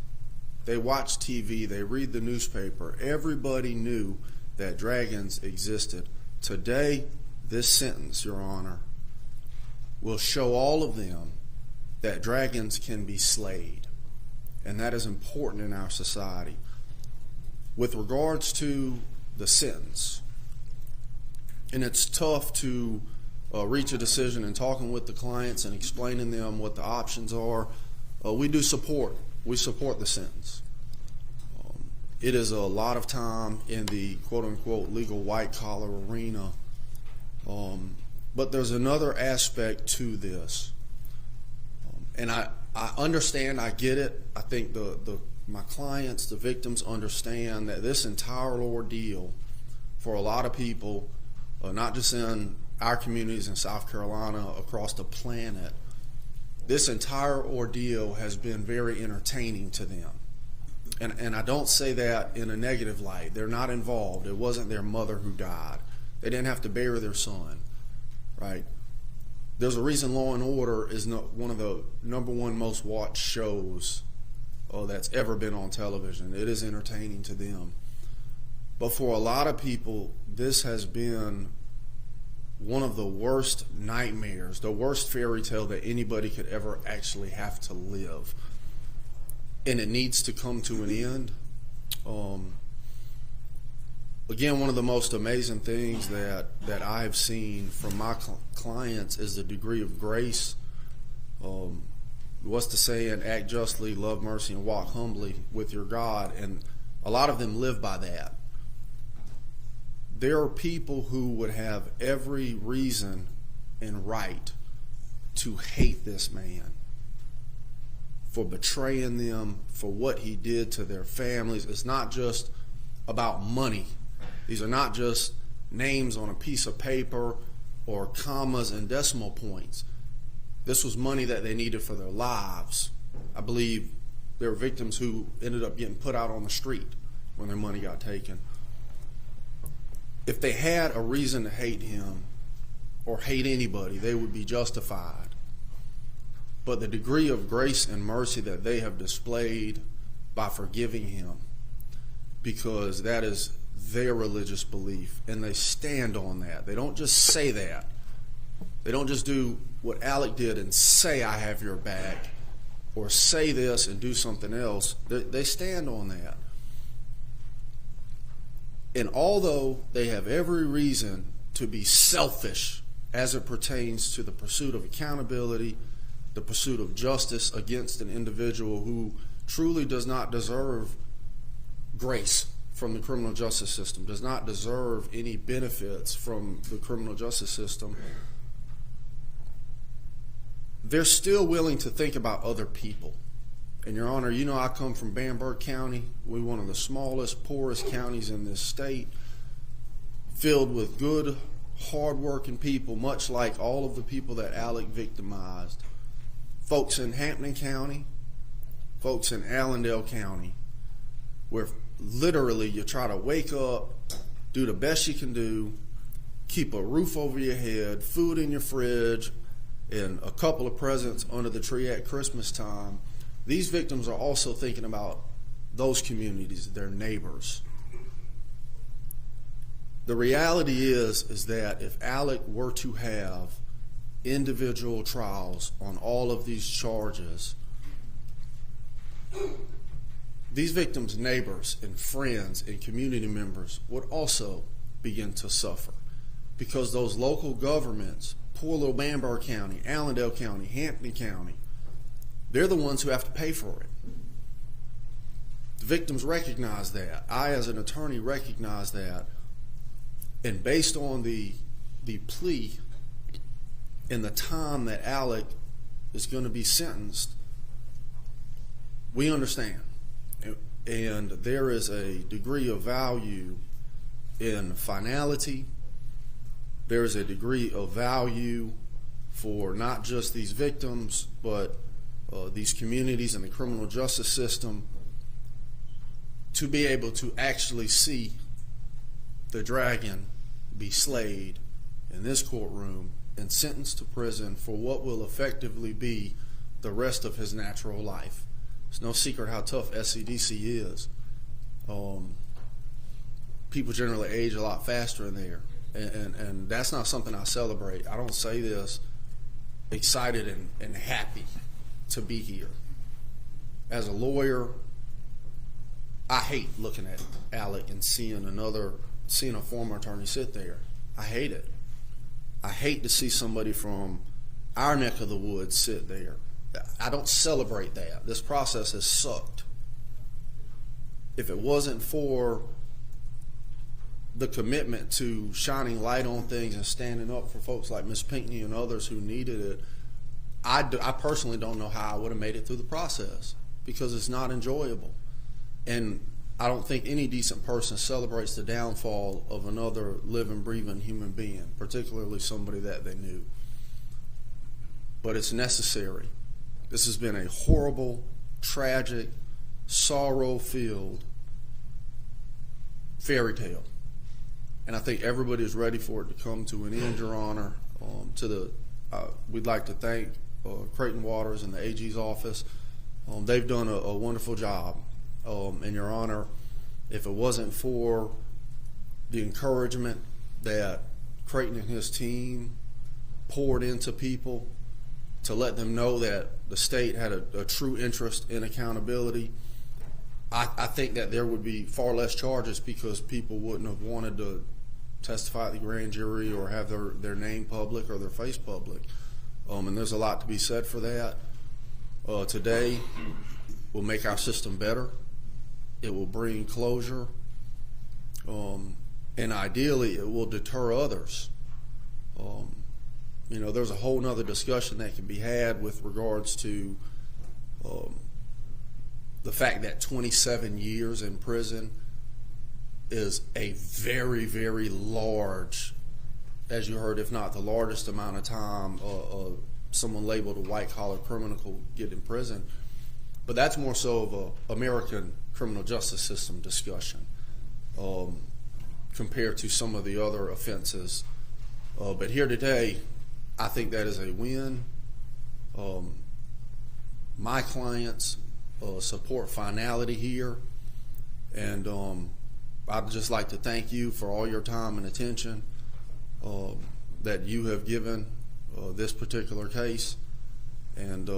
They watch TV, they read the newspaper. Everybody knew that dragons existed. Today, this sentence, Your Honor, will show all of them that dragons can be slayed. And that is important in our society. With regards to the sentence, and it's tough to reach a decision in talking with the clients and explaining them what the options are, we support the sentence. It is a lot of time in the quote-unquote legal white-collar arena, but there's another aspect to this. And I understand, I get it. I think my clients, the victims, understand that this entire ordeal for a lot of people, not just in our communities in South Carolina, across the planet, this entire ordeal has been very entertaining to them. And I don't say that in a negative light. They're not involved. It wasn't their mother who died. They didn't have to bury their son, right? There's a reason Law & Order is one of the #1 most watched shows that's ever been on television. It is entertaining to them. But for a lot of people, this has been one of the worst nightmares, the worst fairy tale that anybody could ever actually have to live. And it needs to come to an end. Again, one of the most amazing things that I've seen from my clients is the degree of grace. What's the saying? Act justly, love mercy, and walk humbly with your God. And a lot of them live by that. There are people who would have every reason and right to hate this man for betraying them, for what he did to their families. It's not just about money. These are not just names on a piece of paper or commas and decimal points. This was money that they needed for their lives. I believe there were victims who ended up getting put out on the street when their money got taken. If they had a reason to hate him or hate anybody, they would be justified. But the degree of grace and mercy that they have displayed by forgiving him, because that is their religious belief, and they stand on that. They don't just say that. They don't just do what Alec did and say, I have your back, or say this and do something else. They stand on that. And although they have every reason to be selfish as it pertains to the pursuit of accountability, the pursuit of justice against an individual who truly does not deserve grace from the criminal justice system, does not deserve any benefits from the criminal justice system, they're still willing to think about other people. And Your Honor, you know I come from Beaufort County. We're one of the smallest, poorest counties in this state, filled with good, hard-working people, much like all of the people that Alec victimized. Folks in Hampton County, folks in Allendale County, where literally you try to wake up, do the best you can do, keep a roof over your head, food in your fridge, and a couple of presents under the tree at Christmas time. These victims are also thinking about those communities, their neighbors. The reality is that if Alec were to have individual trials on all of these charges, these victims' neighbors and friends and community members would also begin to suffer, because those local governments, poor little Bamberg County, Allendale County, Hampton County, they're the ones who have to pay for it. The victims recognize that. I, as an attorney, recognize that. And based on the plea and the time that Alec is going to be sentenced, we understand. And there is a degree of value in finality. There is a degree of value for not just these victims, but these communities and the criminal justice system, to be able to actually see the dragon be slayed in this courtroom and sentenced to prison for what will effectively be the rest of his natural life. It's no secret how tough SCDC is. People generally age a lot faster in there, and that's not something I celebrate. I don't say this excited and happy to be here. As a lawyer, I hate looking at Alec and seeing a former attorney sit there. I hate it. I hate to see somebody from our neck of the woods sit there. I don't celebrate that. This process has sucked. If it wasn't for the commitment to shining light on things and standing up for folks like Ms. Pinckney and others who needed it, I personally don't know how I would have made it through the process, because it's not enjoyable. And I don't think any decent person celebrates the downfall of another living, breathing human being, particularly somebody that they knew. But it's necessary. This has been a horrible, tragic, sorrow-filled fairy tale. And I think everybody is ready for it to come to an end, Your Honor. We'd like to thank Creighton Waters and the AG's office. They've done a wonderful job. And Your Honor, if it wasn't for the encouragement that Creighton and his team poured into people to let them know that the state had a true interest in accountability, I think that there would be far less charges, because people wouldn't have wanted to testify at the grand jury or have their name public or their face public. And there's a lot to be said for that. Today will make our system better. It will bring closure. And ideally, it will deter others. There's a whole nother discussion that can be had with regards to the fact that 27 years in prison is a very, very large, as you heard, if not the largest amount of time someone labeled a white-collar criminal could get in prison. But that's more so of an American criminal justice system discussion compared to some of the other offenses. But here today, I think that is a win. My clients support finality here, and I'd just like to thank you for all your time and attention that you have given this particular case. And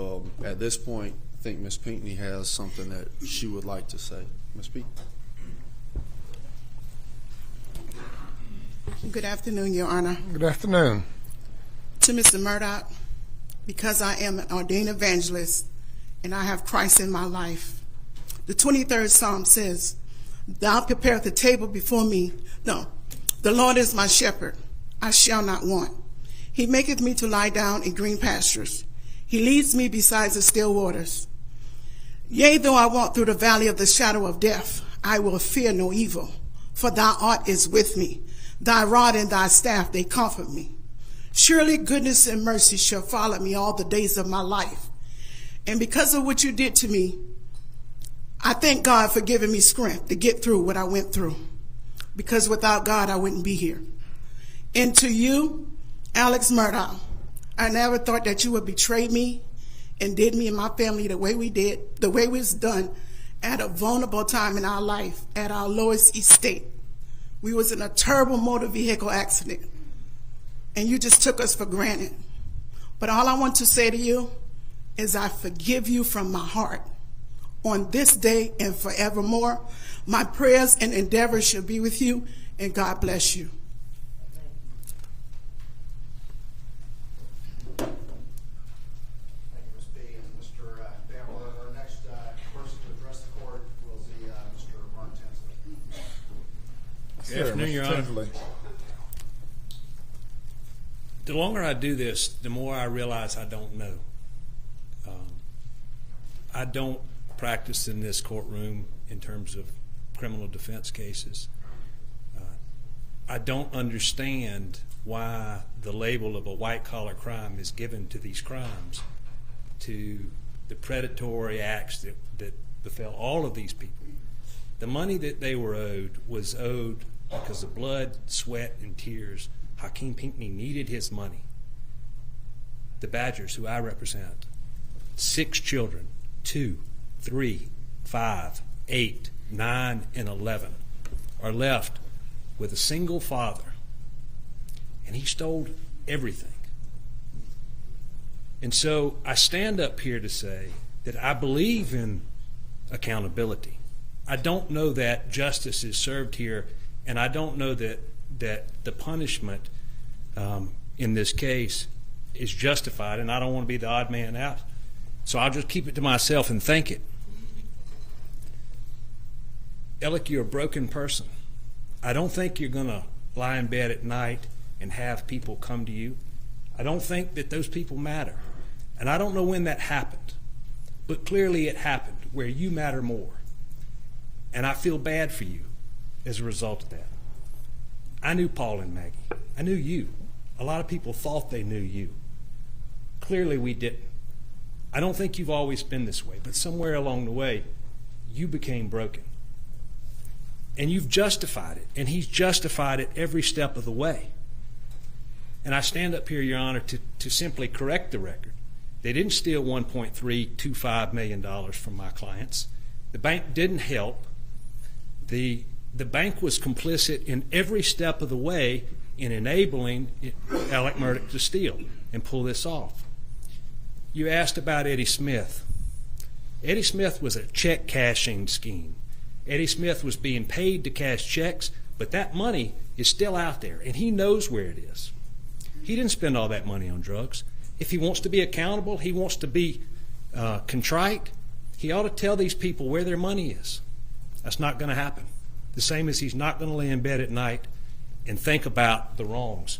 at this point, I think Ms. Pinckney has something that she would like to say. Ms. Pinckney. Good afternoon, Your Honor. Good afternoon. To Mr. Murdaugh, because I am an ordained evangelist and I have Christ in my life, the 23rd Psalm says, Thou preparest the table before me. No, the Lord is my shepherd. I shall not want. He maketh me to lie down in green pastures. He leads me beside the still waters. Yea, though I walk through the valley of the shadow of death, I will fear no evil, for thou art is with me. Thy rod and thy staff, they comfort me. Surely goodness and mercy shall follow me all the days of my life. And because of what you did to me, I thank God for giving me strength to get through what I went through. Because without God, I wouldn't be here. And to you, Alex Murdaugh, I never thought that you would betray me and did me and my family the way we did, the way it was done at a vulnerable time in our life, at our lowest estate. We was in a terrible motor vehicle accident, and you just took us for granted. But all I want to say to you is I forgive you from my heart. On this day and forevermore, my prayers and endeavors shall be with you, and God bless you. Thank you, Ms. B. And Mr. Bamble, our next person to address the court will be Mr. Mark Tinsley. Good afternoon, Your Honor. Tinsley. The longer I do this, the more I realize I don't know. I don't practice in this courtroom in terms of criminal defense cases. I don't understand why the label of a white-collar crime is given to these crimes, to the predatory acts that befell all of these people. The money that they were owed was owed because of blood, sweat, and tears. Hakeem Pinckney needed his money. The Badgers, who I represent, 6 children, 2, 3, 5, 8, 9, and 11, are left with a single father, and he stole everything. And so I stand up here to say that I believe in accountability. I don't know that justice is served here, and I don't know that the punishment in this case is justified, and I don't want to be the odd man out. So I'll just keep it to myself and think it. Alec, you're a broken person. I don't think you're going to lie in bed at night and have people come to you. I don't think that those people matter. And I don't know when that happened, but clearly it happened where you matter more. And I feel bad for you as a result of that. I knew Paul and Maggie. I knew you. A lot of people thought they knew you. Clearly we didn't. I don't think you've always been this way, but somewhere along the way, you became broken. And you've justified it, and he's justified it every step of the way. And I stand up here, Your Honor, to simply correct the record. They didn't steal $1.325 million from my clients. The bank didn't help. The bank was complicit in every step of the way in enabling Alex Murdaugh to steal and pull this off. You asked about Eddie Smith. Eddie Smith was a check cashing scheme. Eddie Smith was being paid to cash checks, but that money is still out there, and he knows where it is. He didn't spend all that money on drugs. If he wants to be accountable, he wants to be contrite, he ought to tell these people where their money is. That's not going to happen. The same as he's not going to lay in bed at night and think about the wrongs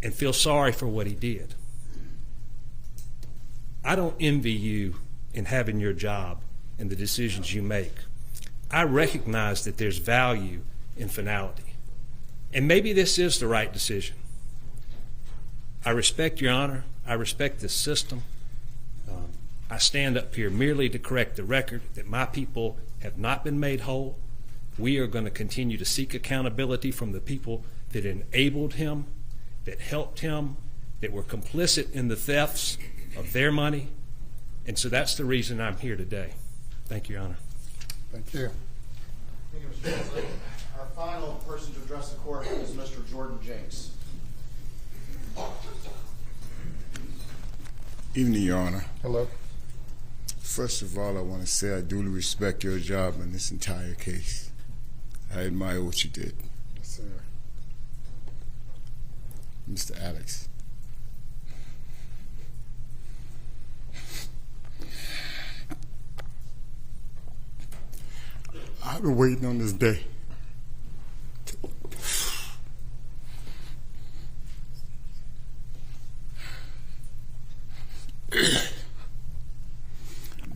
and feel sorry for what he did. I don't envy you in having your job and the decisions you make. I recognize that there's value in finality. And maybe this is the right decision. I respect Your Honor. I respect this system. I stand up here merely to correct the record that my people have not been made whole. We are going to continue to seek accountability from the people that enabled him, that helped him, that were complicit in the thefts of their money. And so that's the reason I'm here today. Thank you, Your Honor. Thank you. Thank you, Mr. Presley. Our final person to address the court is Mr. Jordan Jakes. Evening, Your Honor. Hello. First of all, I want to say I duly respect your job in this entire case. I admire what you did. Yes, sir. Mr. Alex. I've been waiting on this day.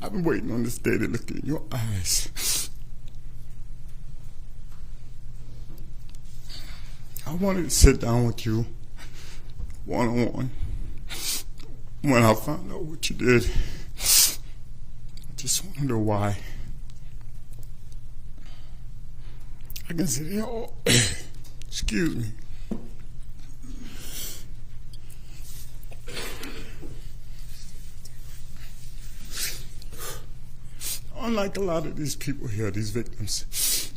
I've been waiting on this day to look in your eyes. I wanted to sit down with you one-on-one. When I found out what you did, I just want to know why. I can sit here all... Excuse me. Unlike a lot of these people here, these victims,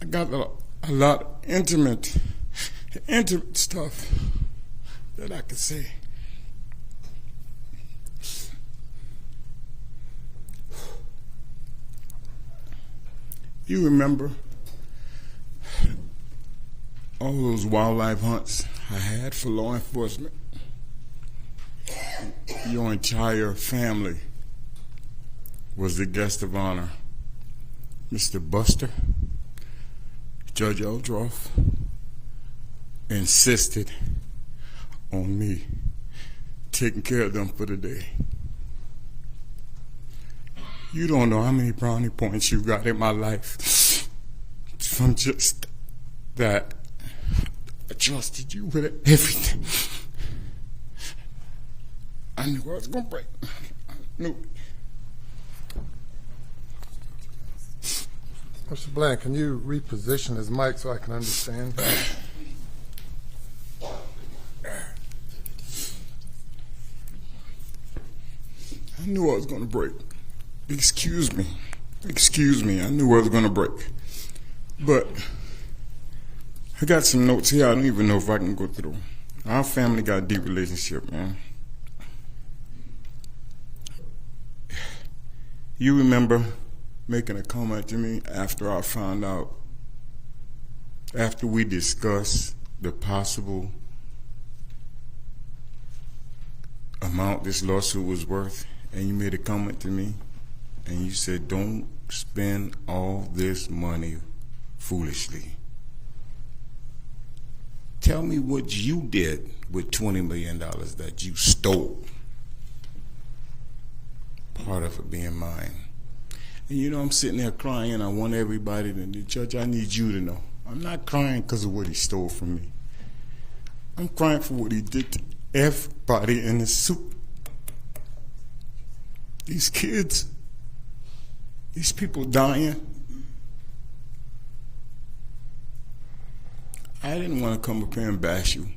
I got a lot of intimate stuff that I could say. You remember all those wildlife hunts I had for law enforcement? Your entire family was the guest of honor. Mr. Buster, Judge Eldroff, insisted on me taking care of them for the day. You don't know how many brownie points you got in my life from just that. I trusted you with everything. I knew I was going to break. I knew it. Mr. Bland, can you reposition his mic so I can understand? I knew I was going to break. Excuse me. I knew I was going to break. But I got some notes here. I don't even know if I can go through. Our family got a deep relationship, man. You remember making a comment to me after I found out, after we discussed the possible amount this lawsuit was worth, and you made a comment to me, and you said, don't spend all this money foolishly. Tell me what you did with $20 million that you stole. Part of it being mine. And you know, I'm sitting there crying. I want everybody to know, Judge, I need you to know. I'm not crying because of what he stole from me. I'm crying for what he did to everybody in the suit. These kids, these people dying. I didn't want to come up here and bash you,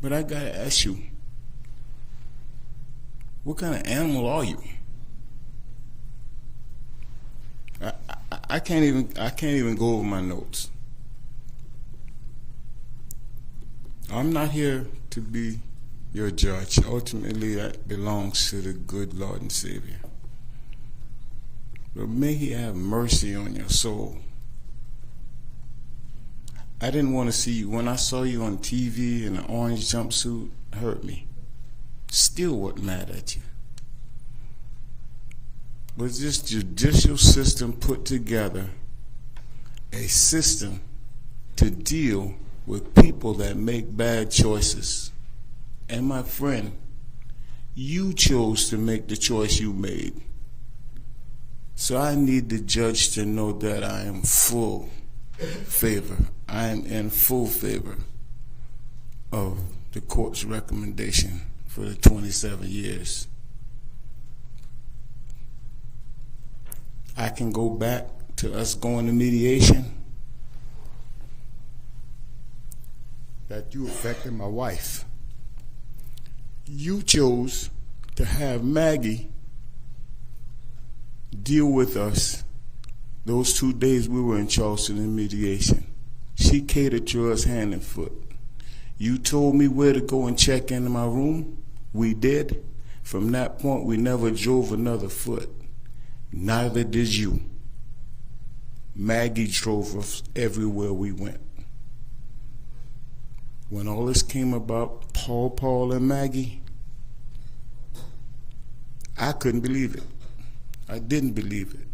but I gotta ask you, what kind of animal are you? I can't even go over my notes. I'm not here to be your judge. Ultimately, that belongs to the good Lord and Savior. But may He have mercy on your soul. I didn't want to see you. When I saw you on TV in an orange jumpsuit, it hurt me. Still wasn't mad at you. But this judicial system put together a system to deal with people that make bad choices. And my friend, you chose to make the choice you made. So I need the judge to know that I am full favor. I am in full favor of the court's recommendation for the 27 years. I can go back to us going to mediation. That you affected my wife. You chose to have Maggie deal with us those 2 days we were in Charleston in mediation. She catered to us hand and foot. You told me where to go and check into my room. We did. From that point, we never drove another foot. Neither did you. Maggie drove us everywhere we went. When all this came about, Paul, and Maggie, I couldn't believe it. I didn't believe it.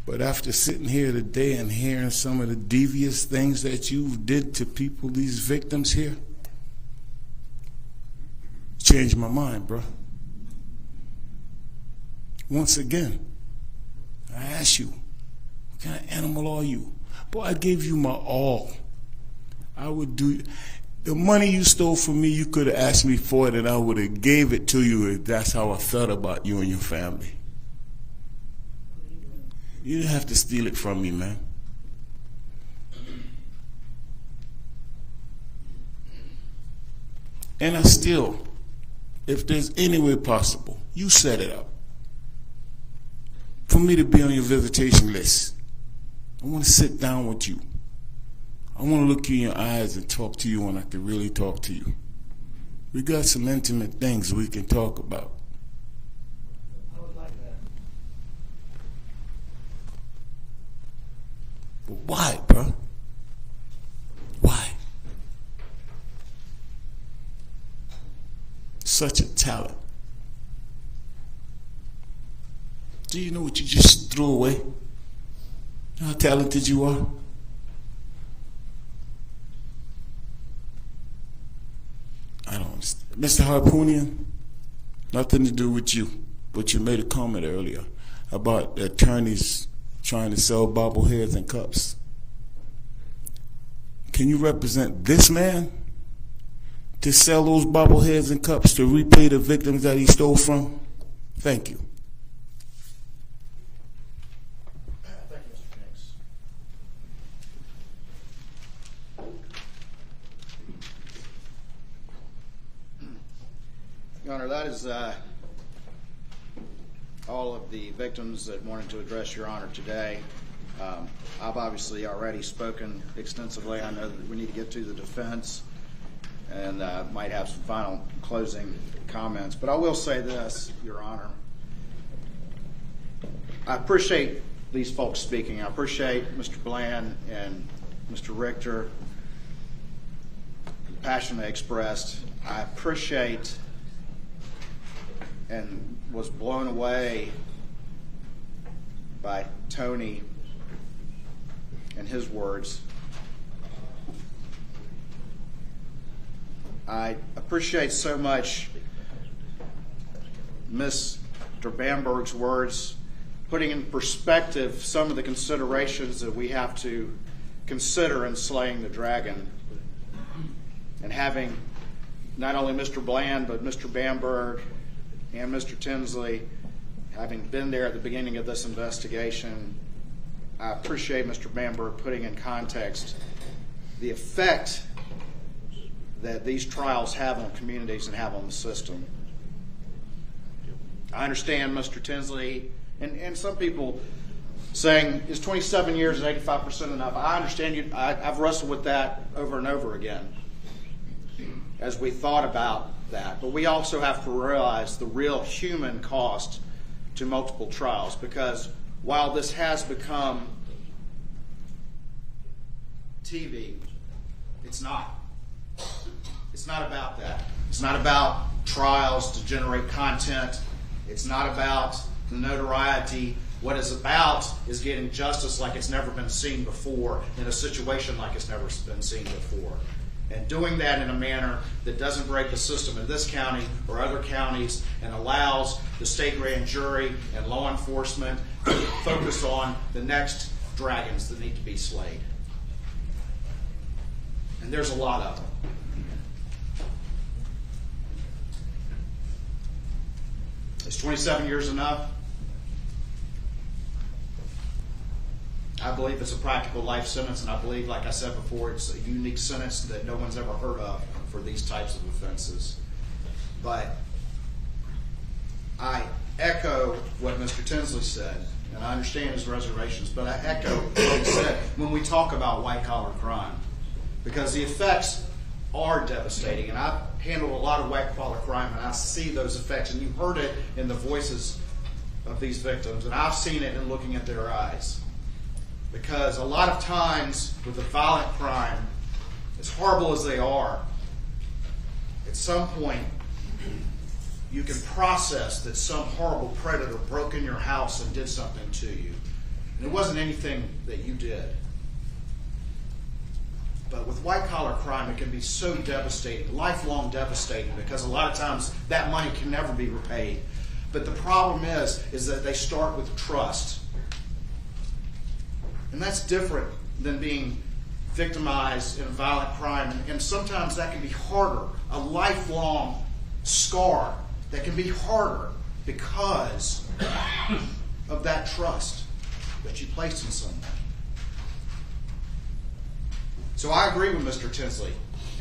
But after sitting here today and hearing some of the devious things that you did to people, these victims here, changed my mind, bro. Once again, I ask you, what kind of animal are you? Boy, I gave you my all. I would do the money you stole from me. You could have asked me for it, and I would have gave it to you if that's how I felt about you and your family. You didn't have to steal it from me, man. And I still, if there's any way possible, you set it up for me to be on your visitation list. I want to sit down with you. I want to look you in your eyes and talk to you when I can really talk to you. We got some intimate things we can talk about. I would like that. But why, bro? Why? Such a talent. Do you know what you just threw away? How talented you are? I don't understand. Mr. Harpoonian, nothing to do with you, but you made a comment earlier. about attorneys trying to sell bobbleheads and cups. Can you represent this man to sell those bobbleheads and cups to repay the victims that he stole from? Thank you. Thank you, Mr. Jenks. Your Honor, that is all of the victims that wanted to address Your Honor today. I've obviously already spoken extensively. I know that we need to get to the defense and might have some final closing comments. But I will say this, Your Honor. I appreciate these folks speaking. I appreciate Mr. Bland and Mr. Richter, the passion they expressed. I appreciate and was blown away by Tony and his words. I appreciate so much Mr. Bamberg's words, putting in perspective some of the considerations that we have to consider in slaying the dragon, and having not only Mr. Bland but Mr. Bamberg and Mr. Tinsley having been there at the beginning of this investigation. I appreciate Mr. Bamberg putting in context the effect that these trials have on communities and have on the system. I understand Mr. Tinsley and some people saying, is 27 years and 85% enough? I understand you. I've wrestled with that over and over again as we thought about that. But we also have to realize the real human cost to multiple trials, because while this has become TV, it's not. It's not about that. It's not about trials to generate content. It's not about the notoriety. What it's about is getting justice like it's never been seen before, in a situation like it's never been seen before. And doing that in a manner that doesn't break the system in this county or other counties, and allows the state grand jury and law enforcement to focus on the next dragons that need to be slayed. And there's a lot of them. Is 27 years enough? I believe it's a practical life sentence, and I believe, like I said before, it's a unique sentence that no one's ever heard of for these types of offenses. But I echo what Mr. Tinsley said, and I understand his reservations, but I echo what he said when we talk about white-collar crime, because the effects are devastating. And I've handled a lot of white-collar crime, and I see those effects, and you heard it in the voices of these victims, and I've seen it in looking at their eyes. Because a lot of times with the violent crime, as horrible as they are, at some point you can process that some horrible predator broke in your house and did something to you. And it wasn't anything that you did. But with white-collar crime, it can be so devastating, lifelong devastating, because a lot of times that money can never be repaid. But the problem is that they start with trust. And that's different than being victimized in violent crime. And sometimes that can be harder, a lifelong scar that can be harder because of that trust that you placed in someone. So I agree with Mr. Tinsley,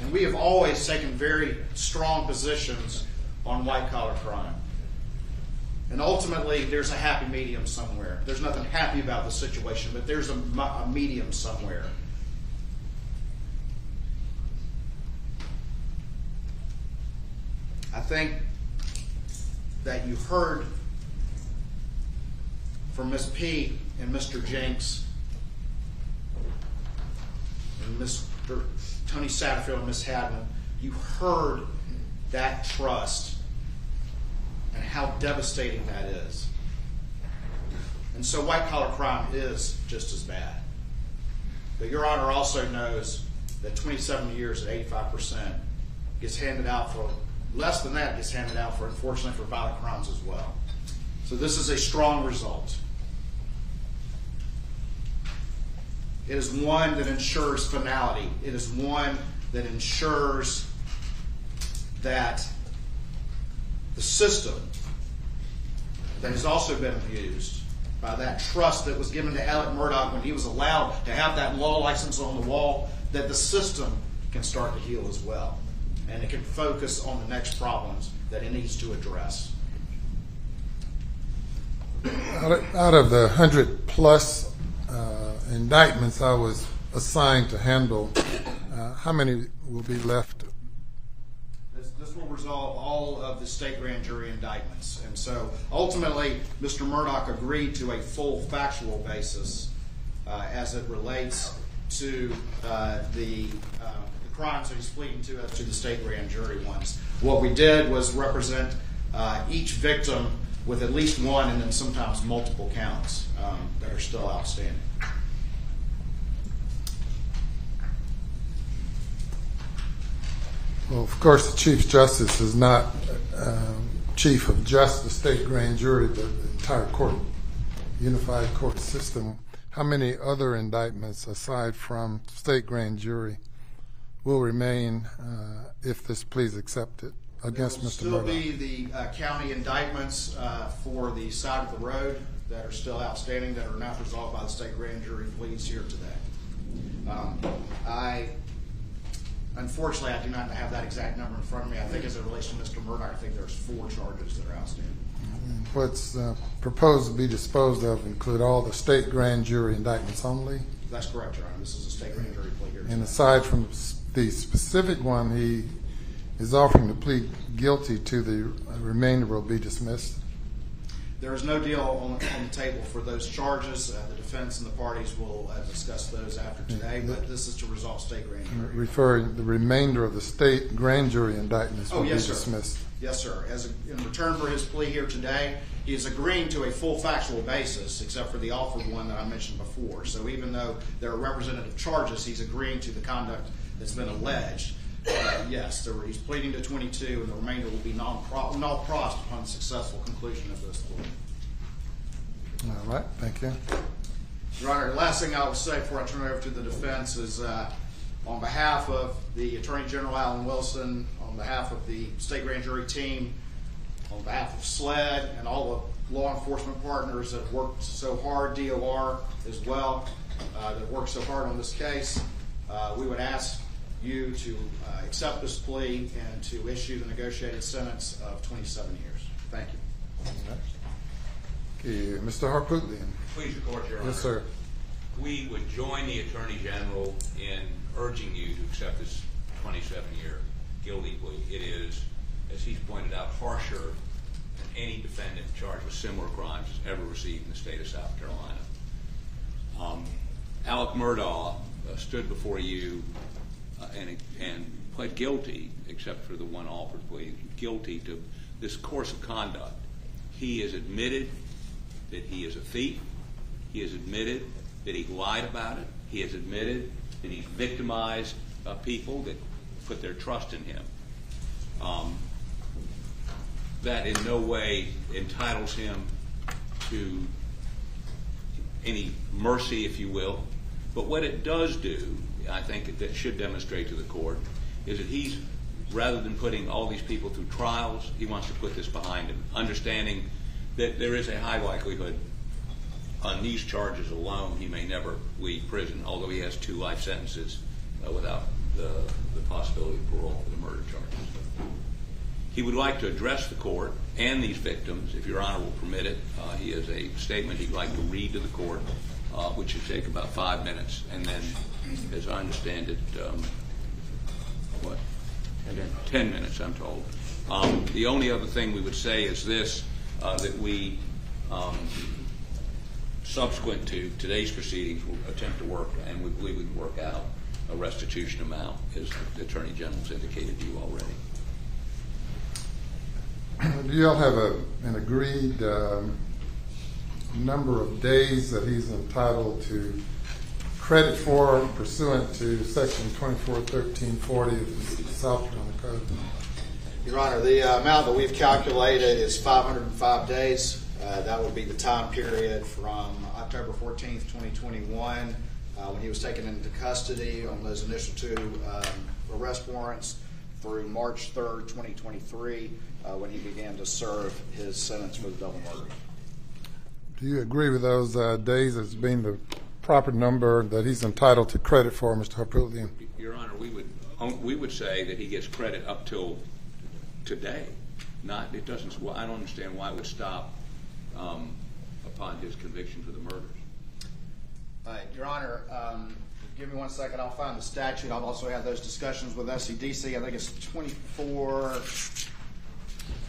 and we have always taken very strong positions on white-collar crime. And ultimately, there's a happy medium somewhere. There's nothing happy about the situation, but there's a medium somewhere. I think that you heard from Ms. P. and Mr. Jenks and Mr. Tony Satterfield and Ms. Haddon. You heard that trust and how devastating that is. And so white-collar crime is just as bad. But Your Honor also knows that 27 years at 85% gets handed out for, less than that gets handed out for, unfortunately, for violent crimes as well. So this is a strong result. It is one that ensures finality. It is one that ensures that the system that has also been abused by that trust that was given to Alex Murdaugh when he was allowed to have that law license on the wall, that the system can start to heal as well. And it can focus on the next problems that it needs to address. Out of the 100+ indictments I was assigned to handle, how many will be left? This will resolve all of the state grand jury indictments. And so ultimately, Mr. Murdaugh agreed to a full factual basis as it relates to the crimes that he's pleading to as to the state grand jury ones. What we did was represent each victim with at least one and then sometimes multiple counts that are still outstanding. Well, of course, the Chief Justice is not chief of just the state grand jury, but the entire court, unified court system. How many other indictments, aside from state grand jury, will remain if this plea is accepted against Mr. Murdaugh? There will still be the county indictments for the side of the road that are still outstanding, that are not resolved by the state grand jury pleas here today. Unfortunately, I do not have that exact number in front of me. I think as it relates to Mr. Murdaugh, I think there's 4 charges that are outstanding. What's proposed to be disposed of include all the state grand jury indictments only? That's correct, Your Honor. This is a state grand jury plea here today. And aside from the specific one, he is offering to plead guilty to, the remainder will be dismissed? There is no deal on the table for those charges. The defense and the parties will discuss those after today, but this is to resolve state grand jury. Referring the remainder of the state grand jury indictments will be dismissed. Yes, sir. In return for his plea here today, he is agreeing to a full factual basis, except for the offered one that I mentioned before. So even though there are representative charges, he's agreeing to the conduct that's been alleged. Yes, he's pleading to 22, and the remainder will be non-prossed upon the successful conclusion of this plea. All right, thank you. Your Honor, the last thing I will say before I turn it over to the defense is on behalf of the Attorney General Alan Wilson, on behalf of the state grand jury team, on behalf of SLED and all the law enforcement partners that have worked so hard, DOR as well, that worked so hard on this case, we would ask you to accept this plea and to issue the negotiated sentence of 27 years. Thank you. Okay, Mr. Harpootlian. Please, the court, Your Honor. Yes, sir. We would join the Attorney General in urging you to accept this 27-year guilty plea. It is, as he's pointed out, harsher than any defendant charged with similar crimes has ever received in the state of South Carolina. Alex Murdaugh stood before you and pled guilty, except for the one offered plea, guilty to this course of conduct. He has admitted that he is a thief. He has admitted that he lied about it. He has admitted that he's victimized people that put their trust in him. That in no way entitles him to any mercy, if you will. But what it does do, I think that should demonstrate to the court, is that he's, rather than putting all these people through trials, he wants to put this behind him, understanding that there is a high likelihood on these charges alone he may never leave prison, although he has 2 life sentences without the possibility of parole for the murder charges. He would like to address the court and these victims, if Your Honor will permit it. He has a statement he'd like to read to the court, which should take about 5 minutes, and then, as I understand it, 10 minutes, I'm told. The only other thing we would say is this, that we, subsequent to today's proceedings, will attempt to work, and we believe we can work out a restitution amount, as the Attorney General's indicated to you already. Do you all have an agreed number of days that he's entitled to credit for pursuant to Section 241340 of the South Carolina Code? Your Honor, the amount that we've calculated is 505 days. That would be the time period from October 14th, 2021, when he was taken into custody on those initial 2 arrest warrants, through March 3rd, 2023, when he began to serve his sentence for the double murder. Do you agree with those days as being the proper number that he's entitled to credit for, Mr. Harpootlian? Your Honor, we would say that he gets credit up till today. It doesn't. Well, I don't understand why it would stop upon his conviction for the murders. Your Honor, give me 1 second. I'll find the statute. I've also had those discussions with SCDC. I think it's 241340.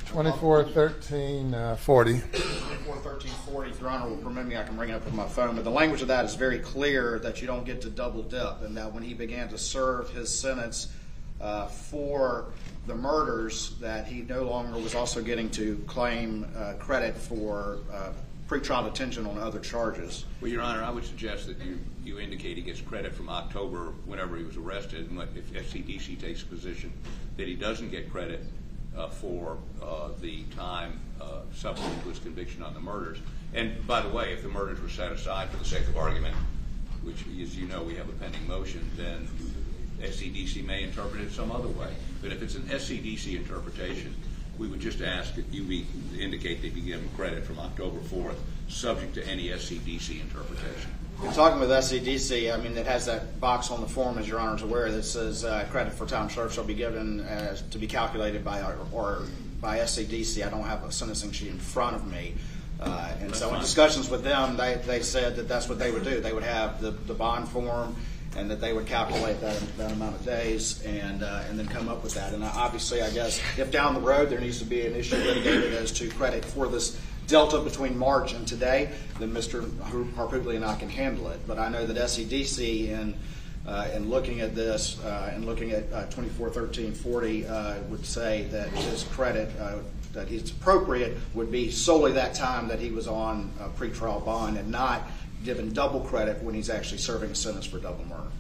241340. If Your Honor will permit me, I can bring it up with my phone. But the language of that is very clear that you don't get to double dip, and that when he began to serve his sentence for the murders, that he no longer was also getting to claim credit for pretrial detention on other charges. Well, Your Honor, I would suggest that you indicate he gets credit from October whenever he was arrested, and if SCDC takes a position that he doesn't get credit for the time subsequent to his conviction on the murders. And by the way, if the murders were set aside for the sake of argument, which, as you know, we have a pending motion, then SCDC may interpret it some other way. But if it's an SCDC interpretation, we would just ask that you indicate that you give him credit from October 4th, subject to any SCDC interpretation. In talking with SCDC, I mean, it has that box on the form, as Your Honor is aware, that says credit for time served shall be given to be calculated by SCDC. I don't have a sentencing sheet in front of me. And so in discussions with them, they said that that's what they would do. They would have the bond form, and that they would calculate that amount of days and then come up with that. And obviously, I guess, if down the road there needs to be an issue litigated as to credit for this delta between March and today, then Mr. Harpootlian and I can handle it. But I know that SCDC, in looking at this and looking at 241340, would say that his credit that is appropriate would be solely that time that he was on pretrial bond, and not given double credit when he's actually serving a sentence for double murder.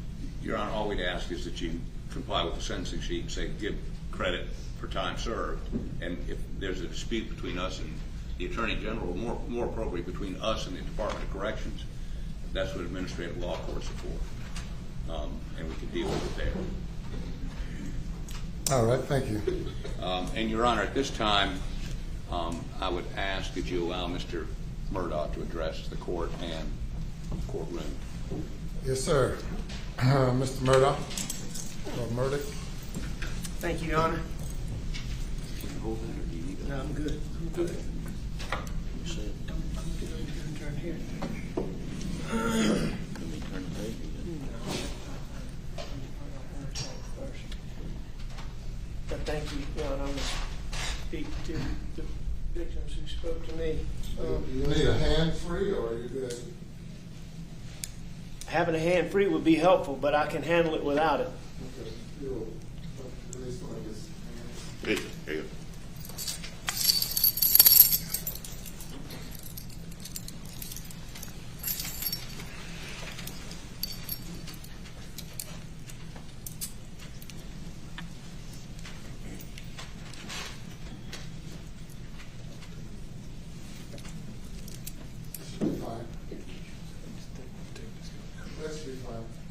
Your Honor, all we'd ask is that you comply with the sentencing sheet and say give credit for time served. And if there's a dispute between us and the Attorney General, more appropriate between us and the Department of Corrections, that's what administrative law courts are for. And we can deal with it there. All right, thank you. And Your Honor, at this time, I would ask that you allow Mr. Murdaugh to address the court and courtroom. Yes, sir. Mr. Murdaugh. Or Murdaugh. Thank you, Your Honor. Can you hold that, or do you need that? No, I'm good. I'm good. Turn here. But thank you, Your Honor. I'm going to speak to the victims who spoke to me. You need a hand free, or are you good? Having a hand free would be helpful, but I can handle it without it. Okay. You'll release one of his hands. Here you go.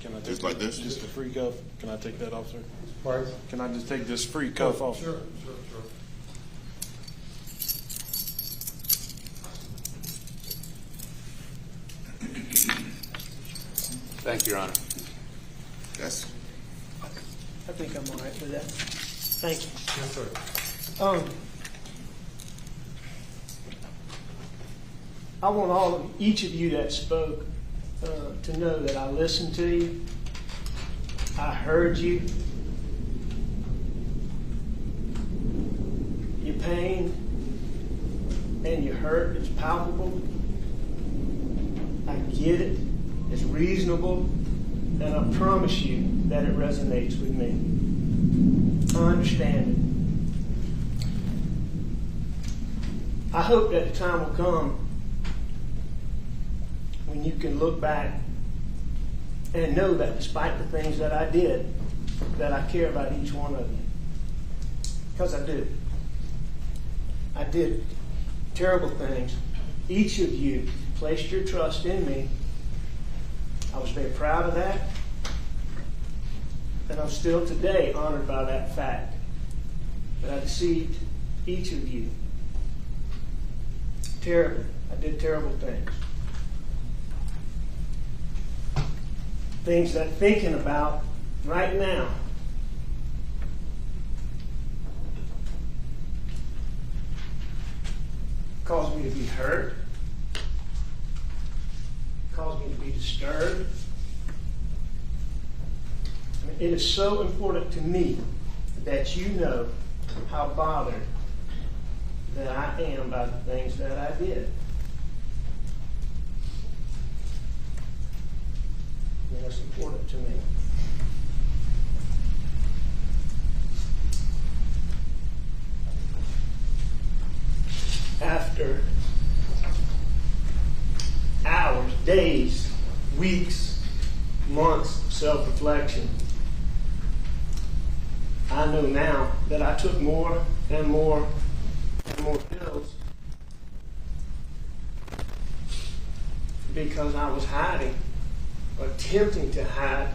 Can I take Just like this? Just a free cuff. Can I take that off, sir? Pardon? Can I just take this free cuff off? Sure. Thank you, Your Honor. Yes. I think I'm all right with that. Thank you. Yes, sir. I want each of you that spoke to know that I listened to you. I heard you. Your pain and your hurt is palpable. I get it. It's reasonable. And I promise you that it resonates with me. I understand it. I hope that the time will come when you can look back and know that despite the things that I did, that I care about each one of you. Because I do. I did terrible things, each of you placed your trust in me. I was very proud of that. And I'm still today honored by that fact. But I deceived each of you. Terribly. I did terrible things. Things that thinking about right now caused me to be hurt, caused me to be disturbed. I mean, it is so important to me that you know how bothered that I am by the things that I did. And it's important to me. After hours, days, weeks, months of self-reflection, I know now that I took more and more and more pills because I was hiding, or attempting to hide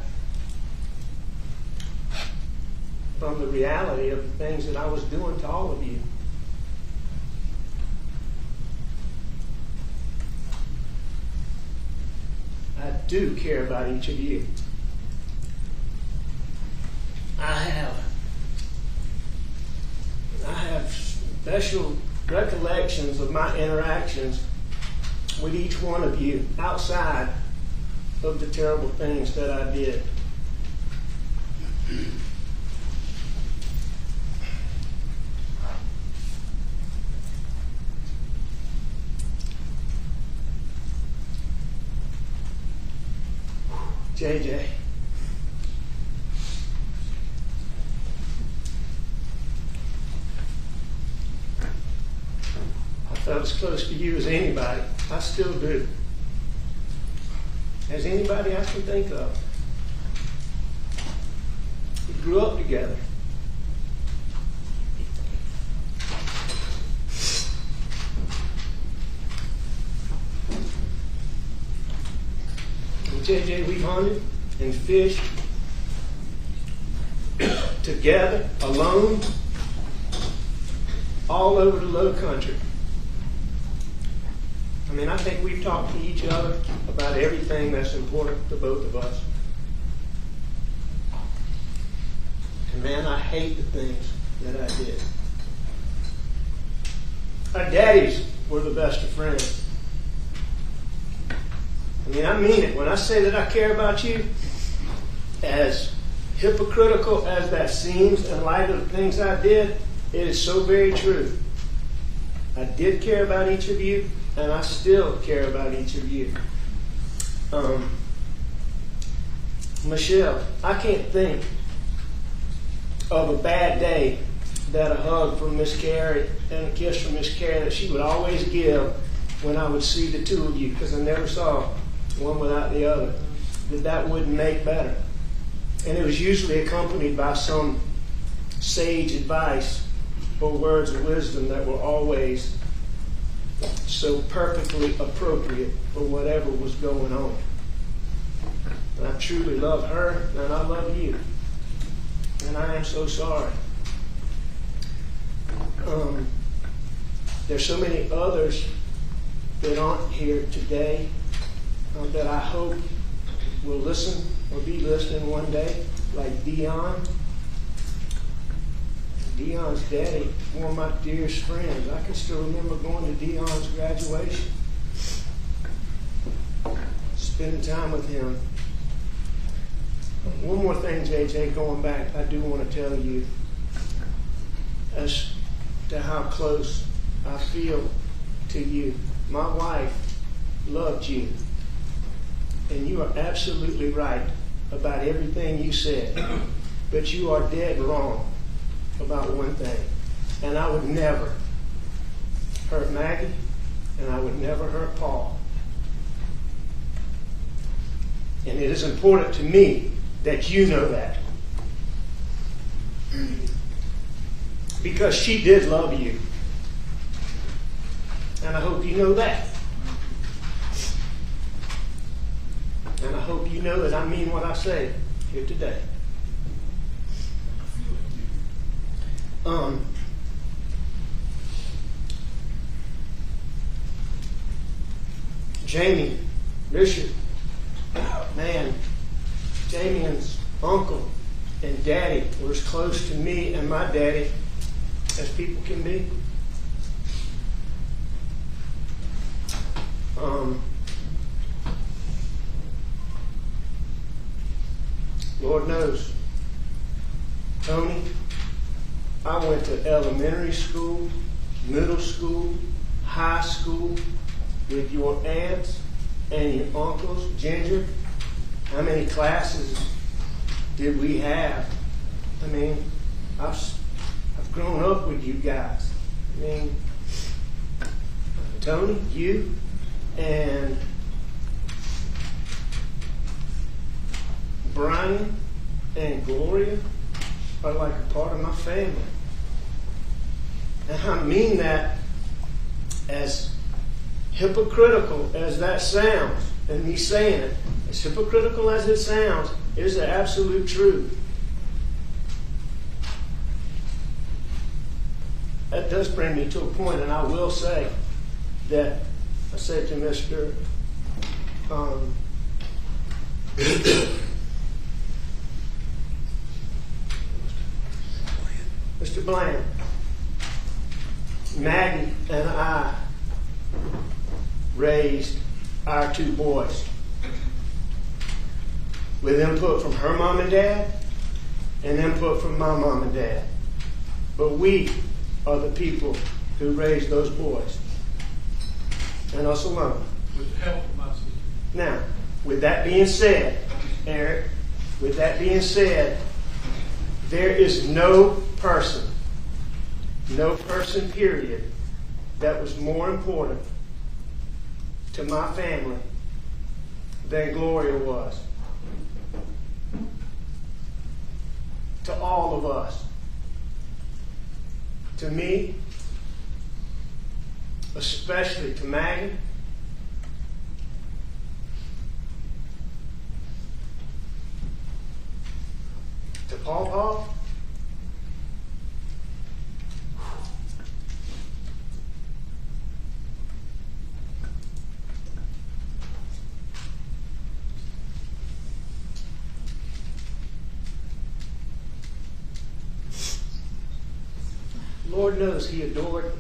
from the reality of the things that I was doing to all of you. I do care about each of you. I have special recollections of my interactions with each one of you outside of the terrible things that I did. JJ. I felt as close to you as anybody. I still do. As anybody I can think of. We grew up together. And JJ, we hunted and fished together, alone, all over the low country. I mean, I think we've talked to each other about everything that's important to both of us. And man, I hate the things that I did. Our daddies were the best of friends. I mean, I mean it. When I say that I care about you, as hypocritical as that seems in light of the things I did, it is so very true. I did care about each of you, and I still care about each of you. Michelle, I can't think of a bad day that a hug from Miss Carey and a kiss from Miss Carey that she would always give when I would see the two of you, because I never saw one without the other, that wouldn't make better. And it was usually accompanied by some sage advice or words of wisdom that were always so perfectly appropriate for whatever was going on. And I truly love her, and I love you. And I am so sorry. There's so many others that aren't here today that I hope will listen or be listening one day, like Dion. Dion's daddy, one of my dearest friends. I can still remember going to Dion's graduation, spending time with him. One more thing, JJ, going back, I do want to tell you as to how close I feel to you. My wife loved you, and you are absolutely right about everything you said, but you are dead wrong about one thing. And I would never hurt Maggie, and I would never hurt Paul. And it is important to me that you know that. Because she did love you. And I hope you know that. hope you know that I mean what I say here today. Jamie, Richard, man, Jamie's uncle and daddy were as close to me and my daddy as people can be. Lord knows, Tony, I went to elementary school, middle school, high school with your aunts and your uncles. Ginger, how many classes did we have? I mean, I've grown up with you guys. I mean, Tony, you and Brian and Gloria are like a part of my family. And I mean that as hypocritical as that sounds, and me saying it, as hypocritical as it sounds, is the absolute truth. That does bring me to a point, and I will say that I said to Mr. Mr. Bland, Maggie and I raised our two boys with input from her mom and dad and input from my mom and dad. But we are the people who raised those boys, and us alone. With the help of my sister. Now, with that being said, Eric, with that being said, there is no person, period, that was more important to my family than Gloria was. To all of us. To me, especially to Maggie, to Paw. Lord knows he adored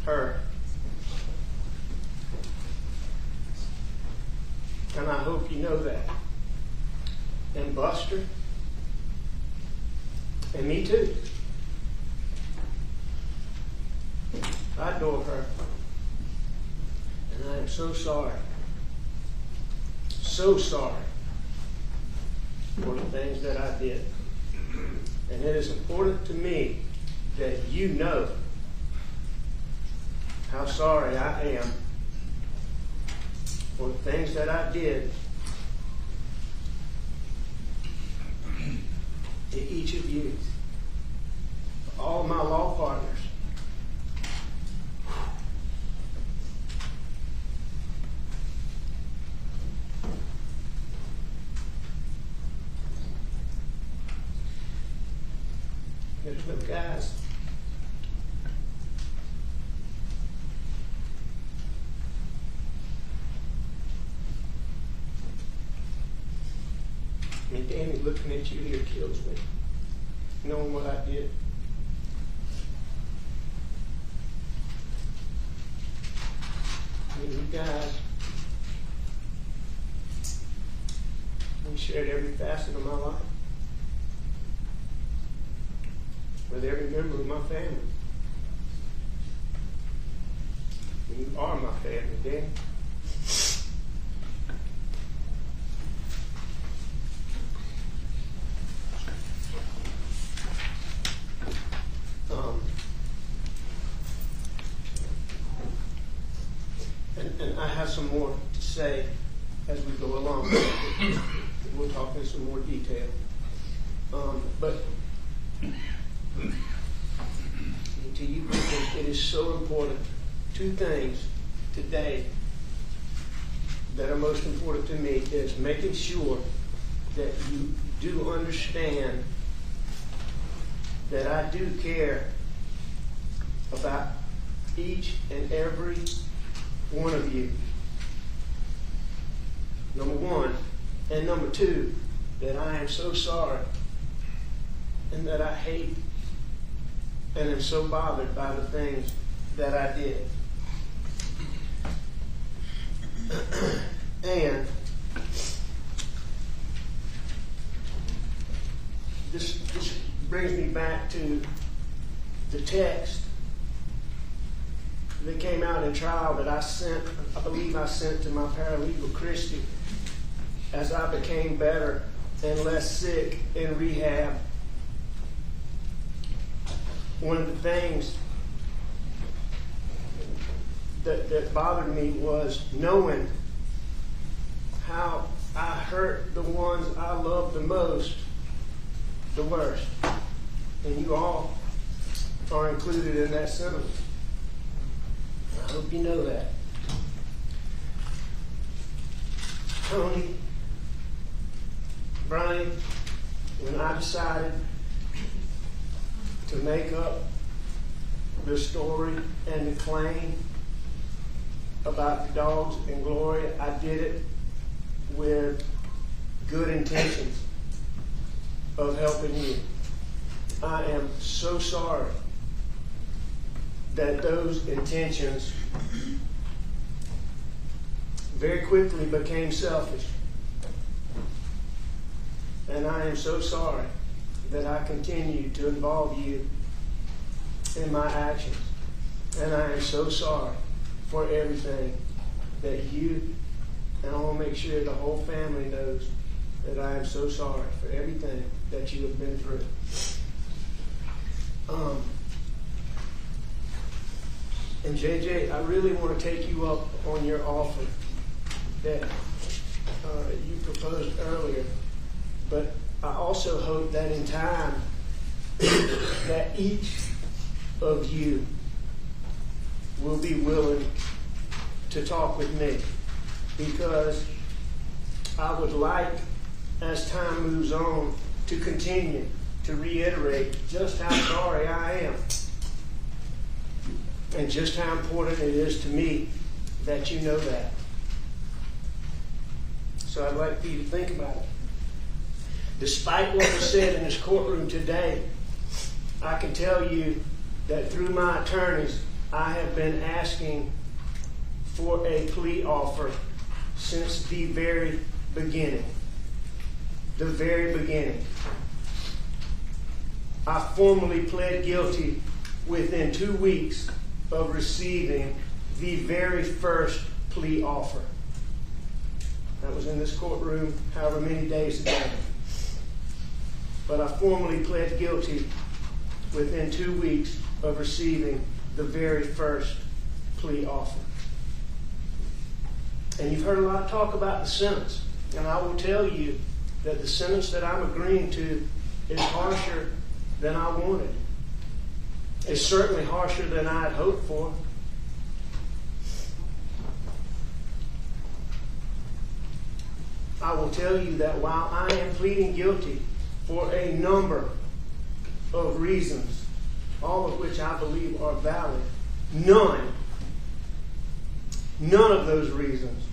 her. And I hope you know that. And Buster. And me too. I adore her. And I am so sorry. So sorry for the things that I did. And it is important to me that you know how sorry I am for the things that I did to each of you, all my law partners. There's no guys. I mean, Danny, looking at you here kills me, knowing what I did. I mean, you guys, we shared every facet of my life with every member of my family. You are my family, Danny. And I have some more to say as we go along. We'll talk in some more detail. But to you people, it is so important. Two things today that are most important to me is making sure that you do understand that I do care about each and every one of you. Number one. And number two, that I am so sorry and that I hate and am so bothered by the things that I did. And this brings me back to the text that came out in trial that I believe I sent to my paralegal, Christy, as I became better and less sick in rehab. One of the things that bothered me was knowing how I hurt the ones I love the most, the worst. And you all are included in that sentiment. I hope you know that. Tony, Brian, when I decided to make up the story and the claim about the dogs and Gloria, I did it with good intentions of helping you. I am so sorry that those intentions very quickly became selfish. And I am so sorry that I continue to involve you in my actions. And I am so sorry for everything that you, and I want to make sure the whole family knows that I am so sorry for everything that you have been through. And JJ, I really want to take you up on your offer that you proposed earlier. But I also hope that in time that each of you will be willing to talk with me, because I would like, as time moves on, to continue to reiterate just how sorry I am and just how important it is to me that you know that. So I'd like for you to think about it. Despite what was said in this courtroom today, I can tell you that through my attorneys, I have been asking for a plea offer since the very beginning. The very beginning. I formally pled guilty within 2 weeks of receiving the very first plea offer. That was in this courtroom however many days ago. But I formally pled guilty within 2 weeks of receiving the very first plea offer. And you've heard a lot of talk about the sentence. And I will tell you that the sentence that I'm agreeing to is harsher than I wanted. It's certainly harsher than I had hoped for. I will tell you that while I am pleading guilty for a number of reasons, all of which I believe are valid, none of those reasons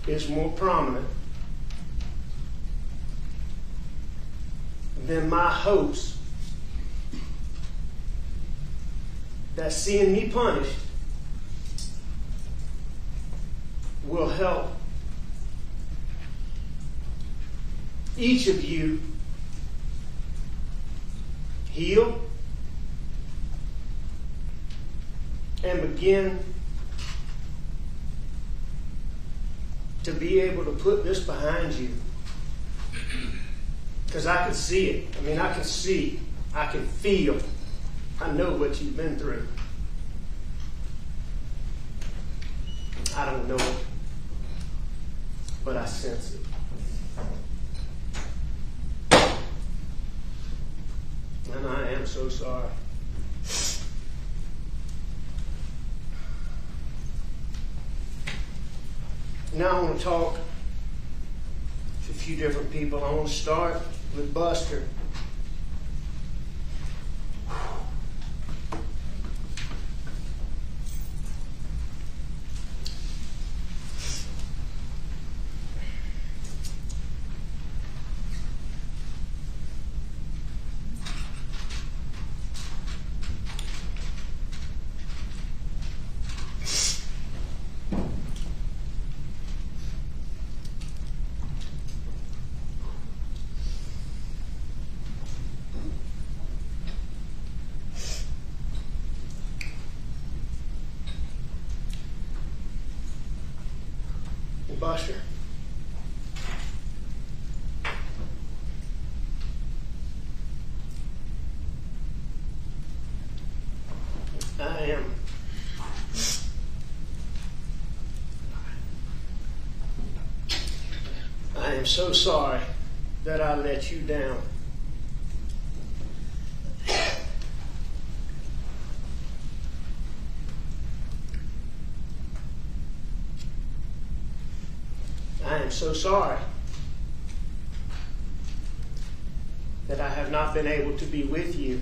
is more prominent than my hopes that seeing me punished will help each of you heal and begin to be able to put this behind you. Because I can see it. I mean, I can see, I can feel, I know what you've been through. I don't know it, but I sense it. And I am so sorry. Now I want to talk to a few different people. I want to start with Buster. Buster, I am so sorry that I let you down. I am so sorry that I have not been able to be with you.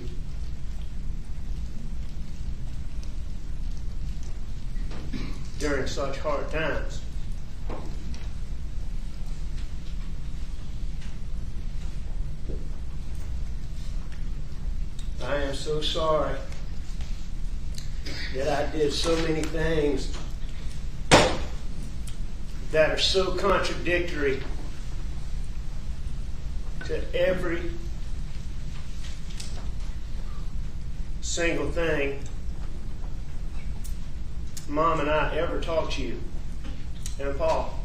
During such hard times. I am so sorry that I did so many things that are so contradictory to every single thing Mom and I ever taught you and Paul.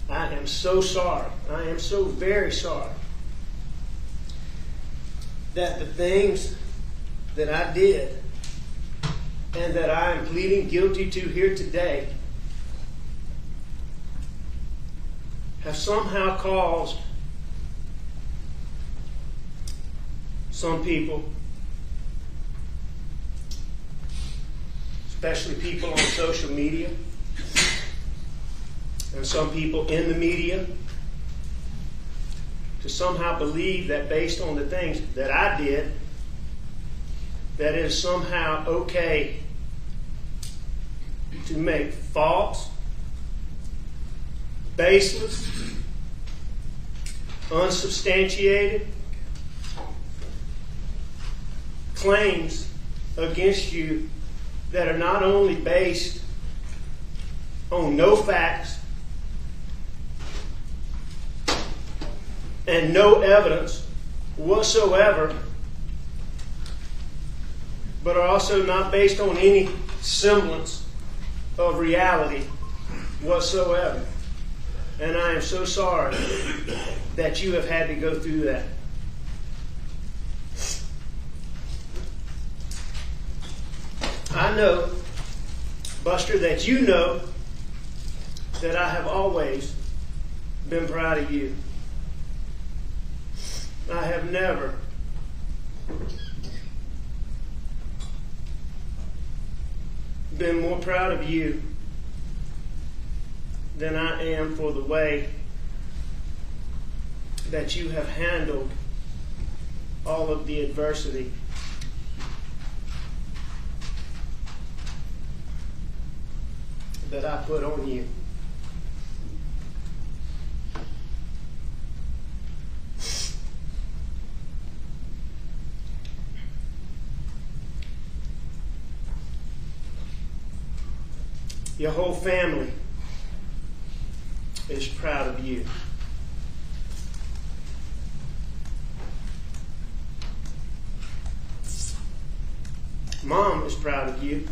I am so sorry. I am so very sorry that the things that I did and that I am pleading guilty to here today have somehow caused some people, especially people on social media, and some people in the media, to somehow believe that based on the things that I did, that it is somehow okay to make false, baseless, unsubstantiated claims against you that are not only based on no facts and no evidence whatsoever, but are also not based on any semblance of reality whatsoever. And I am so sorry that you have had to go through that. I know, Buster, that you know that I have always been proud of you. I have never been more proud of you than I am for the way that you have handled all of the adversity that I put on you. Your whole family is proud of you. Mom is proud of you,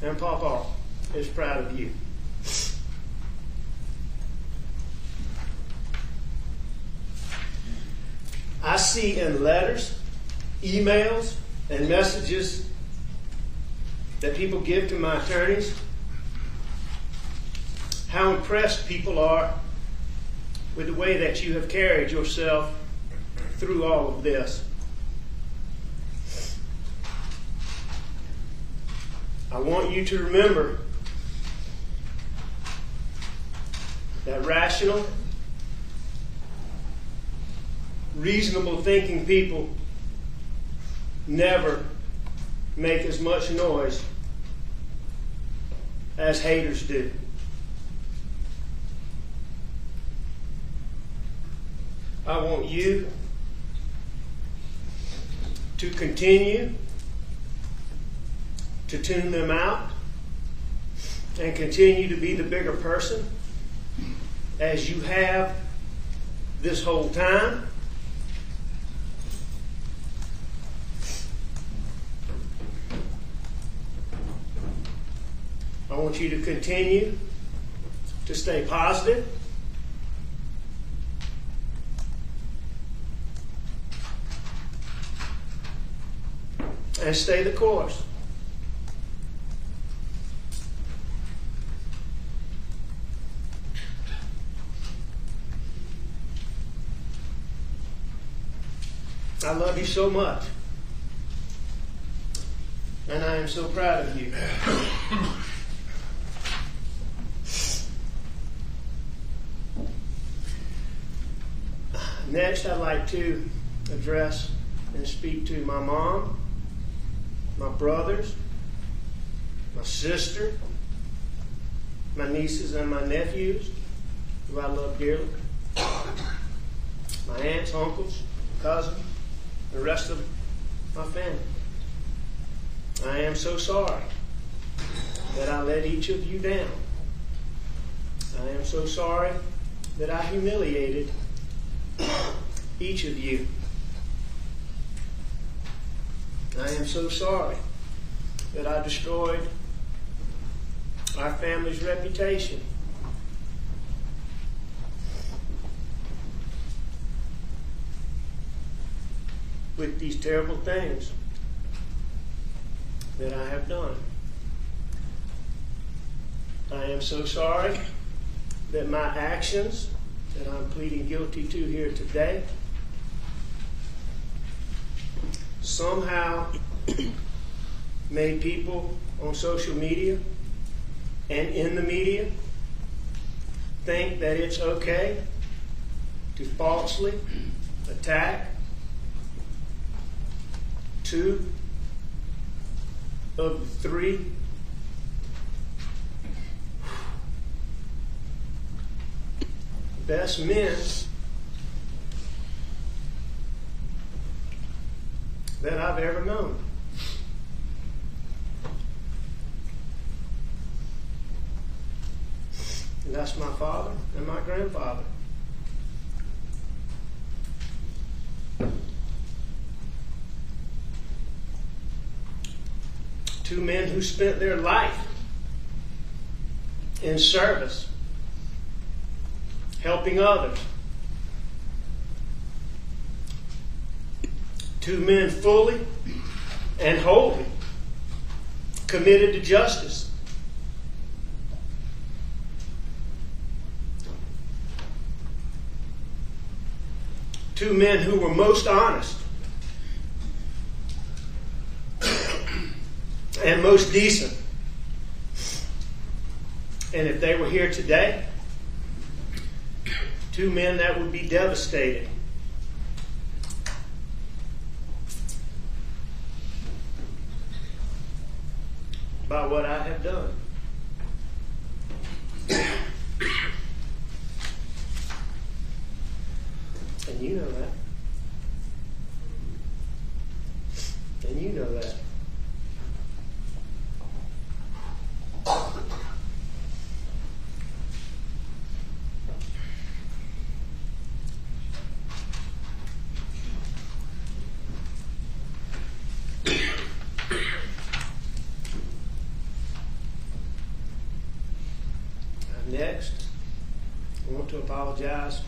and Papa is proud of you. I see in letters, emails, and messages that people give to my attorneys how impressed people are with the way that you have carried yourself through all of this. I want you to remember that rational, reasonable thinking people never make as much noise as haters do. I want you to continue to tune them out and continue to be the bigger person as you have this whole time. I want you to continue to stay positive. And stay the course. I love you so much. And I am so proud of you. Next, I'd like to address and speak to my mom, my brothers, my sister, my nieces and my nephews, who I love dearly, my aunts, uncles, cousins, the rest of my family. I am so sorry that I let each of you down. I am so sorry that I humiliated each of you. I am so sorry that I destroyed our family's reputation. With these terrible things that I have done. I am so sorry that my actions that I'm pleading guilty to here today somehow made people on social media and in the media think that it's okay to falsely attack two of the three best men that I've ever known. And that's my father and my grandfather. Two men who spent their life in service, helping others. Two men fully and wholly committed to justice. Two men who were most honest and most decent. And if they were here today, two men that would be devastated by what I have done. And you know that. And you know that. Next, I want to apologize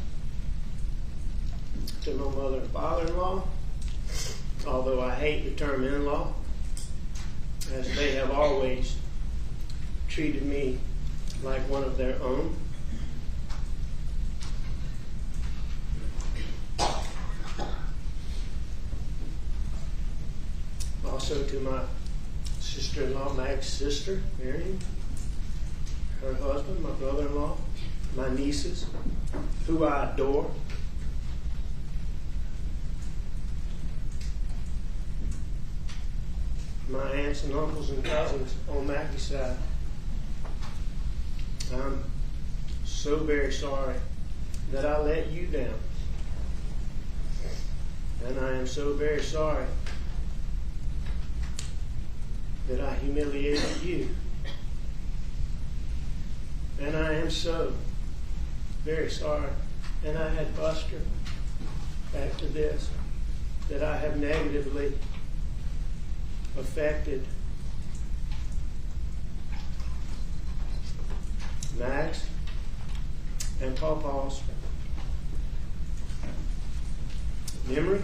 to my mother and father-in-law, although I hate the term in-law, as they have always treated me like one of their own. Also to my sister-in-law, Mag's sister, Marion, her husband, my brother-in-law, my nieces, who I adore. My aunts and uncles and cousins on Maggie's side. I'm so very sorry that I let you down. And I am so very sorry that I humiliated you. And I am so very sorry. And I had Buster, back to this, that I have negatively affected Max and Pawpaw's memory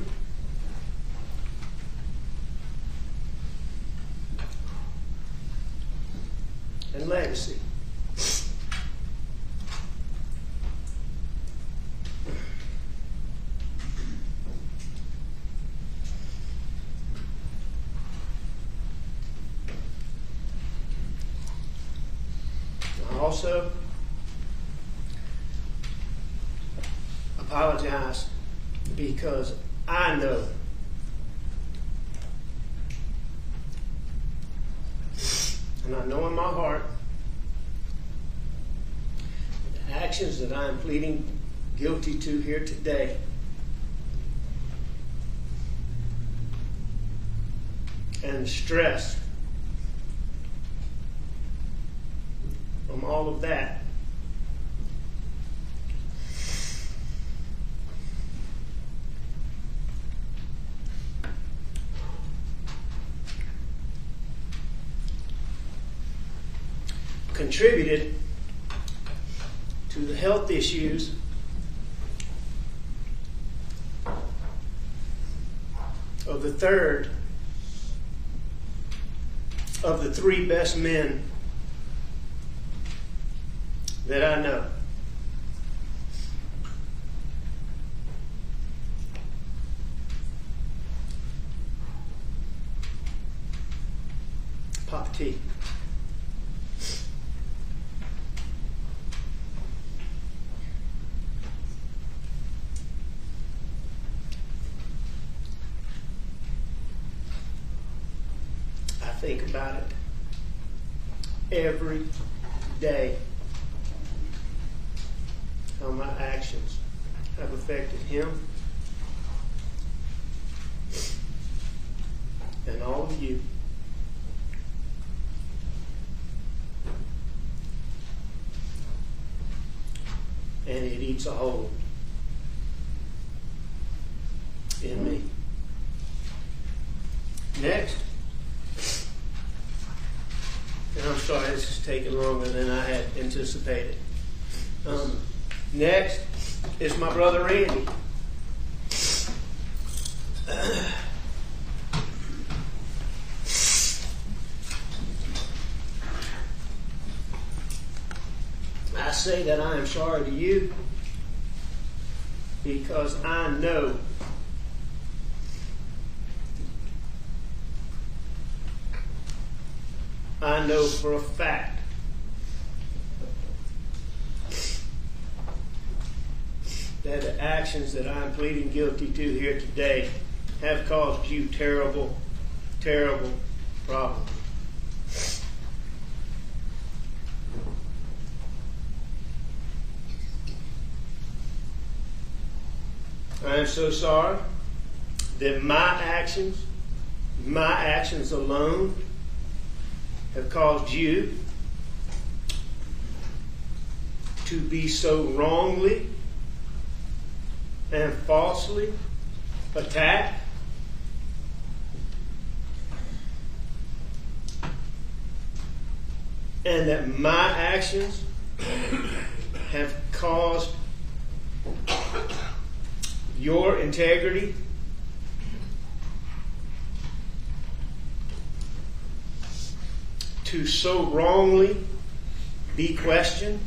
and legacy. I also apologize because I know and I know in my heart the actions that I am pleading guilty to here today and the stress from all of that contributed to the health issues of the third of the three best men that I know. Papa T. I think about it every day, how my actions have affected him and all of you. And it eats a hole in me. Next. And I'm sorry, this is taking longer than I had anticipated. Next is my brother Randy. I say that I am sorry to you because I know for a fact that the actions that I'm pleading guilty to here today have caused you terrible, terrible problems. I am so sorry that my actions alone, have caused you to be so wrongly and falsely attacked. And that my actions have caused your integrity to so wrongly be questioned.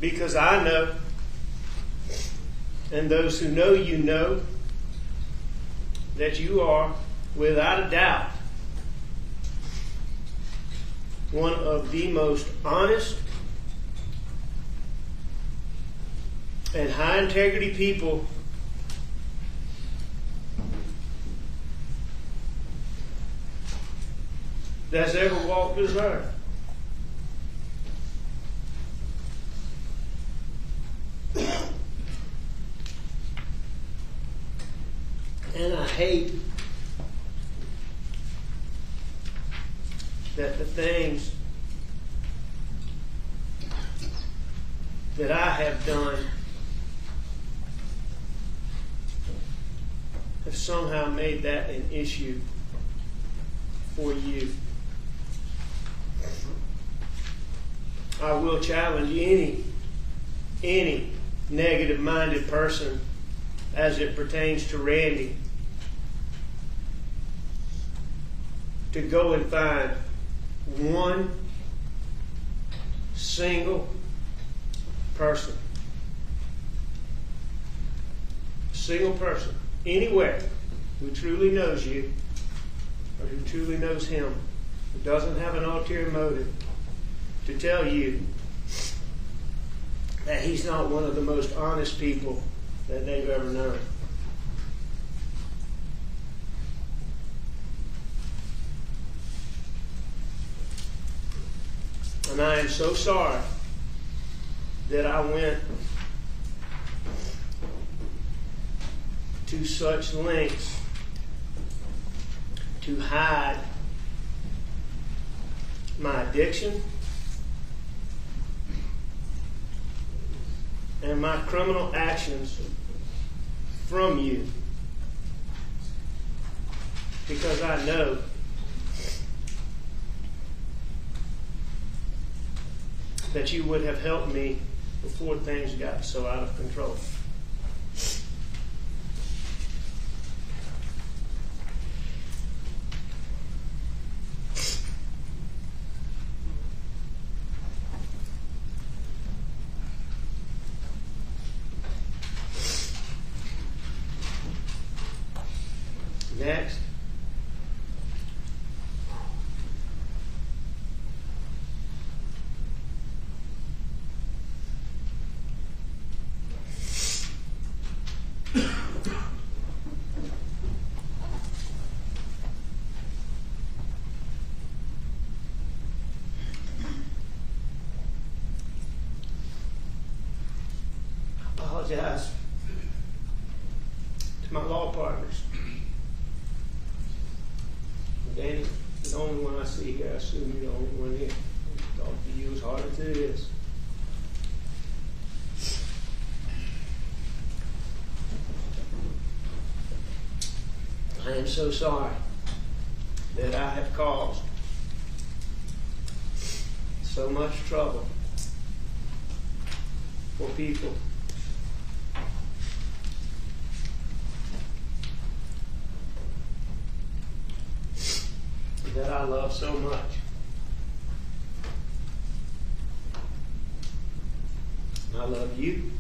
Because I know, and those who know you know, that you are, without a doubt, one of the most honest and high integrity people that's ever walked this earth. And I hate that the things that I have done have somehow made that an issue for you. I will challenge any negative-minded person as it pertains to Randy to go and find one single person, anywhere, who truly knows you or who truly knows him, who doesn't have an ulterior motive, to tell you that he's not one of the most honest people that they've ever known. And I am so sorry that I went to such lengths to hide my addiction and my criminal actions from you, because I know that you would have helped me before things got so out of control. Next. I apologize to my law partners. Danny, the only one I see here, I assume you're the only one here. Talk to you as hard as it is. I am so sorry that I have caused so much trouble for people that I love so much. I love you,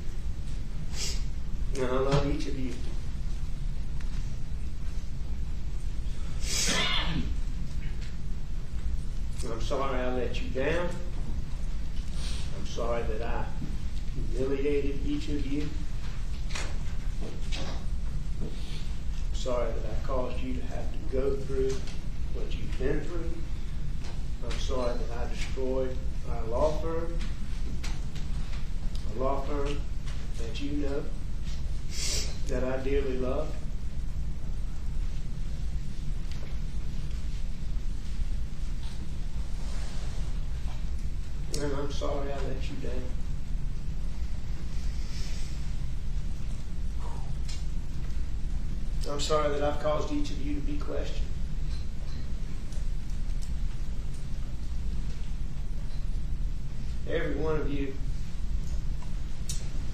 and I love each of you. I'm sorry I let you down. I'm sorry that I humiliated each of you. I'm sorry that I caused you to have to go through what you've been through. I'm sorry that I destroyed our law firm, a law firm that you know, that I dearly love. And I'm sorry I let you down. I'm sorry that I've caused each of you to be questioned. Every one of you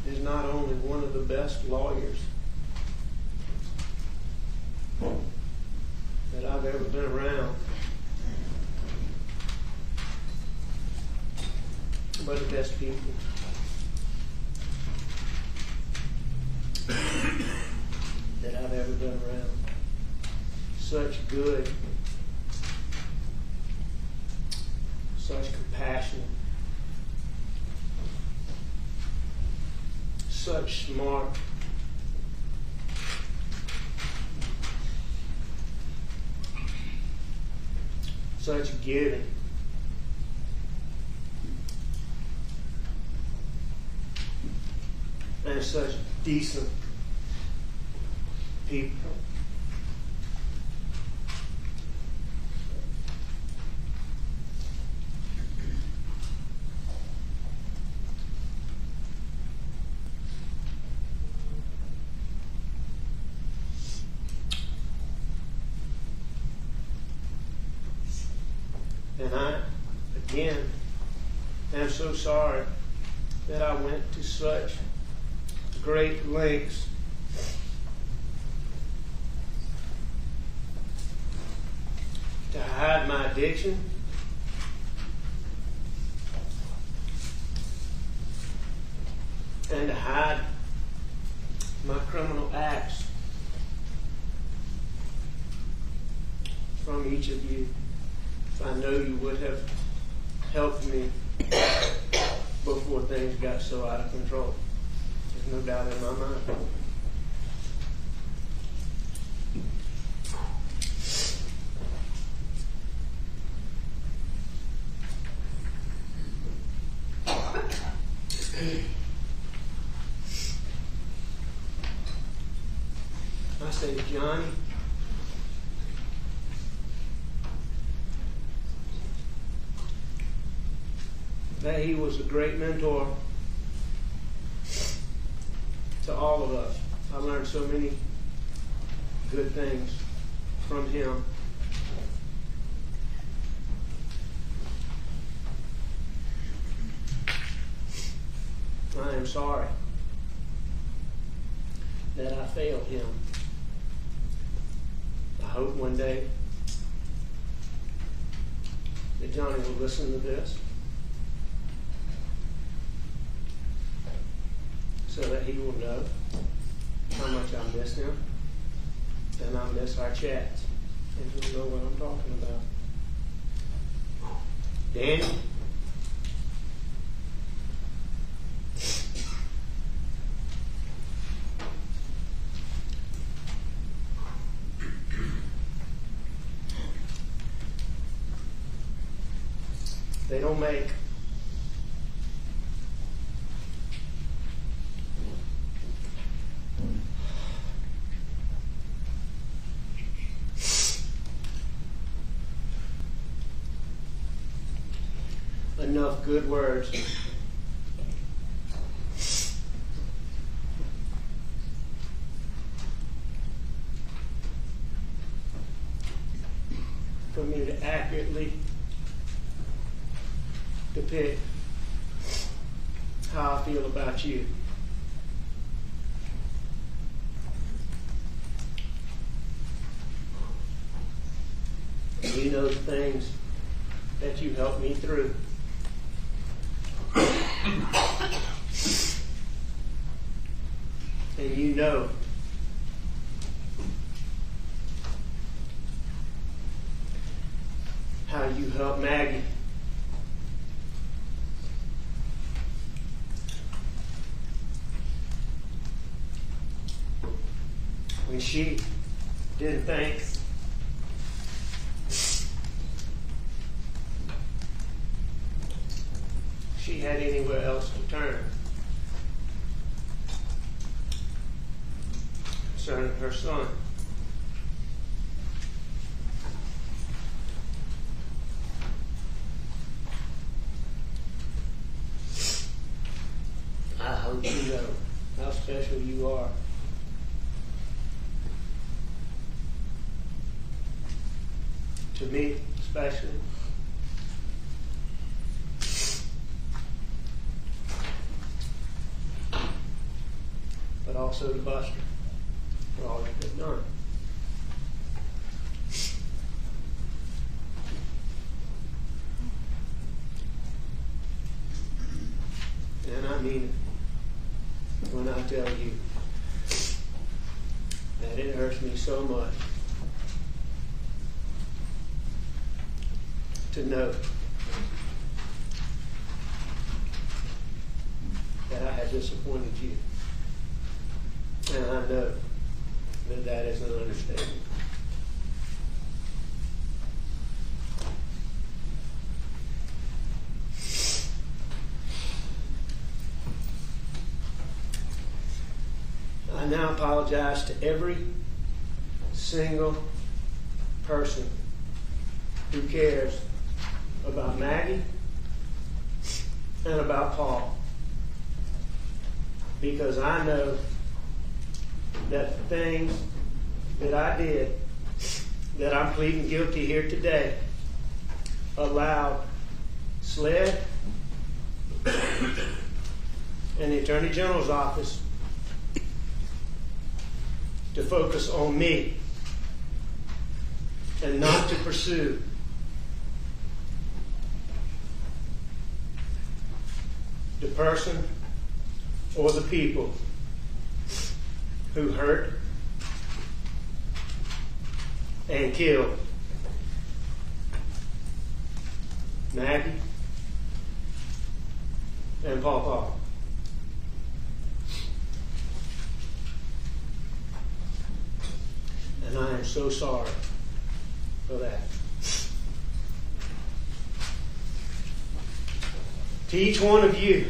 is not only one of the best lawyers that I've ever been around, but the best people that I've ever been around. such good, such compassion, such smart, such giving. And such decent people. And I, again, am so sorry that I went to such great lengths to hide my addiction, and to hide my criminal acts from each of you. I know you would have helped me before things got so out of control. There's no doubt in my mind. I say to Johnny, that he was a great mentor to all of us. I learned so many good things from him. I am sorry that I failed him. I hope one day that Johnny will listen to this, so that he will know how much I miss him, and I miss our chats, and he'll know what I'm talking about. Danny? They don't make enough good words for me to accurately depict how I feel about you. You know the things that you helped me through. And you know how you helped Maggie. When she didn't think she had anywhere else to turn concerning her son. I hope you know how special you are. To me, especially. But also to Buster for all you've done. And I mean it when I tell you that it hurts me so much to know that I had disappointed you. And I know that that is an understatement. I now apologize to every single person who cares about Maggie and about Paul, because I know that the things that I did, that I'm pleading guilty here today, allowed SLED and the Attorney General's office to focus on me and not to pursue the person or the people who hurt and killed Maggie and Paul. And I am so sorry for that. To each one of you,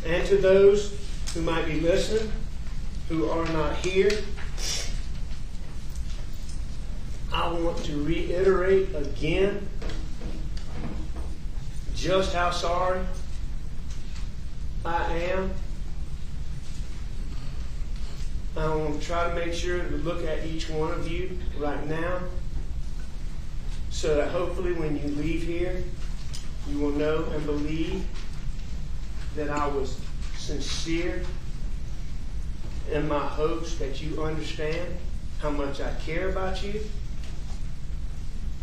and to those who might be listening, who are not here, I want to reiterate again just how sorry I am. I want to try to make sure to look at each one of you right now, so that hopefully when you leave here, you will know and believe that I was sincere in my hopes that you understand how much I care about you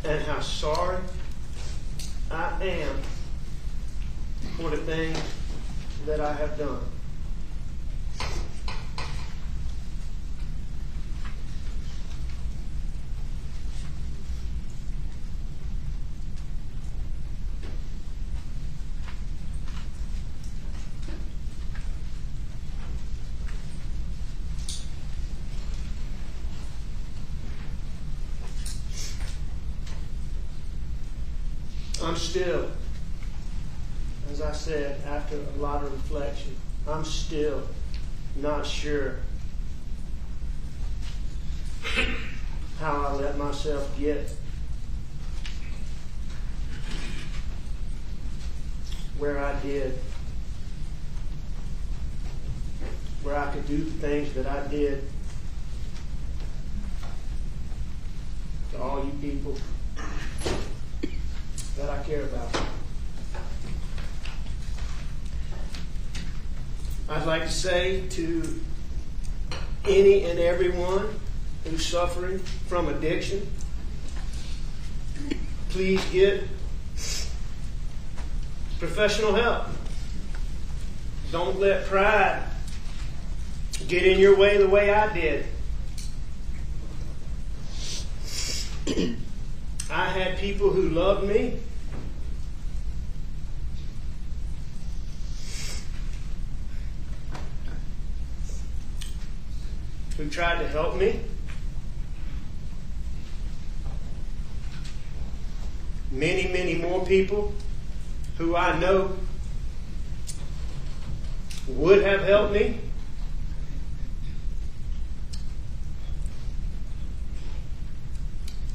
and how sorry I am for the things that I have done. I'm still, as I said, after a lot of reflection, I'm still not sure how I let myself get where I did, where I could do the things that I did to all you people that I care about. I'd like to say to any and everyone who's suffering from addiction, please get professional help. Don't let pride get in your way the way I did. I had people who loved me, who tried to help me. Many, many more people who I know would have helped me.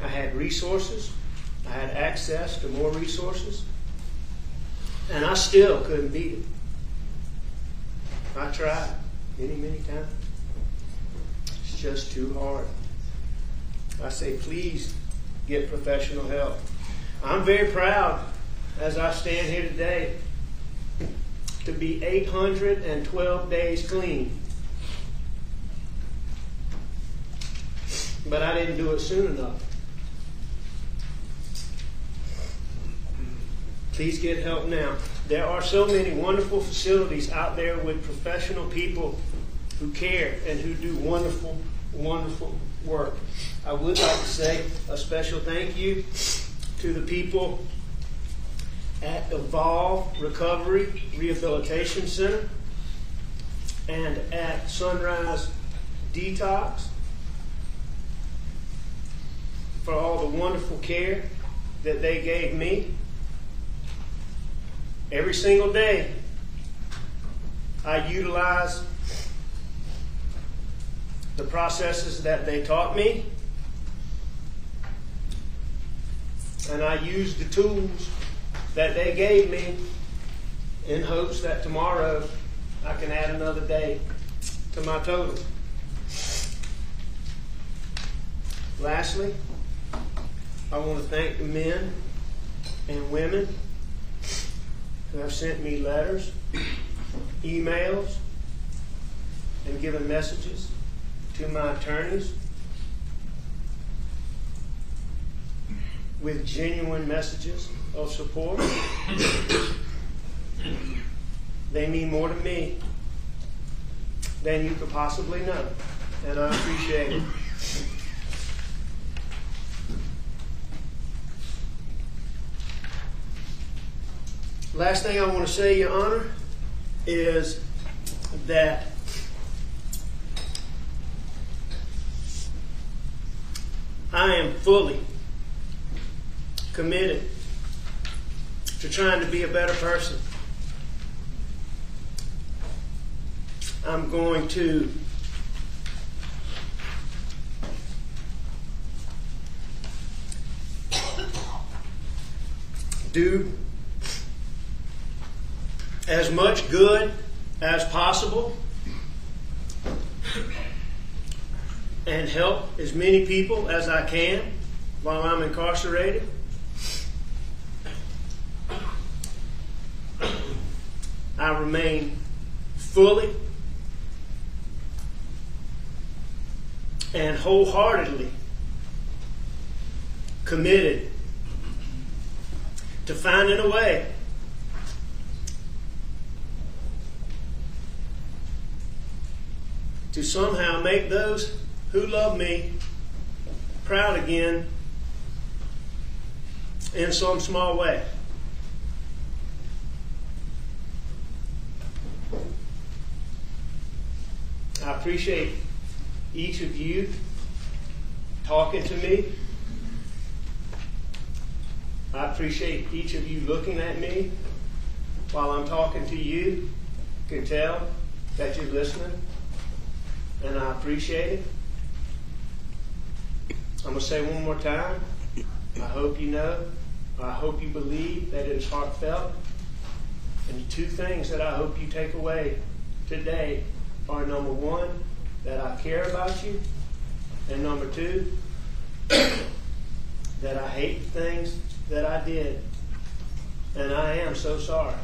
I had resources. I had access to more resources. And I still couldn't beat it. I tried many, many times. It's just too hard. I say, please get professional help. I'm very proud, as I stand here today, to be 812 days clean. But I didn't do it soon enough. Please get help now. There are so many wonderful facilities out there with professional people who care and who do wonderful, wonderful work. I would like to say a special thank you to the people at Evolve Recovery Rehabilitation Center and at Sunrise Detox for all the wonderful care that they gave me. Every single day, I utilize the processes that they taught me, and I use the tools that they gave me in hopes that tomorrow I can add another day to my total. Lastly, I want to thank the men and women who have sent me letters, emails, and given messages to my attorneys with genuine messages of support. They mean more to me than you could possibly know, and I appreciate it. Last thing I want to say, Your Honor, is that I am fully committed to trying to be a better person. I'm going to do as much good as possible and help as many people as I can while I'm incarcerated. I remain fully and wholeheartedly committed to finding a way to somehow make those who love me proud again in some small way. I appreciate each of you talking to me. I appreciate each of you looking at me while I'm talking to you. You can tell that you're listening, and I appreciate it. I'm going to say one more time, I hope you know, I hope you believe that it is heartfelt. And the two things that I hope you take away today are, number one, that I care about you, and number two, that I hate the things that I did, and I am so sorry.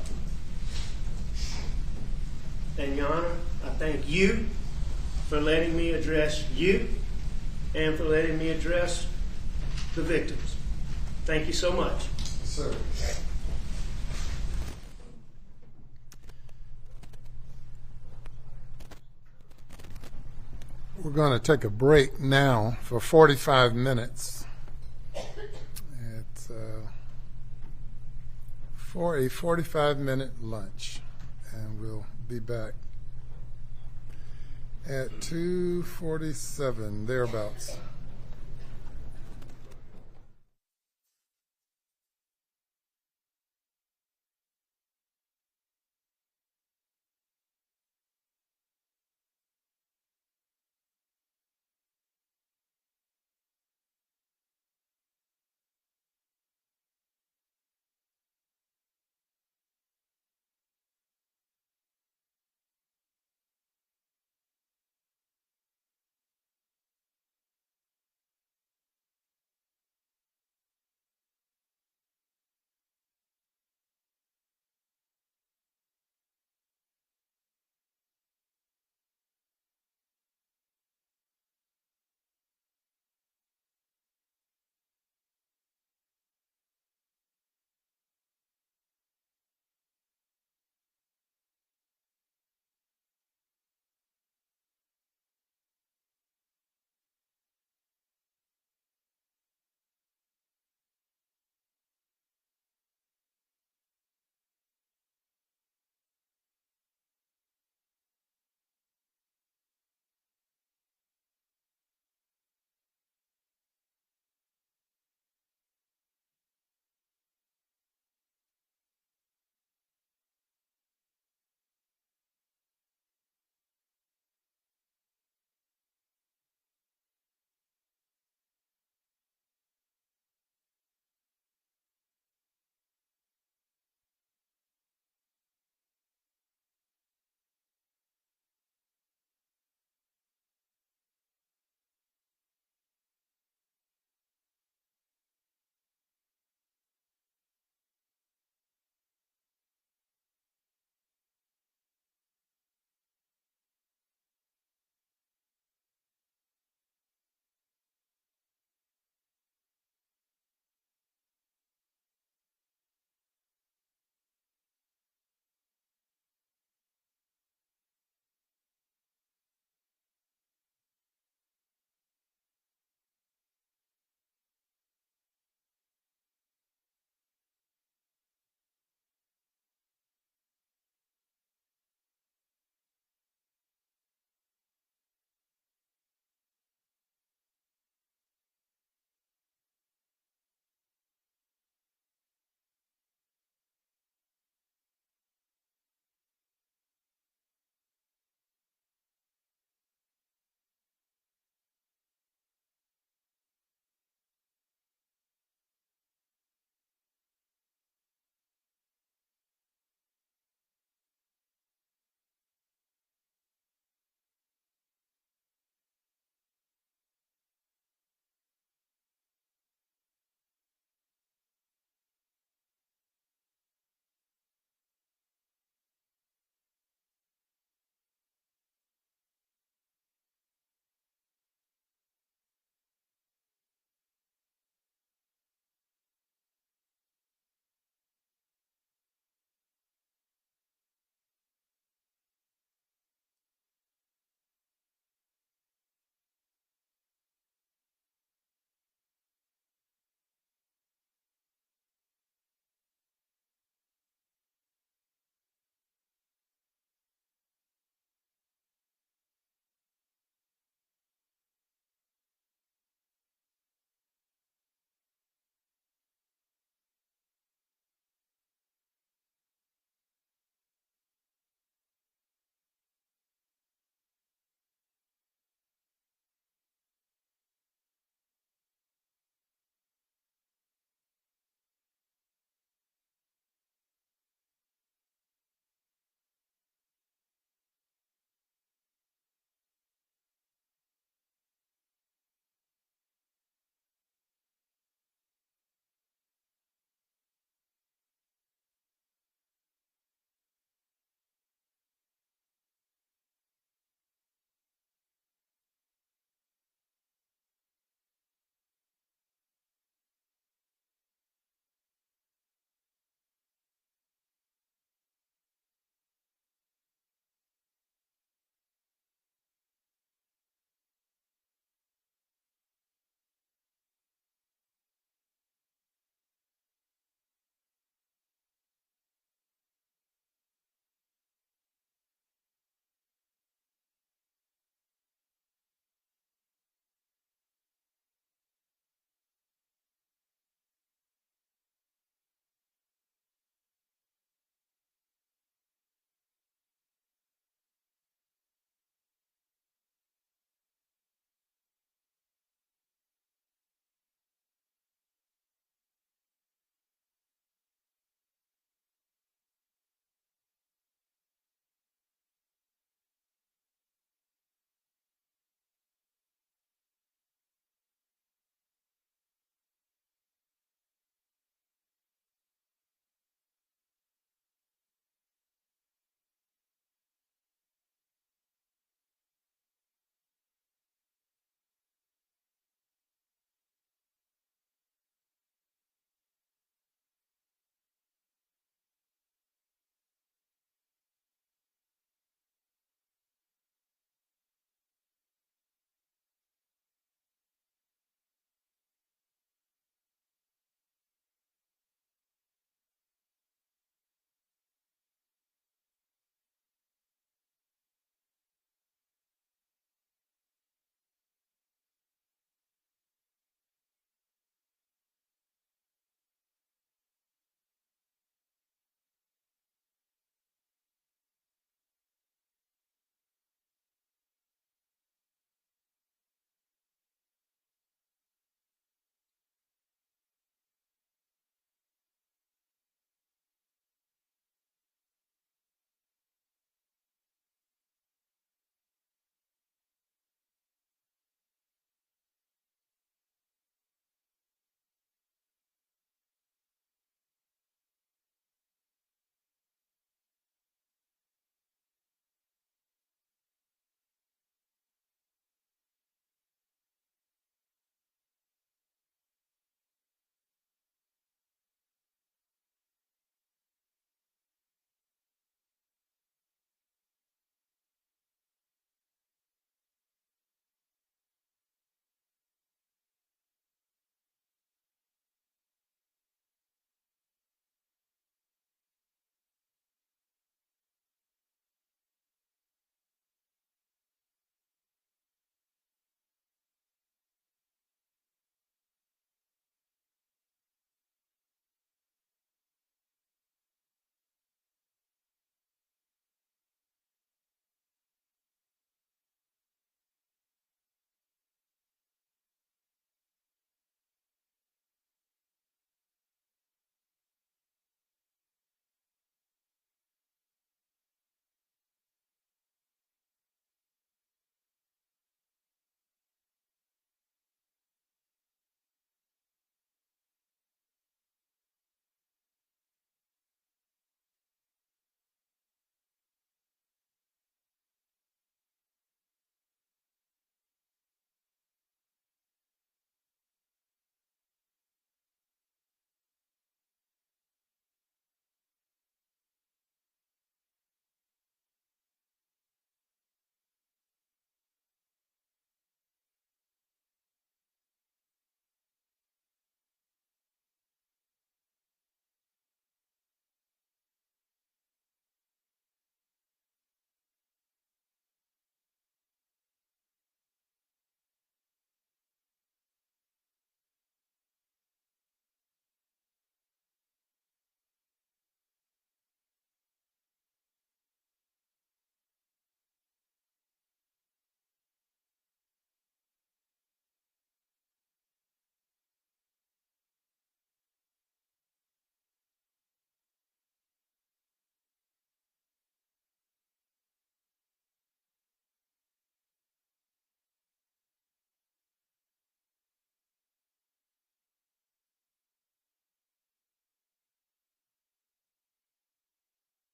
And Your Honor, I thank you for letting me address you and for letting me address the victims. Thank you so much. Sir. We're going to take a break now for 45 minutes. It's for a 45-minute lunch, and we'll be back at 2:47, thereabouts.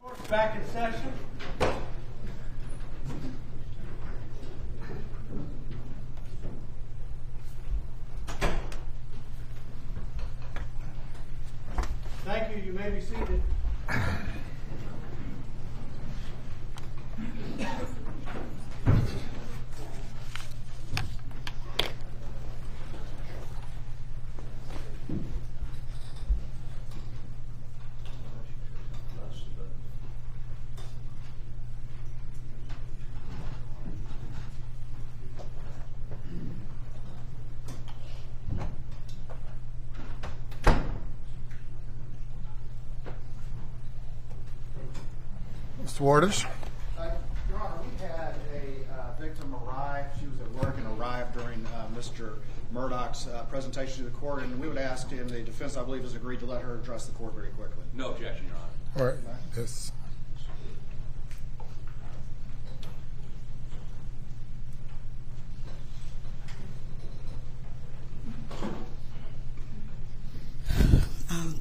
Court's back in session. Thank you. You may be seated. Mr. Waters? Your Honor, we had a victim arrive. She was at work and arrived during Mr. Murdaugh's presentation to the court, and we would ask, and the defense, I believe, has agreed to let her address the court very quickly. No objection, Your Honor. All right. Yes.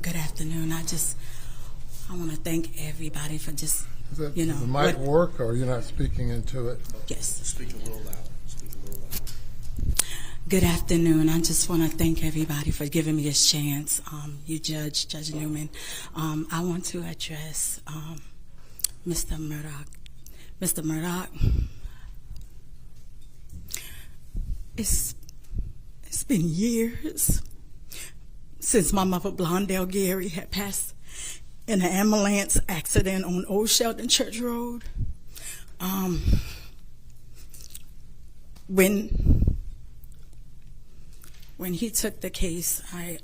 Good afternoon. I want to thank everybody for just, Does you know. the mic work, or you're not speaking into it? Yes. Speak a little loud. Speak a little loud. Good afternoon. I just want to thank everybody for giving me this chance. You, Judge Newman. I want to address Mr. Murdaugh. Mr. Murdaugh, it's been years since my mother, Blondell Gary, had passed in an ambulance accident on Old Sheldon Church Road. When he took the case, I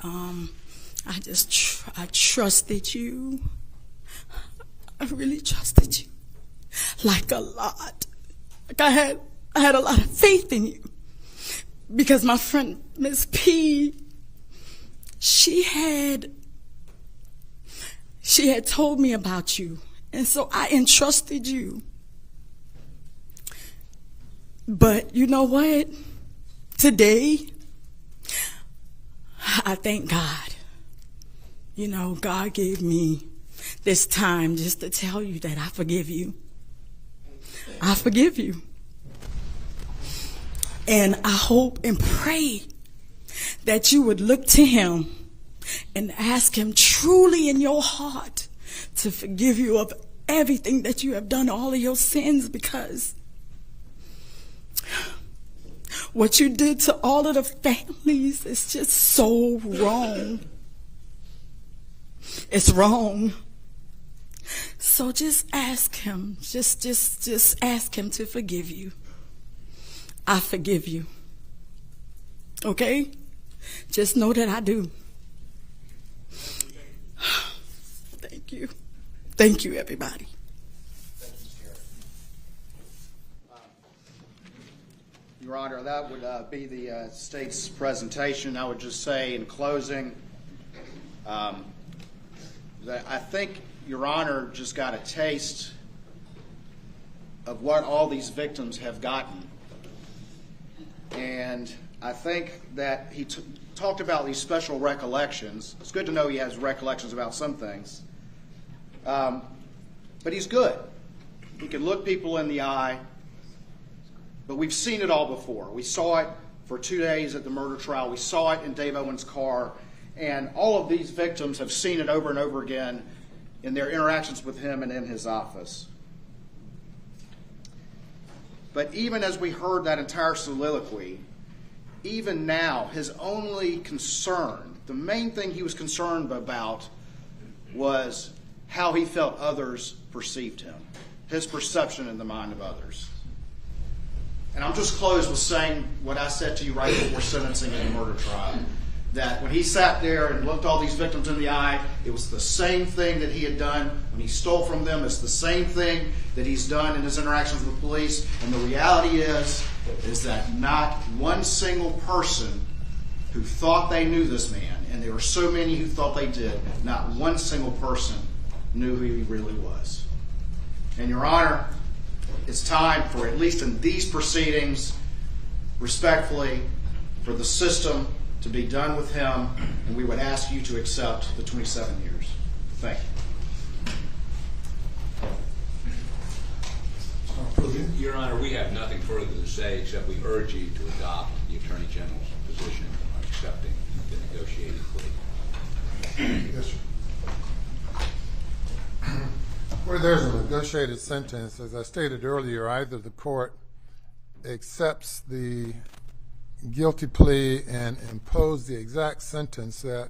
trusted you. I really trusted you, like a lot. Like I had a lot of faith in you, because my friend Miss P, she had told me about you, and so I entrusted you. But you know what? Today, I thank God. You know, God gave me this time just to tell you that I forgive you. I forgive you. And I hope and pray that you would look to him and ask him truly in your heart to forgive you of everything that you have done, all of your sins, because what you did to all of the families is just so wrong. It's wrong. So just ask him, just ask him to forgive you. I forgive you. Okay? Just know that I do. Thank you. Thank you, everybody. Your Honor, that would be the state's presentation. I would just say in closing that I think Your Honor just got a taste of what all these victims have gotten. And I think that he talked about these special recollections. It's good to know he has recollections about some things. But he's good. He can look people in the eye. But we've seen it all before. We saw it for 2 days at the murder trial. We saw it in Dave Owen's car. And all of these victims have seen it over and over again in their interactions with him and in his office. But even as we heard that entire soliloquy, even now, his only concern, the main thing he was concerned about, was how he felt others perceived him, his perception in the mind of others. And I'll just close with saying what I said to you right before sentencing in the murder trial, that when he sat there and looked all these victims in the eye, it was the same thing that he had done when he stole from them. It's the same thing that he's done in his interactions with police. And the reality is that not one single person who thought they knew this man, and there were so many who thought they did, not one single person knew who he really was. And Your Honor, it's time for, at least in these proceedings, respectfully, for the system to be done with him, and we would ask you to accept the 27 years. Thank you. Your Honor, we have nothing further to say except we urge you to adopt the Attorney General's position on accepting the negotiated plea. Yes, sir. Where there's a negotiated sentence, as I stated earlier, either the court accepts the guilty plea and impose the exact sentence that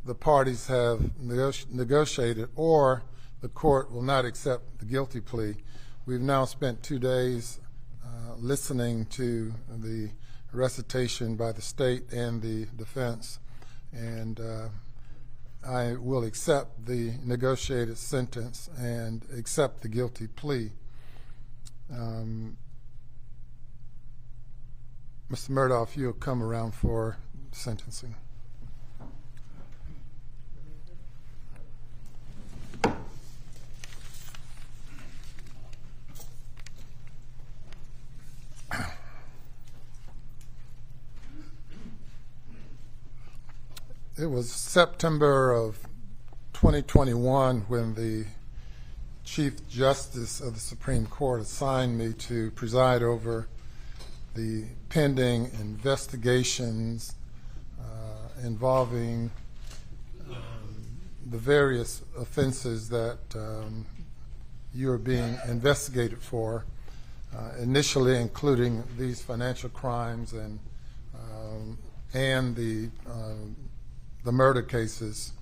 the parties have negotiated, or the court will not accept the guilty plea. We've now spent 2 days listening to the recitation by the state and the defense, and I will accept the negotiated sentence and accept the guilty plea. Mr. Murdaugh, if you'll come around for sentencing. It was September of 2021 when the Chief Justice of the Supreme Court assigned me to preside over the pending investigations involving the various offenses that you are being investigated for, initially including these financial crimes and the murder cases.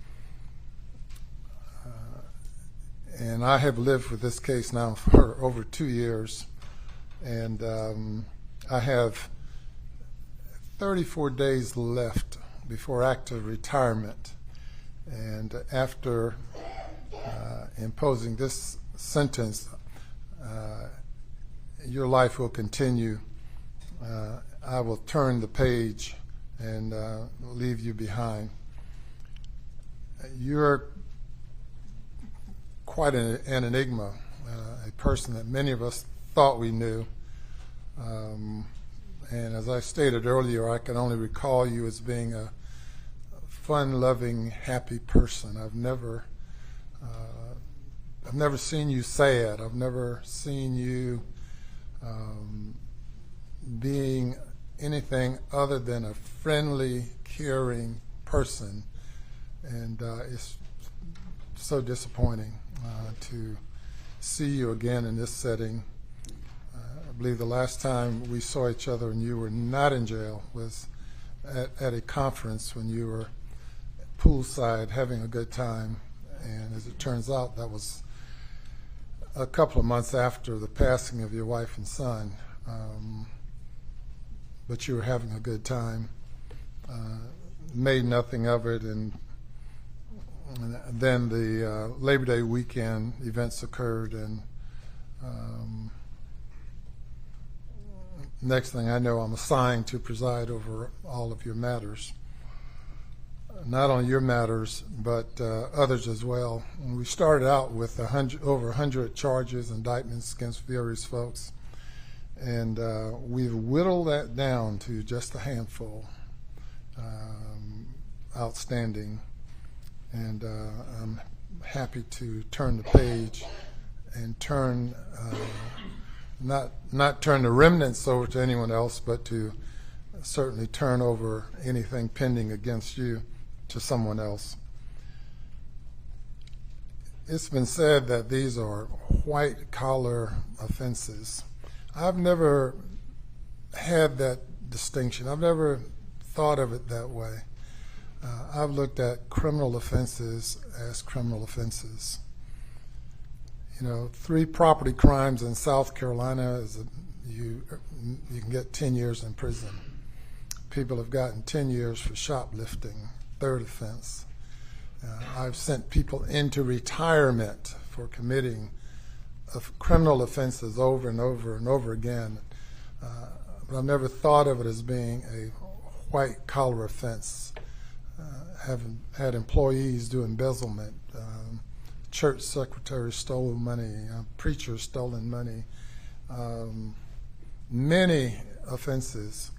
And I have lived with this case now for over 2 years, and I have 34 days left before active retirement. And after imposing this sentence, your life will continue. I will turn the page and leave you behind. You're quite an enigma, a person that many of us thought we knew. And as I stated earlier, I can only recall you as being a fun-loving, happy person. I've never seen you sad. I've never seen you being anything other than a friendly, caring person. And it's so disappointing to see you again in this setting. I believe the last time we saw each other and you were not in jail was at a conference when you were poolside having a good time. And as it turns out, that was a couple of months after the passing of your wife and son. But you were having a good time. Made nothing of it, and then the Labor Day weekend events occurred, and next thing I know, I'm assigned to preside over all of your matters. Not only your matters, but others as well. And we started out with over 100 charges, indictments against various folks, and we've whittled that down to just a handful, outstanding. And I'm happy to turn the page and turn, not turn the remnants over to anyone else, but to certainly turn over anything pending against you to someone else. It's been said that these are white-collar offenses. I've never had that distinction. I've never thought of it that way. I've looked at criminal offenses as criminal offenses. You know, 3 property crimes in South Carolina, you can get 10 years in prison. People have gotten 10 years for shoplifting, 3rd offense. I've sent people into retirement for committing criminal offenses over and over and over again. But I've never thought of it as being a white-collar offense. Haven't had employees do embezzlement, church secretaries stole money, preachers stolen money, many offenses.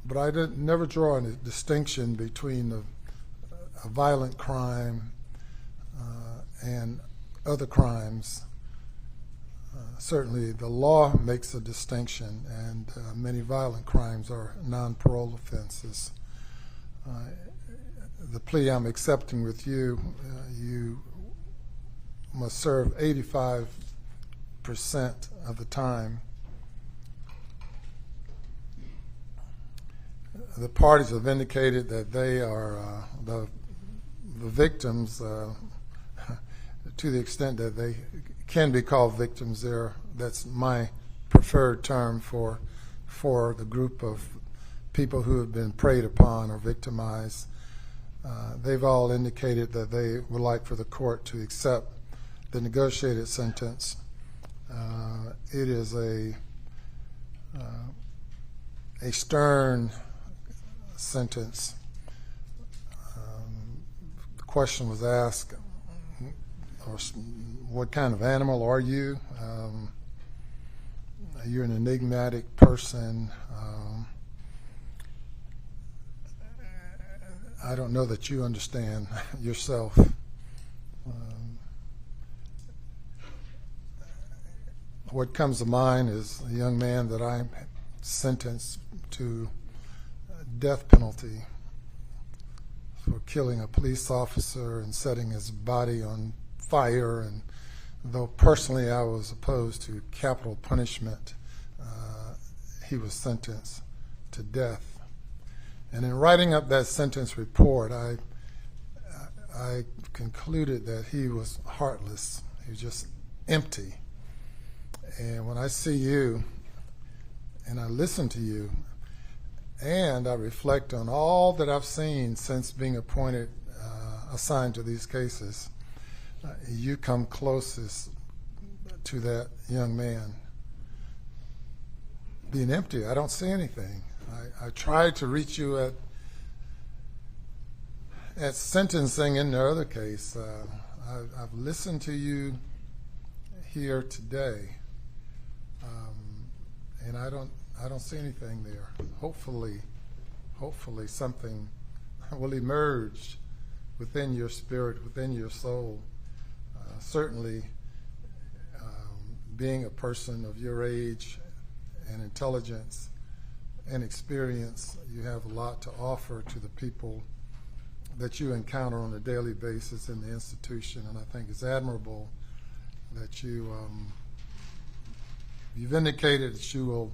But I never draw a distinction between a violent crime and other crimes. Certainly the law makes a distinction, and many violent crimes are non-parole offenses. The plea I'm accepting with you, you must serve 85% of the time. The parties have indicated that they are the victims, to the extent that they can be called victims. That's my preferred term for the group of people who have been preyed upon or victimized. They've all indicated that they would like for the court to accept the negotiated sentence. It is a stern sentence. The question was asked, what kind of animal are you? You're an enigmatic person. I don't know that you understand yourself. What comes to mind is a young man that I sentenced to death penalty for killing a police officer and setting his body on fire. And though personally I was opposed to capital punishment, he was sentenced to death. And in writing up that sentence report, I concluded that he was heartless. He was just empty. And when I see you and I listen to you and I reflect on all that I've seen since being appointed, assigned to these cases, you come closest to that young man. Being empty, I don't see anything. I tried to reach you at sentencing in the other case. I've listened to you here today, and I don't see anything there. Hopefully something will emerge within your spirit, within your soul. Certainly, being a person of your age and intelligence and experience, you have a lot to offer to the people that you encounter on a daily basis in the institution, and I think it's admirable that you've indicated that you will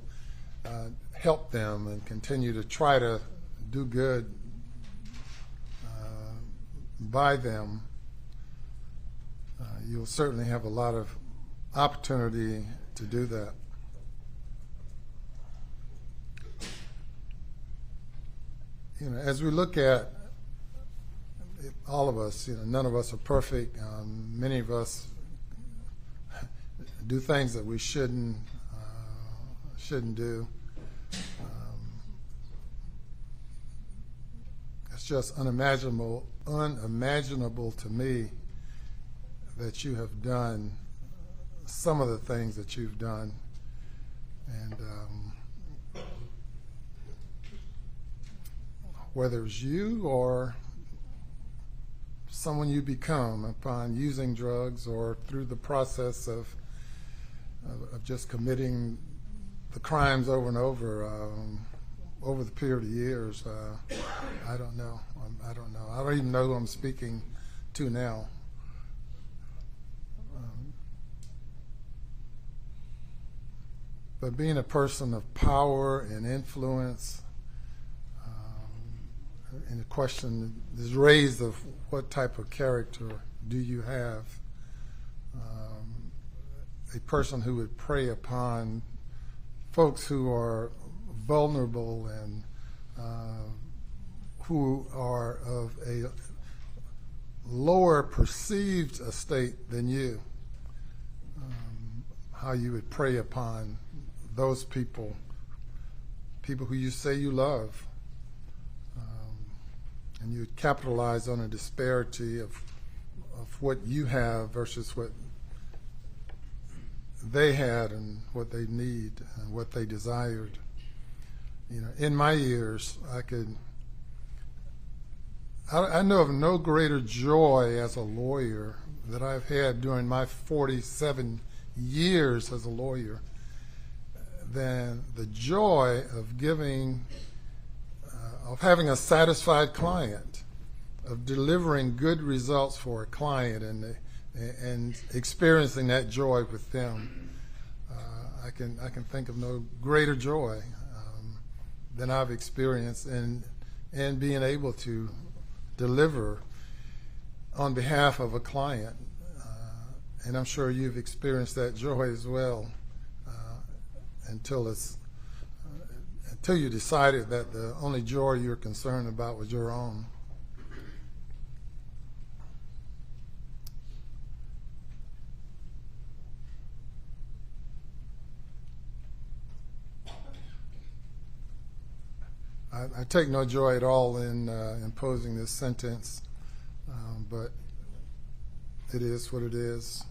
help them and continue to try to do good by them. You'll certainly have a lot of opportunity to do that. You know, as we look at it, all of us, none of us are perfect. Many of us do things that we shouldn't do. It's just unimaginable to me that you have done some of the things that you've done, and whether it's you or someone you become upon using drugs or through the process of just committing the crimes over and over the period of years. I don't know. I don't even know who I'm speaking to now. But being a person of power and influence, and the question is raised of what type of character do you have? A person who would prey upon folks who are vulnerable and who are of a lower perceived estate than you, how you would prey upon those people who you say you love, and you would capitalize on a disparity of what you have versus what they had and what they need and what they desired. In my years, I know of no greater joy as a lawyer that I've had during my 47 years as a lawyer, then the joy of giving, of having a satisfied client, of delivering good results for a client, and experiencing that joy with them, I can think of no greater joy than I've experienced in being able to deliver on behalf of a client. And I'm sure you've experienced that joy as well, until you decided that the only joy you're concerned about was your own. I take no joy at all in imposing this sentence, but it is what it is.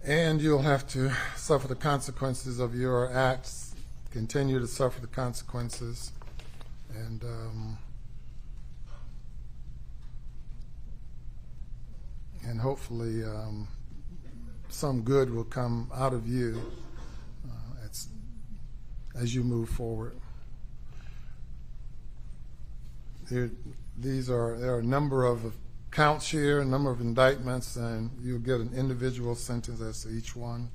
And you'll have to suffer the consequences of your acts, continue to suffer the consequences, and hopefully some good will come out of you as you move forward. There are a number of counts here, a number of indictments, and you'll get an individual sentence as to each one.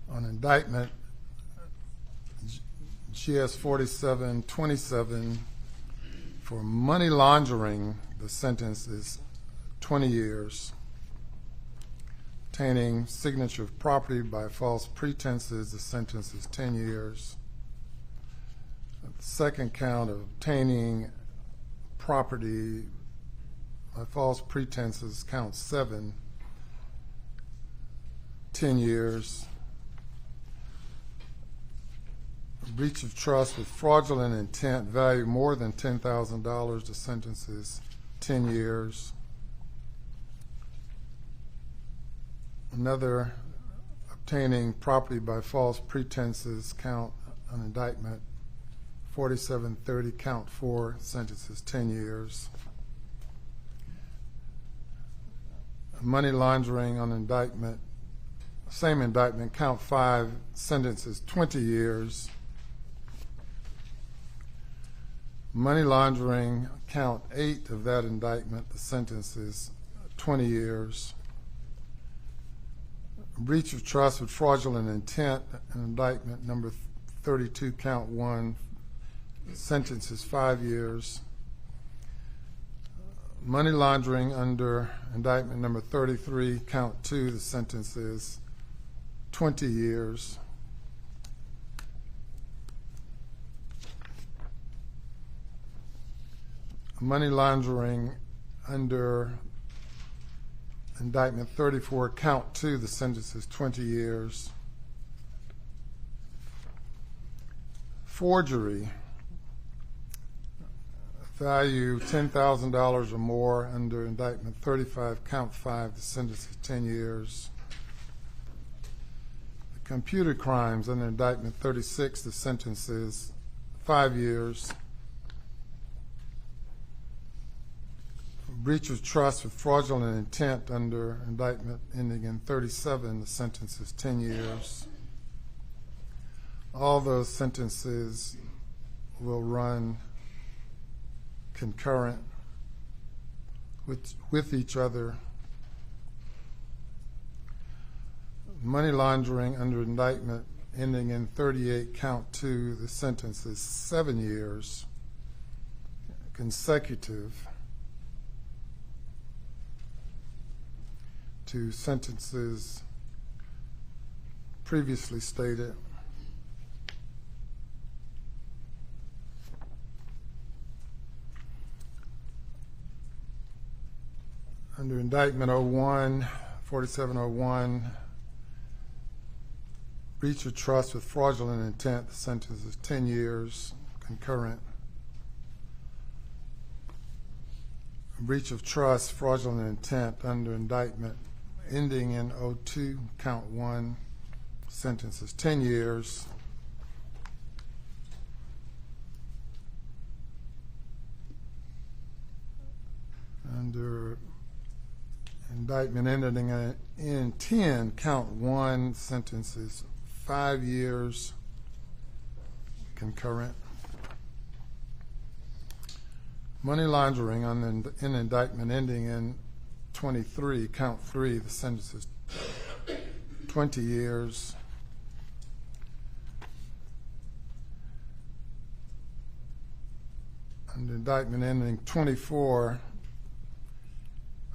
On indictment GS 4727, for money laundering, the sentence is 20 years. Obtaining signature of property by false pretenses, the sentence is 10 years. The second count of obtaining property by false pretenses, count 7, 10 years. Breach of trust with fraudulent intent, value more than $10,000, the sentence is 10 years. Another, obtaining property by false pretenses, count an indictment 4730, count 4, sentences 10 years. Money laundering on indictment, same indictment, count 5, sentences 20 years. Money laundering, count 8 of that indictment, the sentence is 20 years. Breach of trust with fraudulent intent, an indictment number 32, count 1, sentence is 5 years. Money laundering under indictment number 33, count 2, the sentence is 20 years. Money laundering under indictment 34, count 2, the sentence is 20 years. Forgery, value $10,000 or more under indictment 35, count 5, the sentence is 10 years. Computer crimes under indictment 36, the sentence is 5 years. Breach of trust with fraudulent intent under indictment ending in 37, the sentence is 10 years. All those sentences will run concurrent with each other. Money laundering under indictment ending in 38, count 2, the sentence is 7 years consecutive to sentences previously stated. Under indictment 01, 4701, breach of trust with fraudulent intent, the sentence is 10 years concurrent. Breach of trust, fraudulent intent under indictment ending in 02, count 1, sentence is 10 years. Under indictment ending in 10, count 1, sentences 5 years concurrent. Money laundering in indictment ending in 23, count 3, the sentence is 20 years. And indictment ending 24,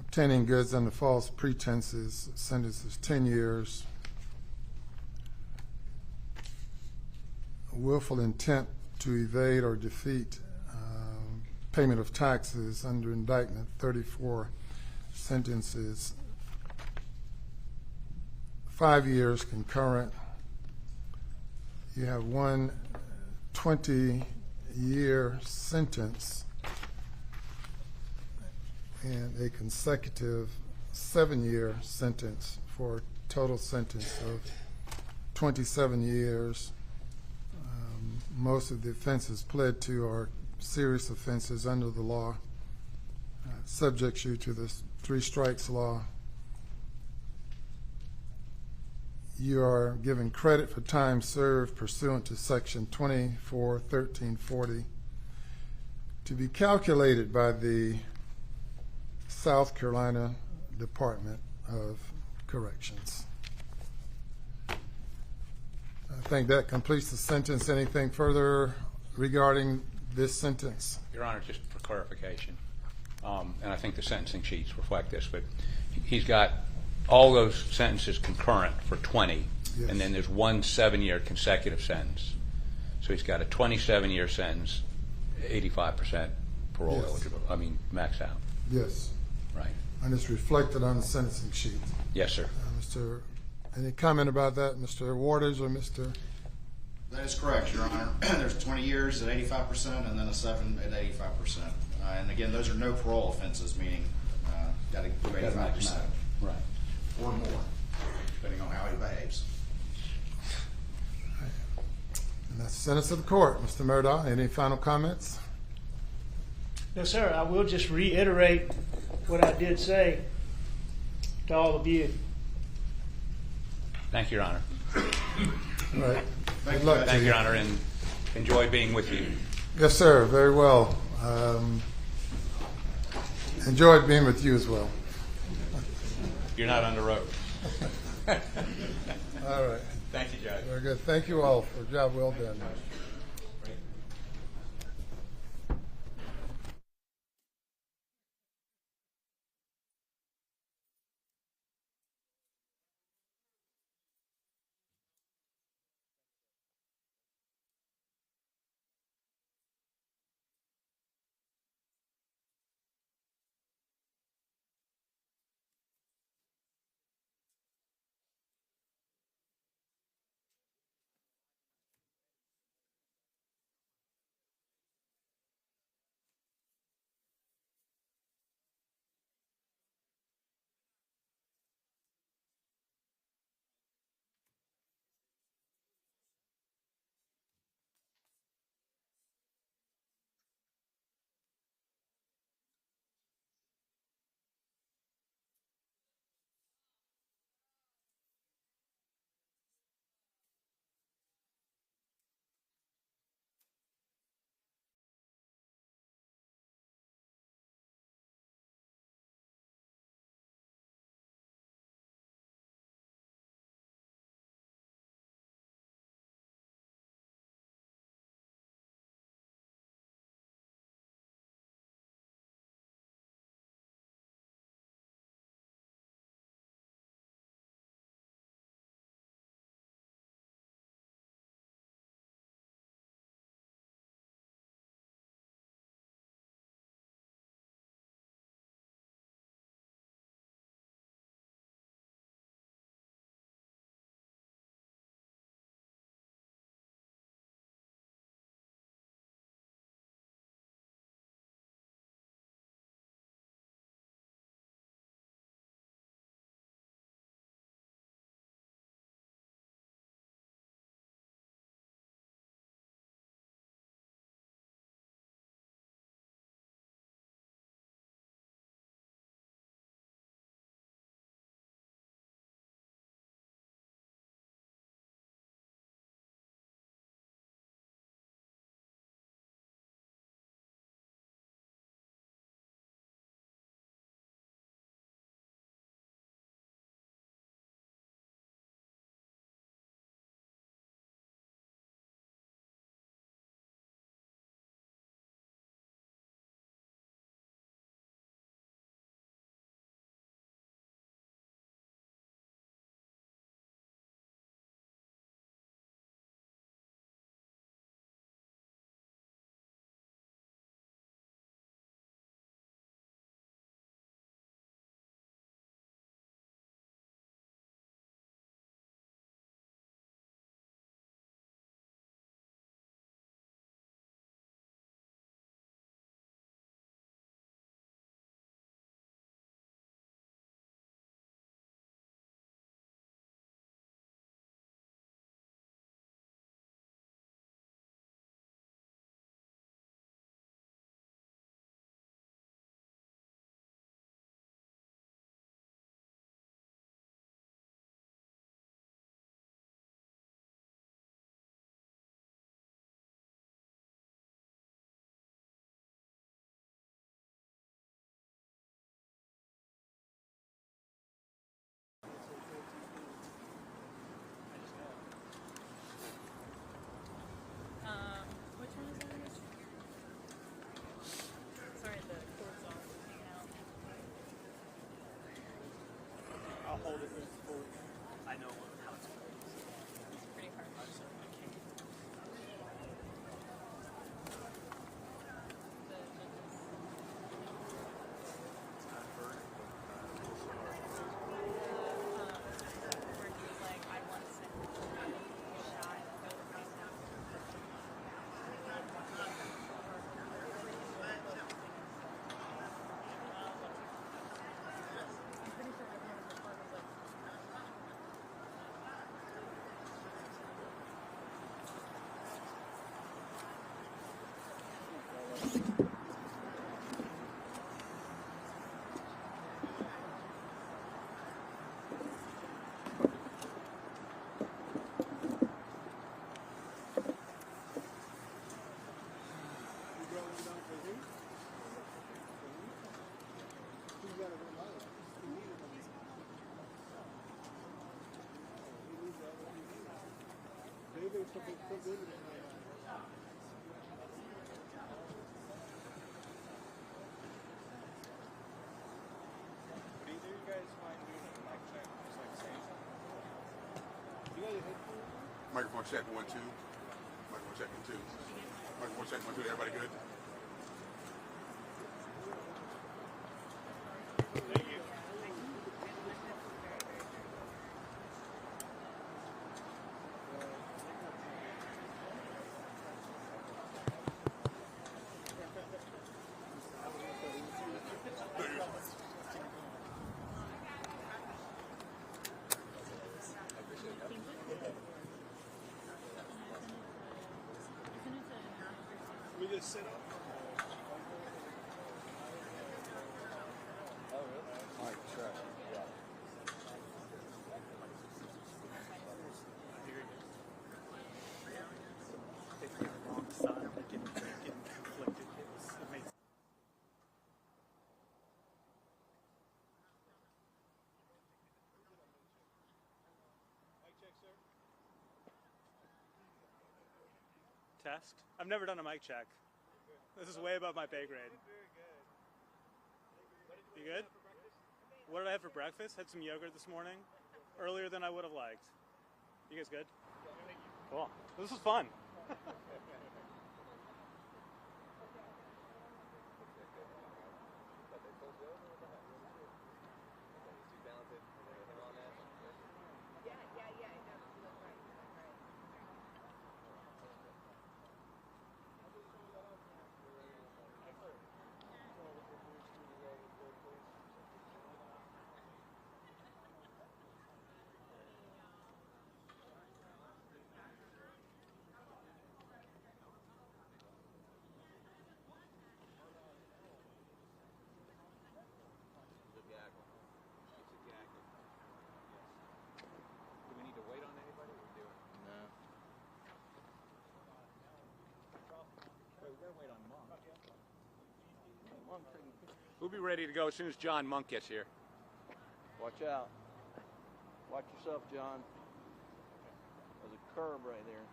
obtaining goods under false pretenses, sentence is 10 years. Willful intent to evade or defeat payment of taxes under indictment 34, sentences 5 years concurrent. You have one 20-year sentence and a consecutive 7-year sentence for a total sentence of 27 years. Most of the offenses pled to are serious offenses under the law, subjects you to the 3 strikes law. You are given credit for time served pursuant to section 241340 to be calculated by the South Carolina Department of Corrections. I think that completes the sentence. Anything further regarding this sentence? Your Honor, just for clarification, and I think the sentencing sheets reflect this, but he's got all those sentences concurrent for 20, yes. And then there's one 7-year consecutive sentence. So he's got a 27-year sentence, 85% parole yes. eligible, I mean, maxed out. Yes. Right. And it's reflected on the sentencing sheet. Yes, sir. Any comment about that, Mr. Waters or Mr.? That is correct, Your Honor. There's 20 years at 85% and then a 7 at 85%. And again, those are no parole offenses, meaning got to do 85%. Right. Or more, depending on how he behaves. And that's the sentence of the court. Mr. Murdaugh, any final comments? No, sir. I will just reiterate what I did say to all of you. Thank you, Your Honor. All right. Thank you, Your Honor, and enjoy being with you. Yes, sir. Very well. Enjoyed being with you as well. You're not on the road. All right. Thank you, Judge. Very good. Thank you all for a job well done. Either you guys mind doing a mic check, just like saying something? You guys are Microphone check 1 2. Microphone check 1 2. Microphone check 1 2. Everybody good? Thank you. We just sit up. Oh, really? All right, sure. Yeah. They take the wrong side, they get conflicted. It made mic check, sir. Test. I've never done a mic check. This is way above my pay grade. You good? What did I have for breakfast? Had some yogurt this morning. Earlier than I would have liked. You guys good? Cool. This was fun. Do we need to wait on anybody or do it? No. Wait, we gotta wait on Monk. We'll be ready to go as soon as John Monk gets here. Watch out. Watch yourself, John. There's a curb right there.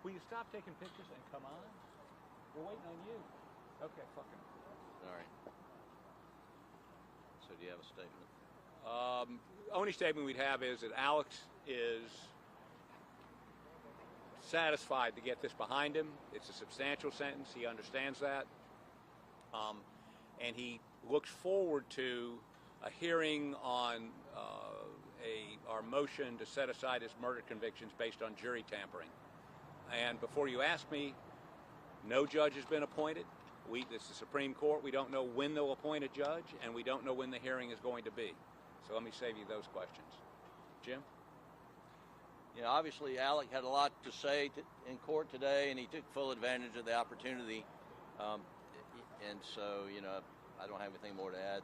Will you stop taking pictures and come on? We're waiting on you. Okay, fucking. All right. So do you have a statement? Only statement we'd have is that Alex is satisfied to get this behind him. It's a substantial sentence. He understands that. And he looks forward to a hearing on our motion to set aside his murder convictions based on jury tampering. And before you ask me, no judge has been appointed. This is the Supreme Court. We don't know when they'll appoint a judge, and we don't know when the hearing is going to be. So let me save you those questions. Jim? You know, obviously Alec had a lot to say in court today, and he took full advantage of the opportunity. And so, you know, I don't have anything more to add.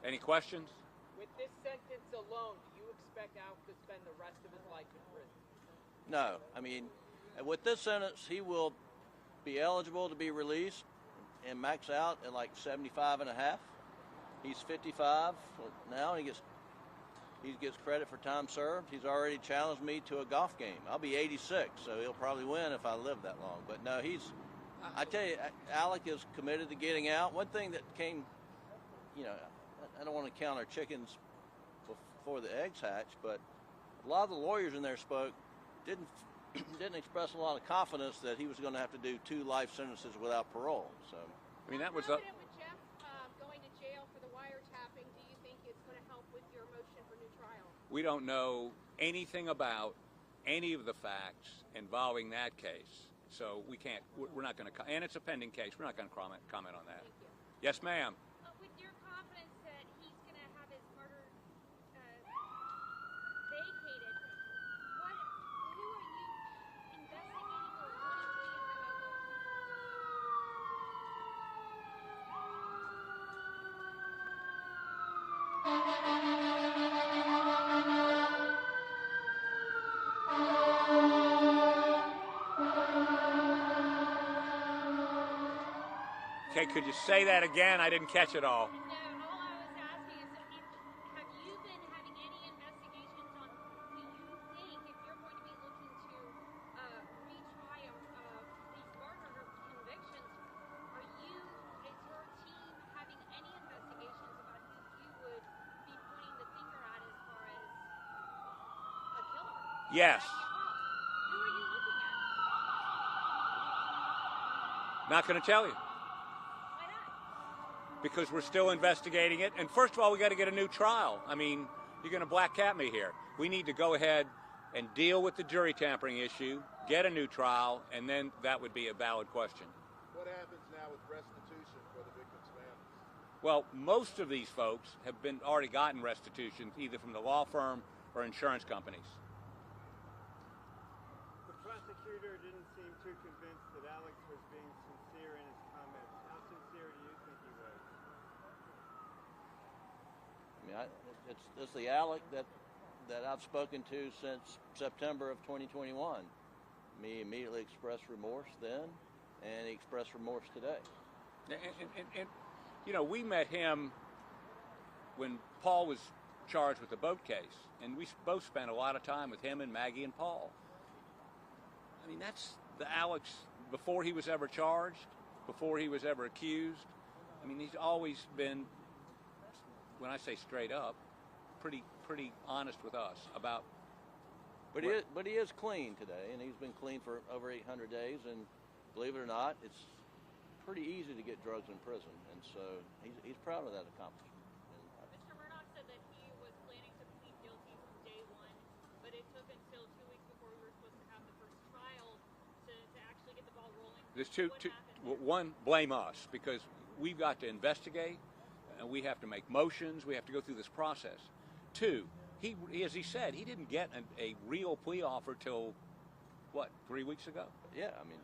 Any questions? With this sentence alone, do you expect Alec to spend the rest of his life in prison? No. I mean, with this sentence, he will be eligible to be released and max out at like 75 and a half. He's 55 now, and he gets credit for time served. He's already challenged me to a golf game. I'll be 86, so he'll probably win if I live that long. But no, I tell you, Alec is committed to getting out. One thing that came, you know, I don't want to count our chickens before the eggs hatch, but a lot of the lawyers in there didn't express a lot of confidence that he was going to have to do 2 life sentences without parole. So, I mean, that was with Jeff going to jail for the wiretapping, do you think it's going to help with your motion for new trial? We don't know anything about any of the facts involving that case. So we're not going to, and it's a pending case. We're not going to comment on that. Thank you. Yes, ma'am. With your confidence that he's going to have his murder vacated, who are you investigating or wanting to be Okay, could you say that again? I didn't catch it all. No, all I was asking is, have you been having any investigations on Yes. Who are you looking at? Not going to tell you. Why not? Because we're still investigating it. And first of all, we got to get a new trial. I mean, you're going to black cat me here. We need to go ahead and deal with the jury tampering issue, get a new trial, and then that would be a valid question. What happens now with restitution for the victims' families? Well, most of these folks have already gotten restitution, either from the law firm or insurance companies. The prosecutor didn't seem too convinced that Alex was being sincere in his comments. How sincere do you think he was? I mean, it's the Alex that I've spoken to since September of 2021. He immediately expressed remorse then, and he expressed remorse today. And you know, we met him when Paul was charged with the boat case, and we both spent a lot of time with him and Maggie and Paul. I mean, that's the Alex before he was ever charged, before he was ever accused. I mean, he's always been, when I say straight up, pretty honest with us about. But he is clean today, and he's been clean for over 800 days. And believe it or not, it's pretty easy to get drugs in prison, and so he's proud of that accomplishment. Mr. Murdaugh said that he was planning to plead guilty from day one, but it took until 2 weeks before we were supposed to have the first trial to actually get the ball rolling. There's two. One, blame us, because we've got to investigate, and we have to make motions, we have to go through this process. Two, he as he said, he didn't get a real plea offer till, what, 3 weeks ago? Yeah, I mean,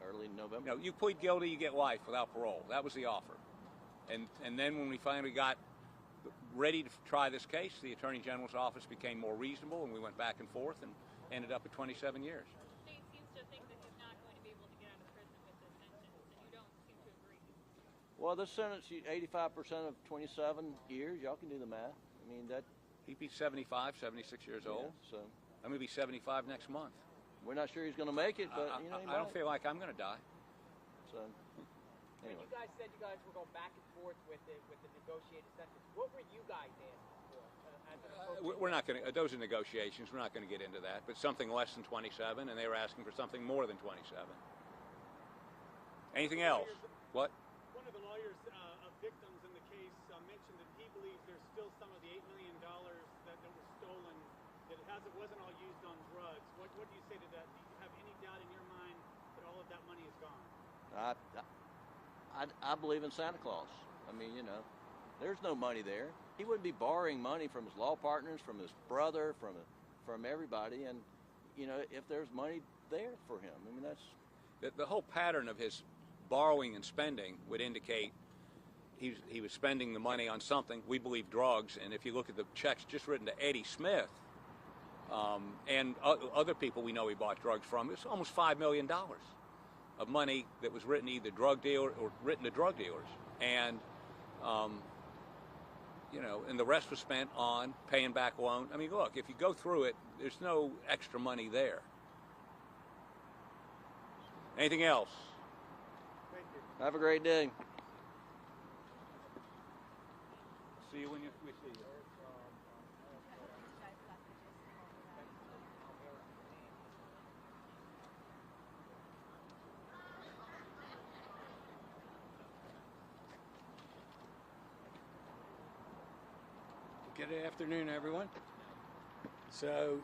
early November. You know, you plead guilty, you get life without parole. That was the offer. And then when we finally got ready to try this case, the Attorney General's office became more reasonable, and we went back and forth and ended up at 27 years. The state seems to think that he's not going to be able to get out of prison with this sentence, and you don't seem to agree. Well, this sentence, 85% of 27 years, y'all can do the math. I mean, that... He'd be 75, 76 years old. Yeah, so I'm going to be 75 next month. We're not sure he's going to make it, but, you know, he I don't might. feel like I'm going to die. So, anyway. You guys said you guys were going back and forth with the negotiated sentence. What were you guys asking for? We're not going to, those are negotiations. We're not going to get into that. But something less than 27, and they were asking for something more than 27. Anything else? What? One of the lawyers of victims in the case mentioned that he believes there's still some of the $8 million that was stolen, that it wasn't all used on drugs. What do you say to that? Do you have any doubt in your mind that all of that money is gone? I believe in Santa Claus. I mean, you know, there's no money there. He wouldn't be borrowing money from his law partners, from his brother, from everybody. And, you know, if there's money there for him, I mean, that's... The whole pattern of his borrowing and spending would indicate he was spending the money on something, we believe drugs. And if you look at the checks just written to Eddie Smith and other people we know he bought drugs from, it's almost $5 million of money that was written to either drug dealer or written to drug dealers. And, you know, and the rest was spent on paying back loan. I mean, look, if you go through it, there's no extra money there. Anything else? Thank you. Have a great day. See you when we see you. Good afternoon, everyone. So,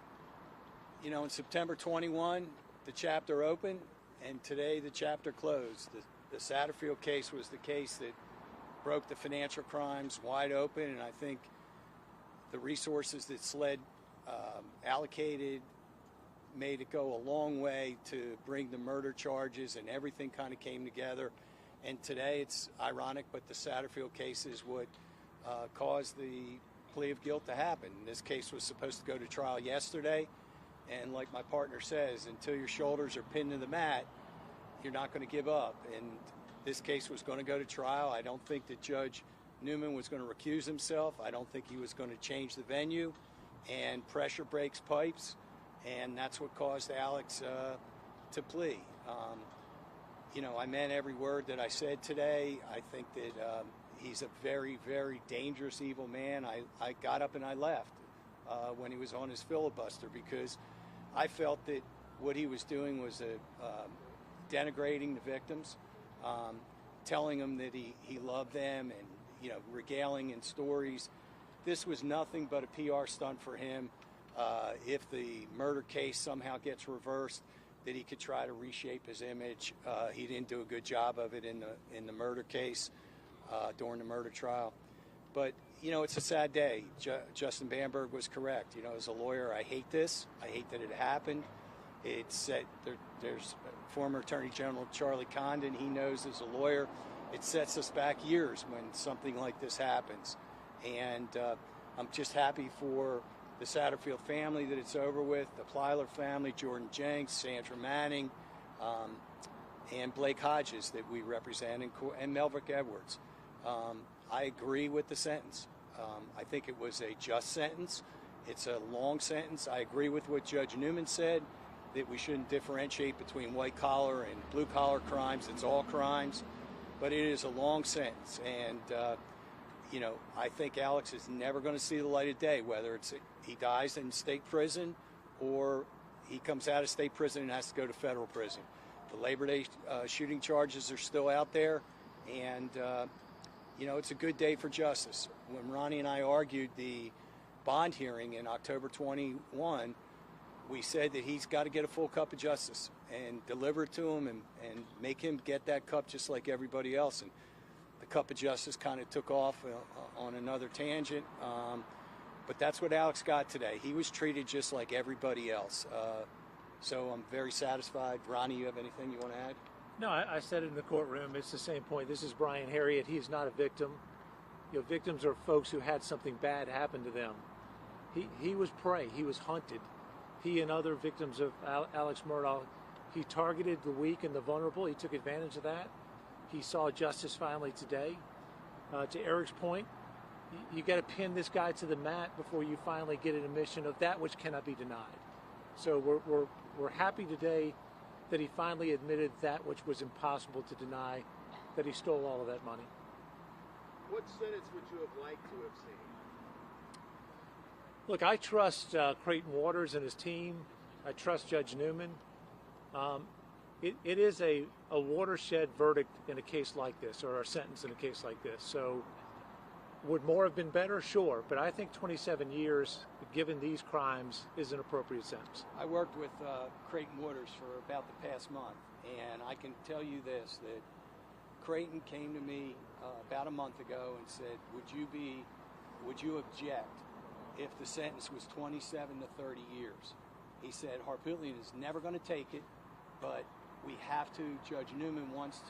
you know, in September 21, the chapter opened, and today the chapter closed. The Satterfield case was the case that broke the financial crimes wide open, and I think the resources that SLED allocated made it go a long way to bring the murder charges, and everything kind of came together. And today, it's ironic, but the Satterfield case is what caused the plea of guilt to happen. This case was supposed to go to trial yesterday, and like my partner says, until your shoulders are pinned to the mat, you're not going to give up. And this case was going to go to trial. I don't think that Judge Newman was going to recuse himself. I don't think he was going to change the venue, and pressure breaks pipes, and that's what caused Alex to plea. You know, I meant every word that I said today. I think that he's a very, very dangerous, evil man. I got up and I left when he was on his filibuster, because I felt that what he was doing was denigrating the victims, telling them that he loved them, and regaling in stories. This was nothing but a PR stunt for him. If the murder case somehow gets reversed, that he could try to reshape his image. He didn't do a good job of it in the murder case during the murder trial. But it's a sad day. Justin Bamberg was correct. As a lawyer, I hate this. I hate that it happened. There's former Attorney General Charlie Condon. He knows as a lawyer, it sets us back years when something like this happens. And I'm just happy for the Satterfield family that it's over with, the Plyler family, Jordan Jenks, Sandra Manning, and Blake Hodges that we represent, and Melvick Edwards. I agree with the sentence. I think it was a just sentence. It's a long sentence. I agree with what Judge Newman said, that we shouldn't differentiate between white-collar and blue-collar crimes. It's all crimes. But it is a long sentence. And, I think Alex is never going to see the light of day, whether he dies in state prison or he comes out of state prison and has to go to federal prison. The Labor Day shooting charges are still out there. And, it's a good day for justice. When Ronnie and I argued the bond hearing in October 21, we said that he's got to get a full cup of justice and deliver it to him and make him get that cup just like everybody else. And the cup of justice kind of took off on another tangent. But that's what Alex got today. He was treated just like everybody else. So I'm very satisfied. Ronnie, you have anything you want to add? No, I said it in the courtroom. It's the same point. This is Brian Harriet. He's not a victim. Victims are folks who had something bad happen to them. He was prey. He was hunted. He and other victims of Alex Murdaugh, he targeted the weak and the vulnerable. He took advantage of that. He saw justice finally today. To Eric's point, you got to pin this guy to the mat before you finally get an admission of that which cannot be denied. So we're happy today that he finally admitted that which was impossible to deny, that he stole all of that money. What sentence would you have liked to have seen? Look, I trust Creighton Waters and his team. I trust Judge Newman. It is a watershed verdict in a case like this, or a sentence in a case like this. So would more have been better? Sure. But I think 27 years, given these crimes, is an appropriate sentence. I worked with Creighton Waters for about the past month, and I can tell you this, that Creighton came to me about a month ago and said, would you object if the sentence was 27 to 30 years? He said, Harpootlian is never going to take it, but we have to, Judge Newman wants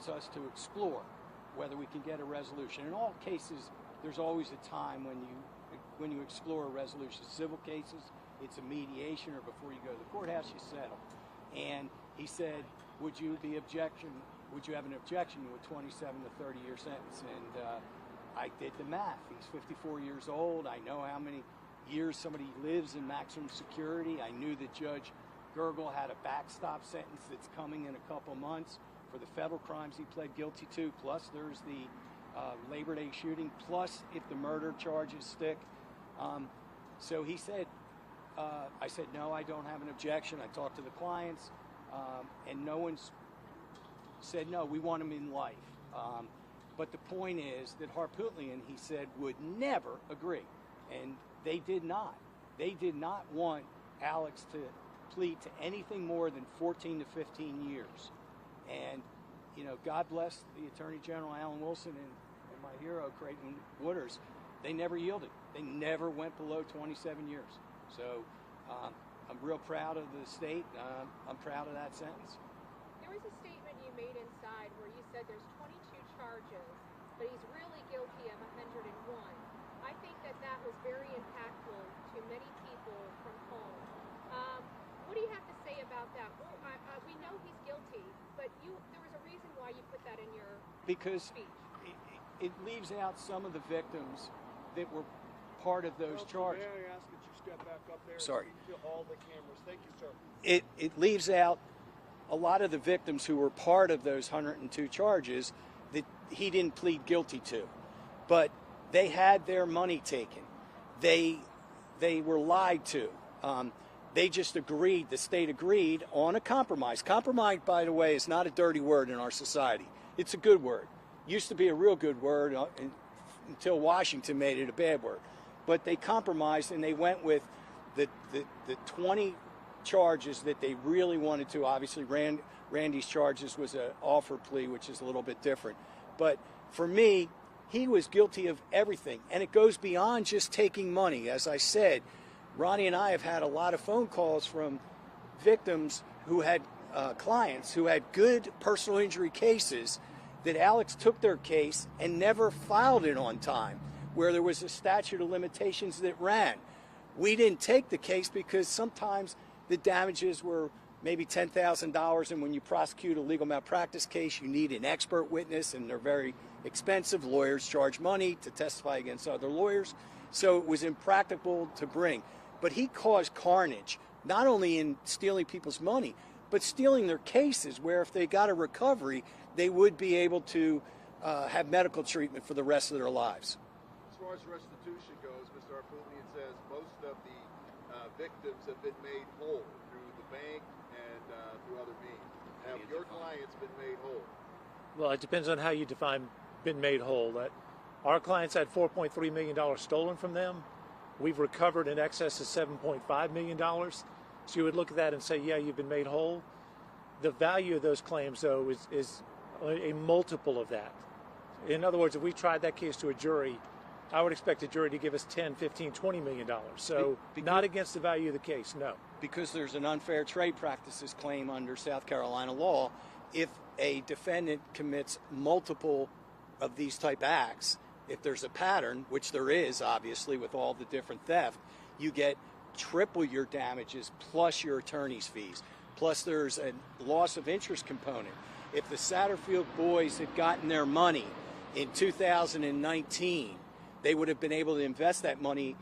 us to explore whether we can get a resolution. In all cases, there's always a time when you explore a resolution. Civil cases, it's a mediation, or before you go to the courthouse, you settle. And he said, would you have an objection to a 27 to 30 year sentence? And I did the math. He's 54 years old. I know how many years somebody lives in maximum security. I knew that Judge Gergel had a backstop sentence that's coming in a couple months for the federal crimes he pled guilty to, plus there's the Labor Day shooting, plus if the murder charges stick. So he said, I said, no, I don't have an objection. I talked to the clients, and no one's said, no, we want him in life. But the point is that Harpootlian, he said, would never agree. And they did not. They did not want Alex to plead to anything more than 14 to 15 years. And, God bless the Attorney General, Alan Wilson, and my hero, Creighton Waters. They never yielded. They never went below 27 years. So I'm real proud of the state. I'm proud of that sentence. There was a statement you made inside where you said there's 22 charges, but he's really guilty of 101. I think that was very impactful to many people from home. What do you have to say about that? Well, we know he's guilty, but there was a reason why you put that in your speech. It leaves out some of the victims that were part of those charges. May I ask that you step back up there? Sorry. To all the cameras. Thank you, sir. It leaves out a lot of the victims who were part of those 102 charges that he didn't plead guilty to. But they had their money taken. They were lied to. They just agreed, the state agreed on a compromise. Compromise, by the way, is not a dirty word in our society. It's a good word. Used to be a real good word until Washington made it a bad word. But they compromised and they went with the 20 charges that they really wanted to. Obviously, Randy's charges was an offer plea, which is a little bit different. But for me, he was guilty of everything. And it goes beyond just taking money. As I said, Ronnie and I have had a lot of phone calls from victims who had clients who had good personal injury cases that Alex took their case and never filed it on time, where there was a statute of limitations that ran. We didn't take the case because sometimes the damages were maybe $10,000, and when you prosecute a legal malpractice case, you need an expert witness, and they're very expensive. Lawyers charge money to testify against other lawyers, so it was impractical to bring. But he caused carnage, not only in stealing people's money, but stealing their cases, where if they got a recovery, they would be able to have medical treatment for the rest of their lives. As far as restitution goes, Mr. Harpootlian says most of the victims have been made whole through the bank and through other means. Have your clients been made whole? Well, it depends on how you define been made whole. Our clients had $4.3 million stolen from them. We've recovered in excess of $7.5 million. So you would look at that and say, yeah, you've been made whole. The value of those claims, though, is a multiple of that. In other words, if we tried that case to a jury, I would expect a jury to give us $10, $15, $20 million. So not against the value of the case, no. Because there's an unfair trade practices claim under South Carolina law. If a defendant commits multiple of these type acts, if there's a pattern, which there is obviously with all the different theft, you get triple your damages plus your attorney's fees. Plus there's a loss of interest component. If the Satterfield boys had gotten their money in 2019, they would have been able to invest that money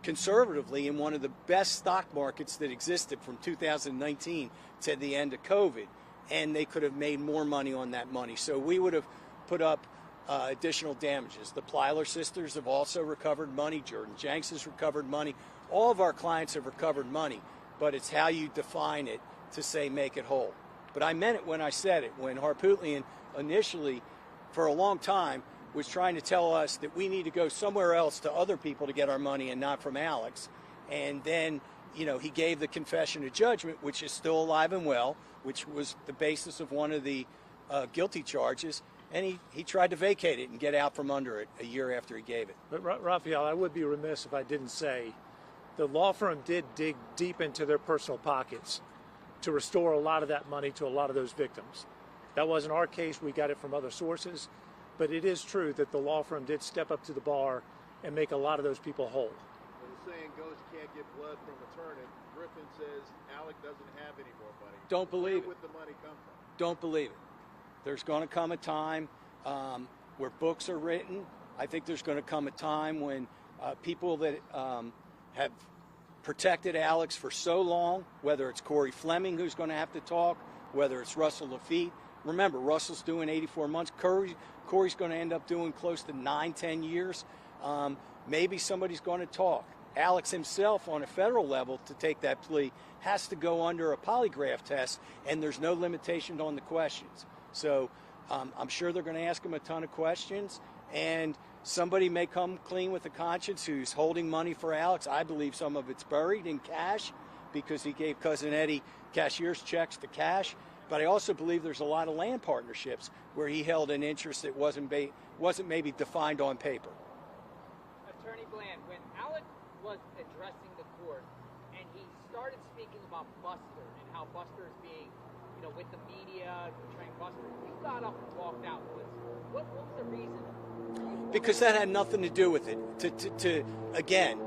conservatively in one of the best stock markets that existed from 2019 to the end of COVID, and they could have made more money on that money. So we would have put up additional damages. The Plyler sisters have also recovered money. Jordan Jenks has recovered money. All of our clients have recovered money, but it's how you define it to say make it whole. But I meant it when I said it. When Harpootlian initially, for a long time, was trying to tell us that we need to go somewhere else to other people to get our money and not from Alex. And then, you know, he gave the confession of judgment, which is still alive and well, which was the basis of one of the guilty charges. And he tried to vacate it and get out from under it a year after he gave it. But Raphael, I would be remiss if I didn't say the law firm did dig deep into their personal pockets to restore a lot of that money to a lot of those victims. That wasn't our case. We got it from other sources. But it is true that the law firm did step up to the bar and make a lot of those people whole. Well, the saying goes, you can't get blood from a turnip. Griffin says Alec doesn't have any more money. Don't believe it. Where would the money come from? Don't believe it. There's going to come a time where books are written. I think there's going to come a time when people that have protected Alex for so long, whether it's Corey Fleming who's going to have to talk, whether it's Russell Lafitte. Remember, Russell's doing 84 months. Corey's going to end up doing close to 9-10 years. Maybe somebody's going to talk. Alex himself, on a federal level, to take that plea, has to go under a polygraph test, and there's no limitation on the questions. So I'm sure they're going to ask him a ton of questions, and somebody may come clean with a conscience who's holding money for Alex. I believe some of it's buried in cash because he gave Cousin Eddie cashier's checks to cash. But I also believe there's a lot of land partnerships where he held an interest that wasn't maybe defined on paper. Attorney Bland, when Alex was addressing the court and he started speaking about Buster and how Buster is being, you know, with the media, portraying Buster, you got up and walked out. What was the reason? Because that had nothing to do with it. Again,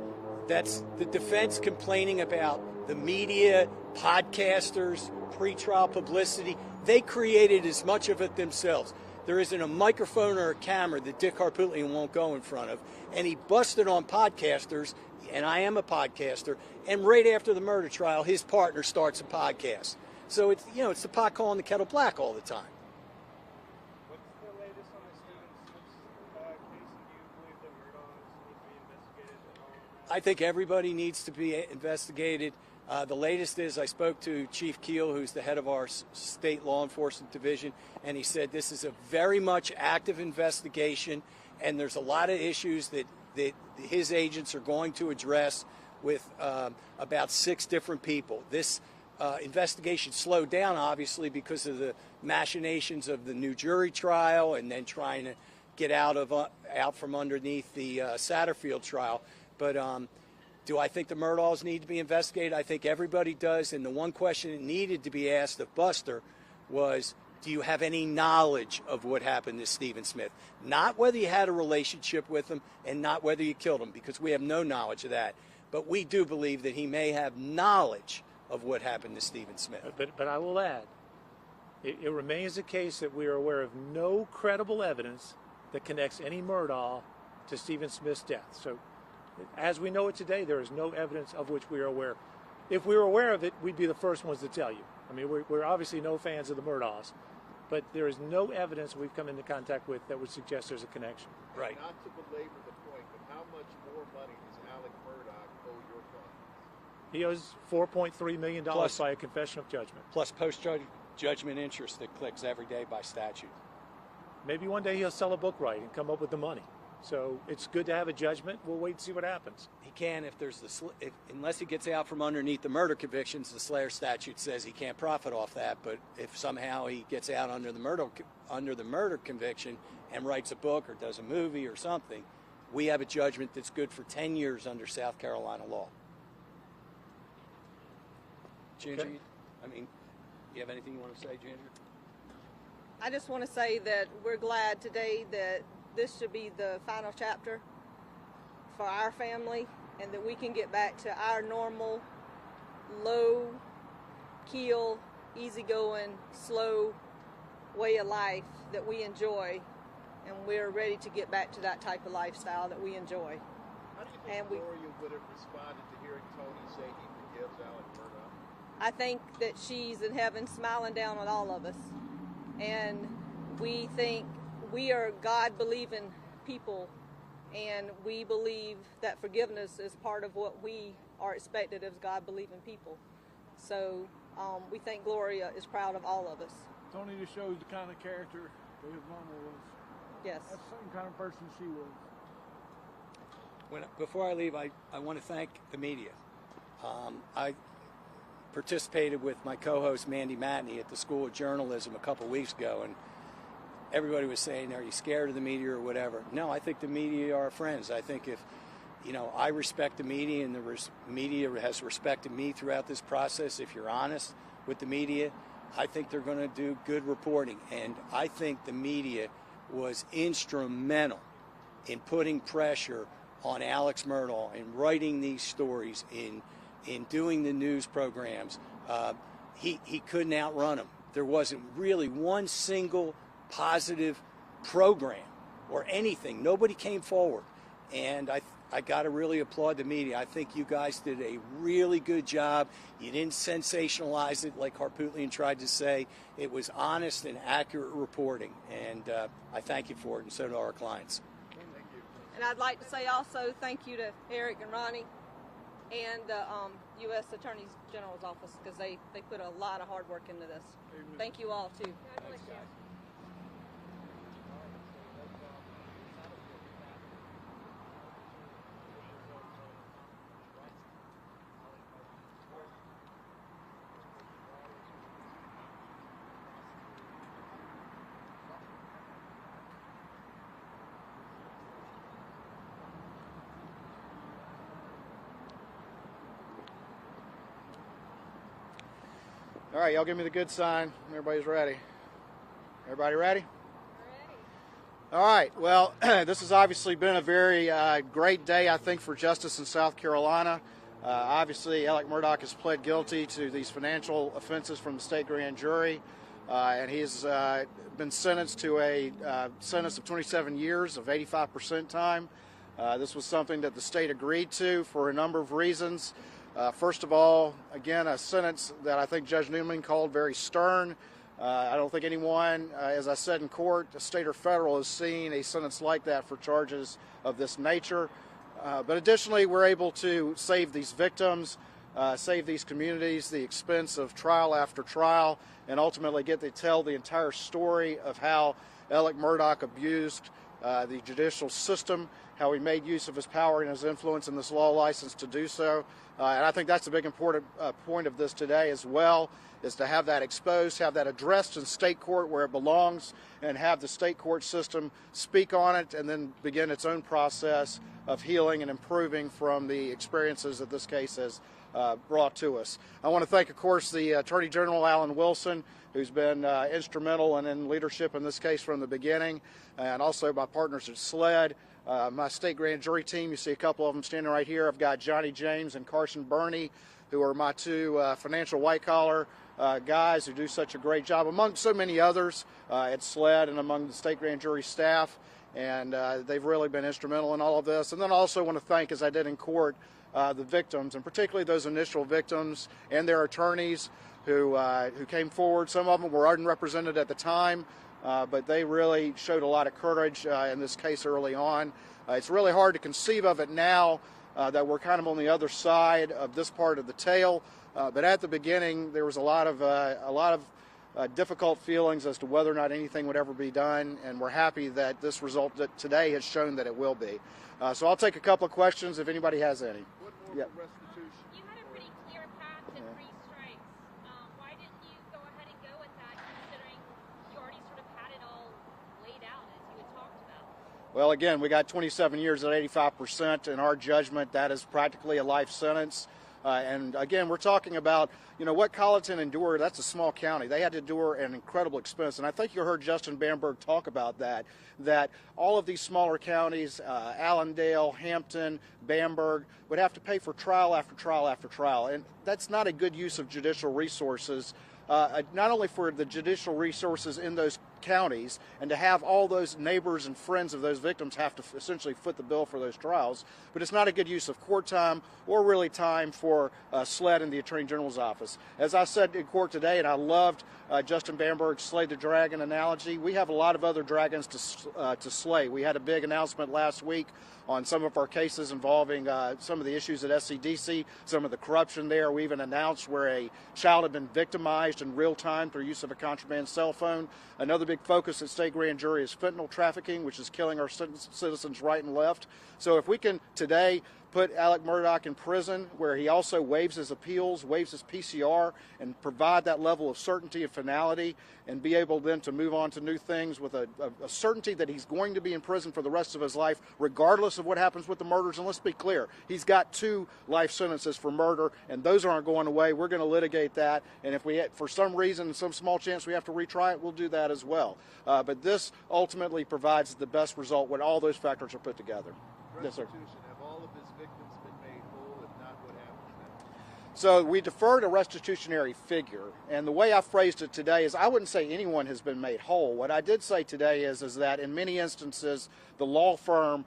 that's the defense complaining about the media, podcasters, pretrial publicity. They created as much of it themselves. There isn't a microphone or a camera that Dick Harpootlian won't go in front of. And he busted on podcasters, and I am a podcaster, and right after the murder trial, his partner starts a podcast. So it's, you know, it's the pot calling the kettle black all the time. What's the latest on the Stephen Smith case, and do you believe that Murdaugh needs to be investigated at all? I think everybody needs to be investigated. The latest is I spoke to Chief Keel, who's the head of our state law enforcement division, and he said this is a very much active investigation, and there's a lot of issues that his agents are going to address with about 6 different people. This investigation slowed down, obviously, because of the machinations of the new jury trial and then trying to get out from underneath the Satterfield trial. But do I think the Murdaughs need to be investigated? I think everybody does. And the one question that needed to be asked of Buster was, do you have any knowledge of what happened to Stephen Smith? Not whether you had a relationship with him and not whether you killed him, because we have no knowledge of that. But we do believe that he may have knowledge of what happened to Stephen Smith. But I will add, it remains the case that we are aware of no credible evidence that connects any Murdaugh to Stephen Smith's death. So as we know it today, there is no evidence of which we are aware. If we were aware of it, we'd be the first ones to tell you. I mean, we're obviously no fans of the Murdaughs, but there is no evidence we've come into contact with that would suggest there's a connection. Right. Not to belabor the point, but how much more money does Alex Murdaugh owe your clients? He owes $4.3 million by a confession of judgment. Plus post-judgment interest that clicks every day by statute. Maybe one day he'll sell a book right and come up with the money. So it's good to have a judgment. We'll wait and see what happens. He can if there's unless he gets out from underneath the murder convictions. The Slayer statute says he can't profit off that. But if somehow he gets out under the murder conviction and writes a book or does a movie or something, we have a judgment that's good for 10 years under South Carolina law. Ginger, Okay. I mean, you have anything you want to say, Ginger? I just want to say that we're glad today that this should be the final chapter for our family and that we can get back to our normal, low keel, easygoing, slow way of life that we enjoy, and we're ready to get back to that type of lifestyle that we enjoy. How do you think Gloria would have responded to hearing Tony say he forgives Alex Murdaugh? I think that she's in heaven smiling down on all of us, and we think we are God-believing people, and we believe that forgiveness is part of what we are expected as God-believing people. So we think Gloria is proud of all of us. Tony just shows the kind of character that his mama was. Yes. That's the same kind of person she was. Before I leave, I want to thank the media. I participated with my co-host Mandy Matney at the School of Journalism a couple weeks ago, and everybody was saying, are you scared of the media or whatever? No, I think the media are our friends. I think if, I respect the media and the media has respected me throughout this process. If you're honest with the media, I think they're going to do good reporting. And I think the media was instrumental in putting pressure on Alex Murdaugh, in writing these stories, in doing the news programs. He couldn't outrun them. There wasn't really one single positive program or anything. Nobody came forward, and I got to really applaud the media. I think you guys did a really good job. You didn't sensationalize it like Harpootlian tried to say. It was honest and accurate reporting, and I thank you for it, and so do our clients. Thank you. And I'd like to say also thank you to Eric and Ronnie and the U.S. Attorney General's office, because they put a lot of hard work into this. Amen. Thank you all, too. Thanks, guys. All right, y'all give me the good sign. Everybody's ready. Everybody ready? All right, well, this has obviously been a very great day, I think, for justice in South Carolina. Obviously, Alex Murdaugh has pled guilty to these financial offenses from the state grand jury, and he's been sentenced to a sentence of 27 years of 85% time. This was something that the state agreed to for a number of reasons. First of all, again, a sentence that I think Judge Newman called very stern. I don't think anyone, as I said in court, state or federal, has seen a sentence like that for charges of this nature. But additionally, we're able to save these victims. save these communities the expense of trial after trial, and ultimately get to tell the entire story of how Alex Murdaugh abused the judicial system, how he made use of his power and his influence in this law license to do so. And I think that's a big important point of this today as well, is to have that exposed, have that addressed in state court where it belongs, and have the state court system speak on it and then begin its own process of healing and improving from the experiences that this case has brought to us. I want to thank, of course, the Attorney General, Alan Wilson, who's been instrumental and in leadership in this case from the beginning, and also my partners at SLED. My state grand jury team, you see a couple of them standing right here. I've got Johnny James and Carson Burney, who are my two financial white-collar guys who do such a great job, among so many others at SLED and among the state grand jury staff. And they've really been instrumental in all of this. And then I also want to thank, as I did in court, the victims, and particularly those initial victims and their attorneys who came forward. Some of them were unrepresented at the time, but they really showed a lot of courage in this case early on. It's really hard to conceive of it now that we're kind of on the other side of this part of the tale. But at the beginning, there was a lot of difficult feelings as to whether or not anything would ever be done, and we're happy that this result today has shown that it will be. So I'll take a couple of questions if anybody has any. What more restitution? You had a pretty clear path to 3 strikes. Why didn't you go ahead and go with that, considering you already sort of had it all laid out as you had talked about? Well, again, we got 27 years at 85%. In our judgment, that is practically a life sentence. And again, we're talking about, what Colleton endured. That's a small county. They had to endure an incredible expense. And I think you heard Justin Bamberg talk about that all of these smaller counties, Allendale, Hampton, Bamberg, would have to pay for trial after trial after trial. And that's not a good use of judicial resources, not only for the judicial resources in those counties, and to have all those neighbors and friends of those victims have to essentially foot the bill for those trials, but it's not a good use of court time or really time for SLED and the Attorney General's office. As I said in court today, and I loved Justin Bamberg's slay the dragon analogy, we have a lot of other dragons to slay. We had a big announcement last week on some of our cases involving some of the issues at SCDC, some of the corruption there. We even announced where a child had been victimized in real time through use of a contraband cell phone. Another big focus at state grand jury is fentanyl trafficking, which is killing our citizens right and left. So if we can today put Alex Murdaugh in prison, where he also waives his appeals, waives his PCR, and provide that level of certainty and finality, and be able then to move on to new things with a certainty that he's going to be in prison for the rest of his life, regardless of what happens with the murders. And let's be clear, he's got 2 life sentences for murder, and those aren't going away. We're going to litigate that, and if we, for some reason, some small chance we have to retry it, we'll do that as well. But this ultimately provides the best result when all those factors are put together. Yes, sir. Have all of his victims been made whole? If not, what happens then? So we deferred a restitutionary figure, and the way I phrased it today is I wouldn't say anyone has been made whole. What I did say today is that in many instances the law firm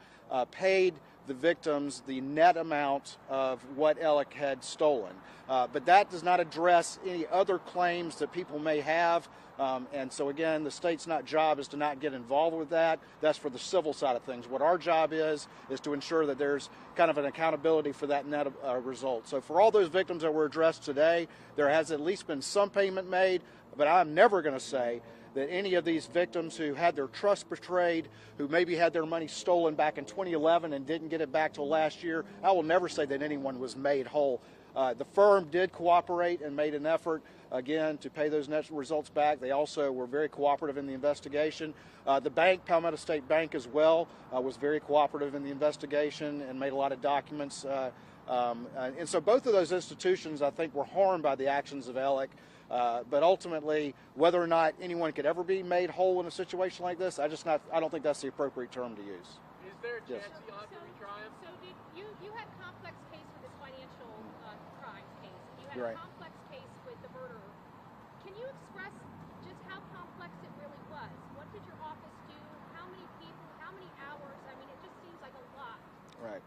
paid the victims the net amount of what Alex had stolen. But that does not address any other claims that people may have. And so again, the state's job is to not get involved with that. That's for the civil side of things. What our job is to ensure that there's kind of an accountability for that net result. So for all those victims that were addressed today, there has at least been some payment made, but I'm never going to say that any of these victims who had their trust betrayed, who maybe had their money stolen back in 2011 and didn't get it back till last year, I will never say that anyone was made whole. The firm did cooperate and made an effort, again, to pay those net results back. They also were very cooperative in the investigation. The bank, Palmetto State Bank as well, was very cooperative in the investigation and made a lot of documents. And so both of those institutions, I think, were harmed by the actions of Alex. But ultimately, whether or not anyone could ever be made whole in a situation like this, I don't think that's the appropriate term to use. Is there a chance Yes. you'll have to retry him? So did you had a complex case with this financial crimes case. You had Right. a complex case with the murderer. Can you express just how complex it really was? What did your office do? How many people? How many hours? I mean, it just seems like a lot. Right.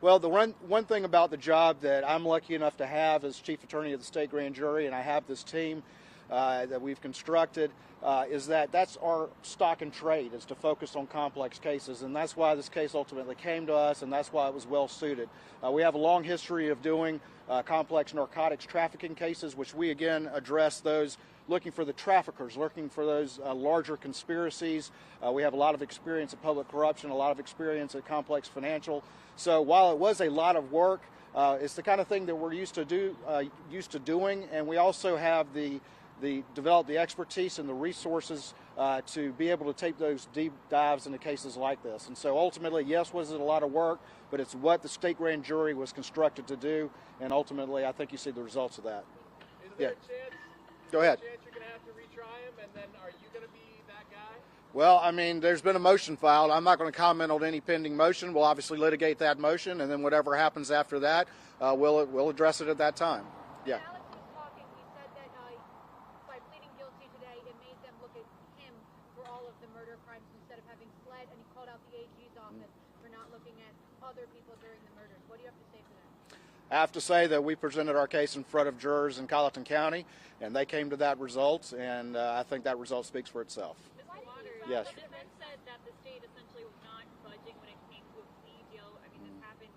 Well, the one thing about the job that I'm lucky enough to have as chief attorney of the state grand jury, and I have this team, that we've constructed is that's our stock and trade, is to focus on complex cases, and that's why this case ultimately came to us, and that's why it was well suited. We have a long history of doing complex narcotics trafficking cases, which we again address those looking for the traffickers, looking for those larger conspiracies. We have a lot of experience at public corruption, a lot of experience at complex financial. So while it was a lot of work, it's the kind of thing that we're used to doing, and we also have develop the expertise and the resources to be able to take those deep dives into cases like this. And so ultimately, yes, was it a lot of work, but it's what the state grand jury was constructed to do, and ultimately I think you see the results of that. Is there a chance? Go ahead. Is there a chance you're going to have to retry him, and then are you going to be that guy? Well, I mean, there's been a motion filed. I'm not going to comment on any pending motion. We'll obviously litigate that motion, and then whatever happens after that, we'll address it at that time. Yeah. Alex was talking. He said that by pleading guilty today, it made them look at him for all of the murder crimes instead of having fled, and he called out the AG's office for not looking at other people during the murders. What do you have to say to that? I have to say that we presented our case in front of jurors in Clifton County, and they came to that result, and I think that result speaks for itself. Yes. The defense said that the state essentially was not budging when it came to a plea deal. I mean, this happened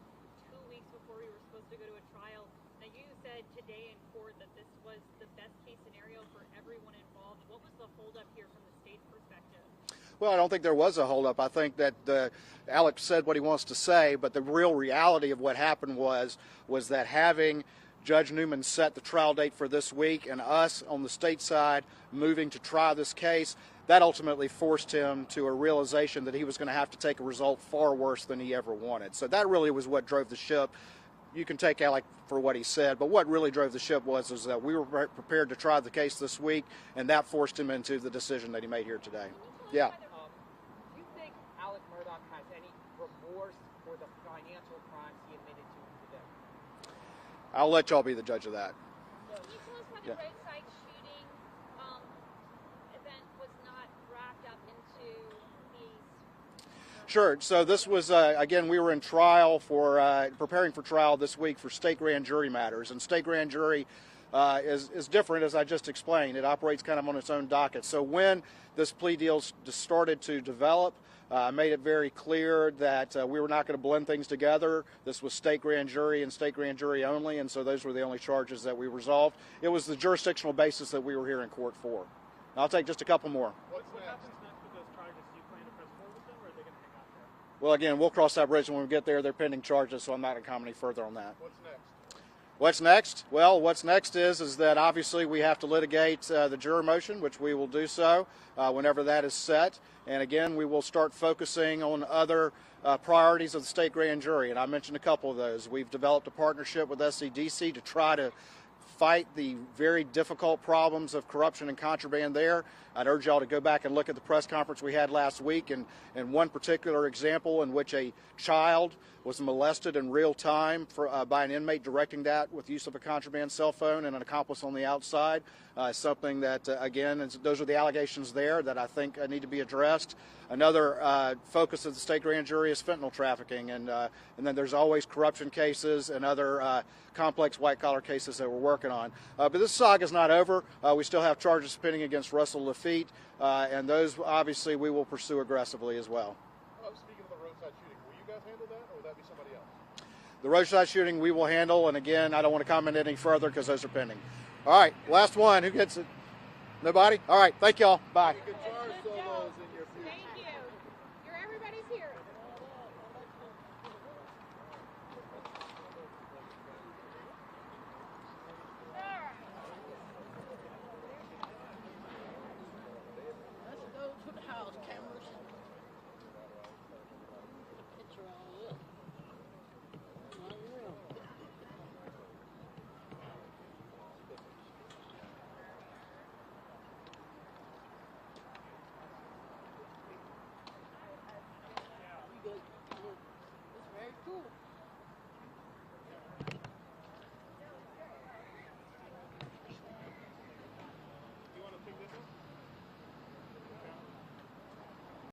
2 weeks before we were supposed to go to a trial. Now, you said today in court that this was the best case scenario for everyone involved. What was the holdup here from the state's perspective? Well, I don't think there was a holdup. I think that Alex said what he wants to say, but the real reality of what happened was that having Judge Newman set the trial date for this week and us on the state side moving to try this case, that ultimately forced him to a realization that he was going to have to take a result far worse than he ever wanted. So that really was what drove the ship. You can take Alex for what he said, but what really drove the ship was that we were prepared to try the case this week, and that forced him into the decision that he made here today. Yeah. Do you think Alex Murdaugh has any remorse for the financial crimes he admitted to today? I'll let y'all be the judge of that. Can you tell us how the roadside shooting event was not wrapped up into these? Sure. So this was, again, we were in trial for, preparing for trial this week for state grand jury matters. And state grand jury is different, as I just explained. It operates kind of on its own docket. So when this plea deal started to develop, I made it very clear that we were not going to blend things together. This was state grand jury and state grand jury only, and so those were the only charges that we resolved. It was the jurisdictional basis that we were here in court for. I'll take just a couple more. What happens next with those charges? Do you plan to press forward with them, or are they going to hang out there? Well, again, we'll cross that bridge when we get there. They're pending charges, so I'm not going to comment any further on that. What's next? What's next? Well, what's next is that obviously we have to litigate the juror motion, which we will do so whenever that is set. And again, we will start focusing on other priorities of the state grand jury, and I mentioned a couple of those. We've developed a partnership with SCDC to try to fight the very difficult problems of corruption and contraband there. I'd urge y'all to go back and look at the press conference we had last week, and one particular example in which a child was molested in real time by an inmate directing that with use of a contraband cell phone and an accomplice on the outside. Something that, again, those are the allegations there that I think need to be addressed. Another focus of the state grand jury is fentanyl trafficking, and then there's always corruption cases and other complex white-collar cases that we're working on. But this saga is not over. We still have charges pending against Russell Lafitte, and those, obviously, we will pursue aggressively as well. Speaking of the roadside shooting, will you guys handle that, or would that be somebody else? The roadside shooting we will handle, and again, I don't want to comment any further because those are pending. All right, last one. Who gets it? Nobody? All right, thank y'all. Bye. Guitar solos in your future. Thank you. Everybody's here. Let's go to the house cameras. Picture all up. Unreal. It's very cool.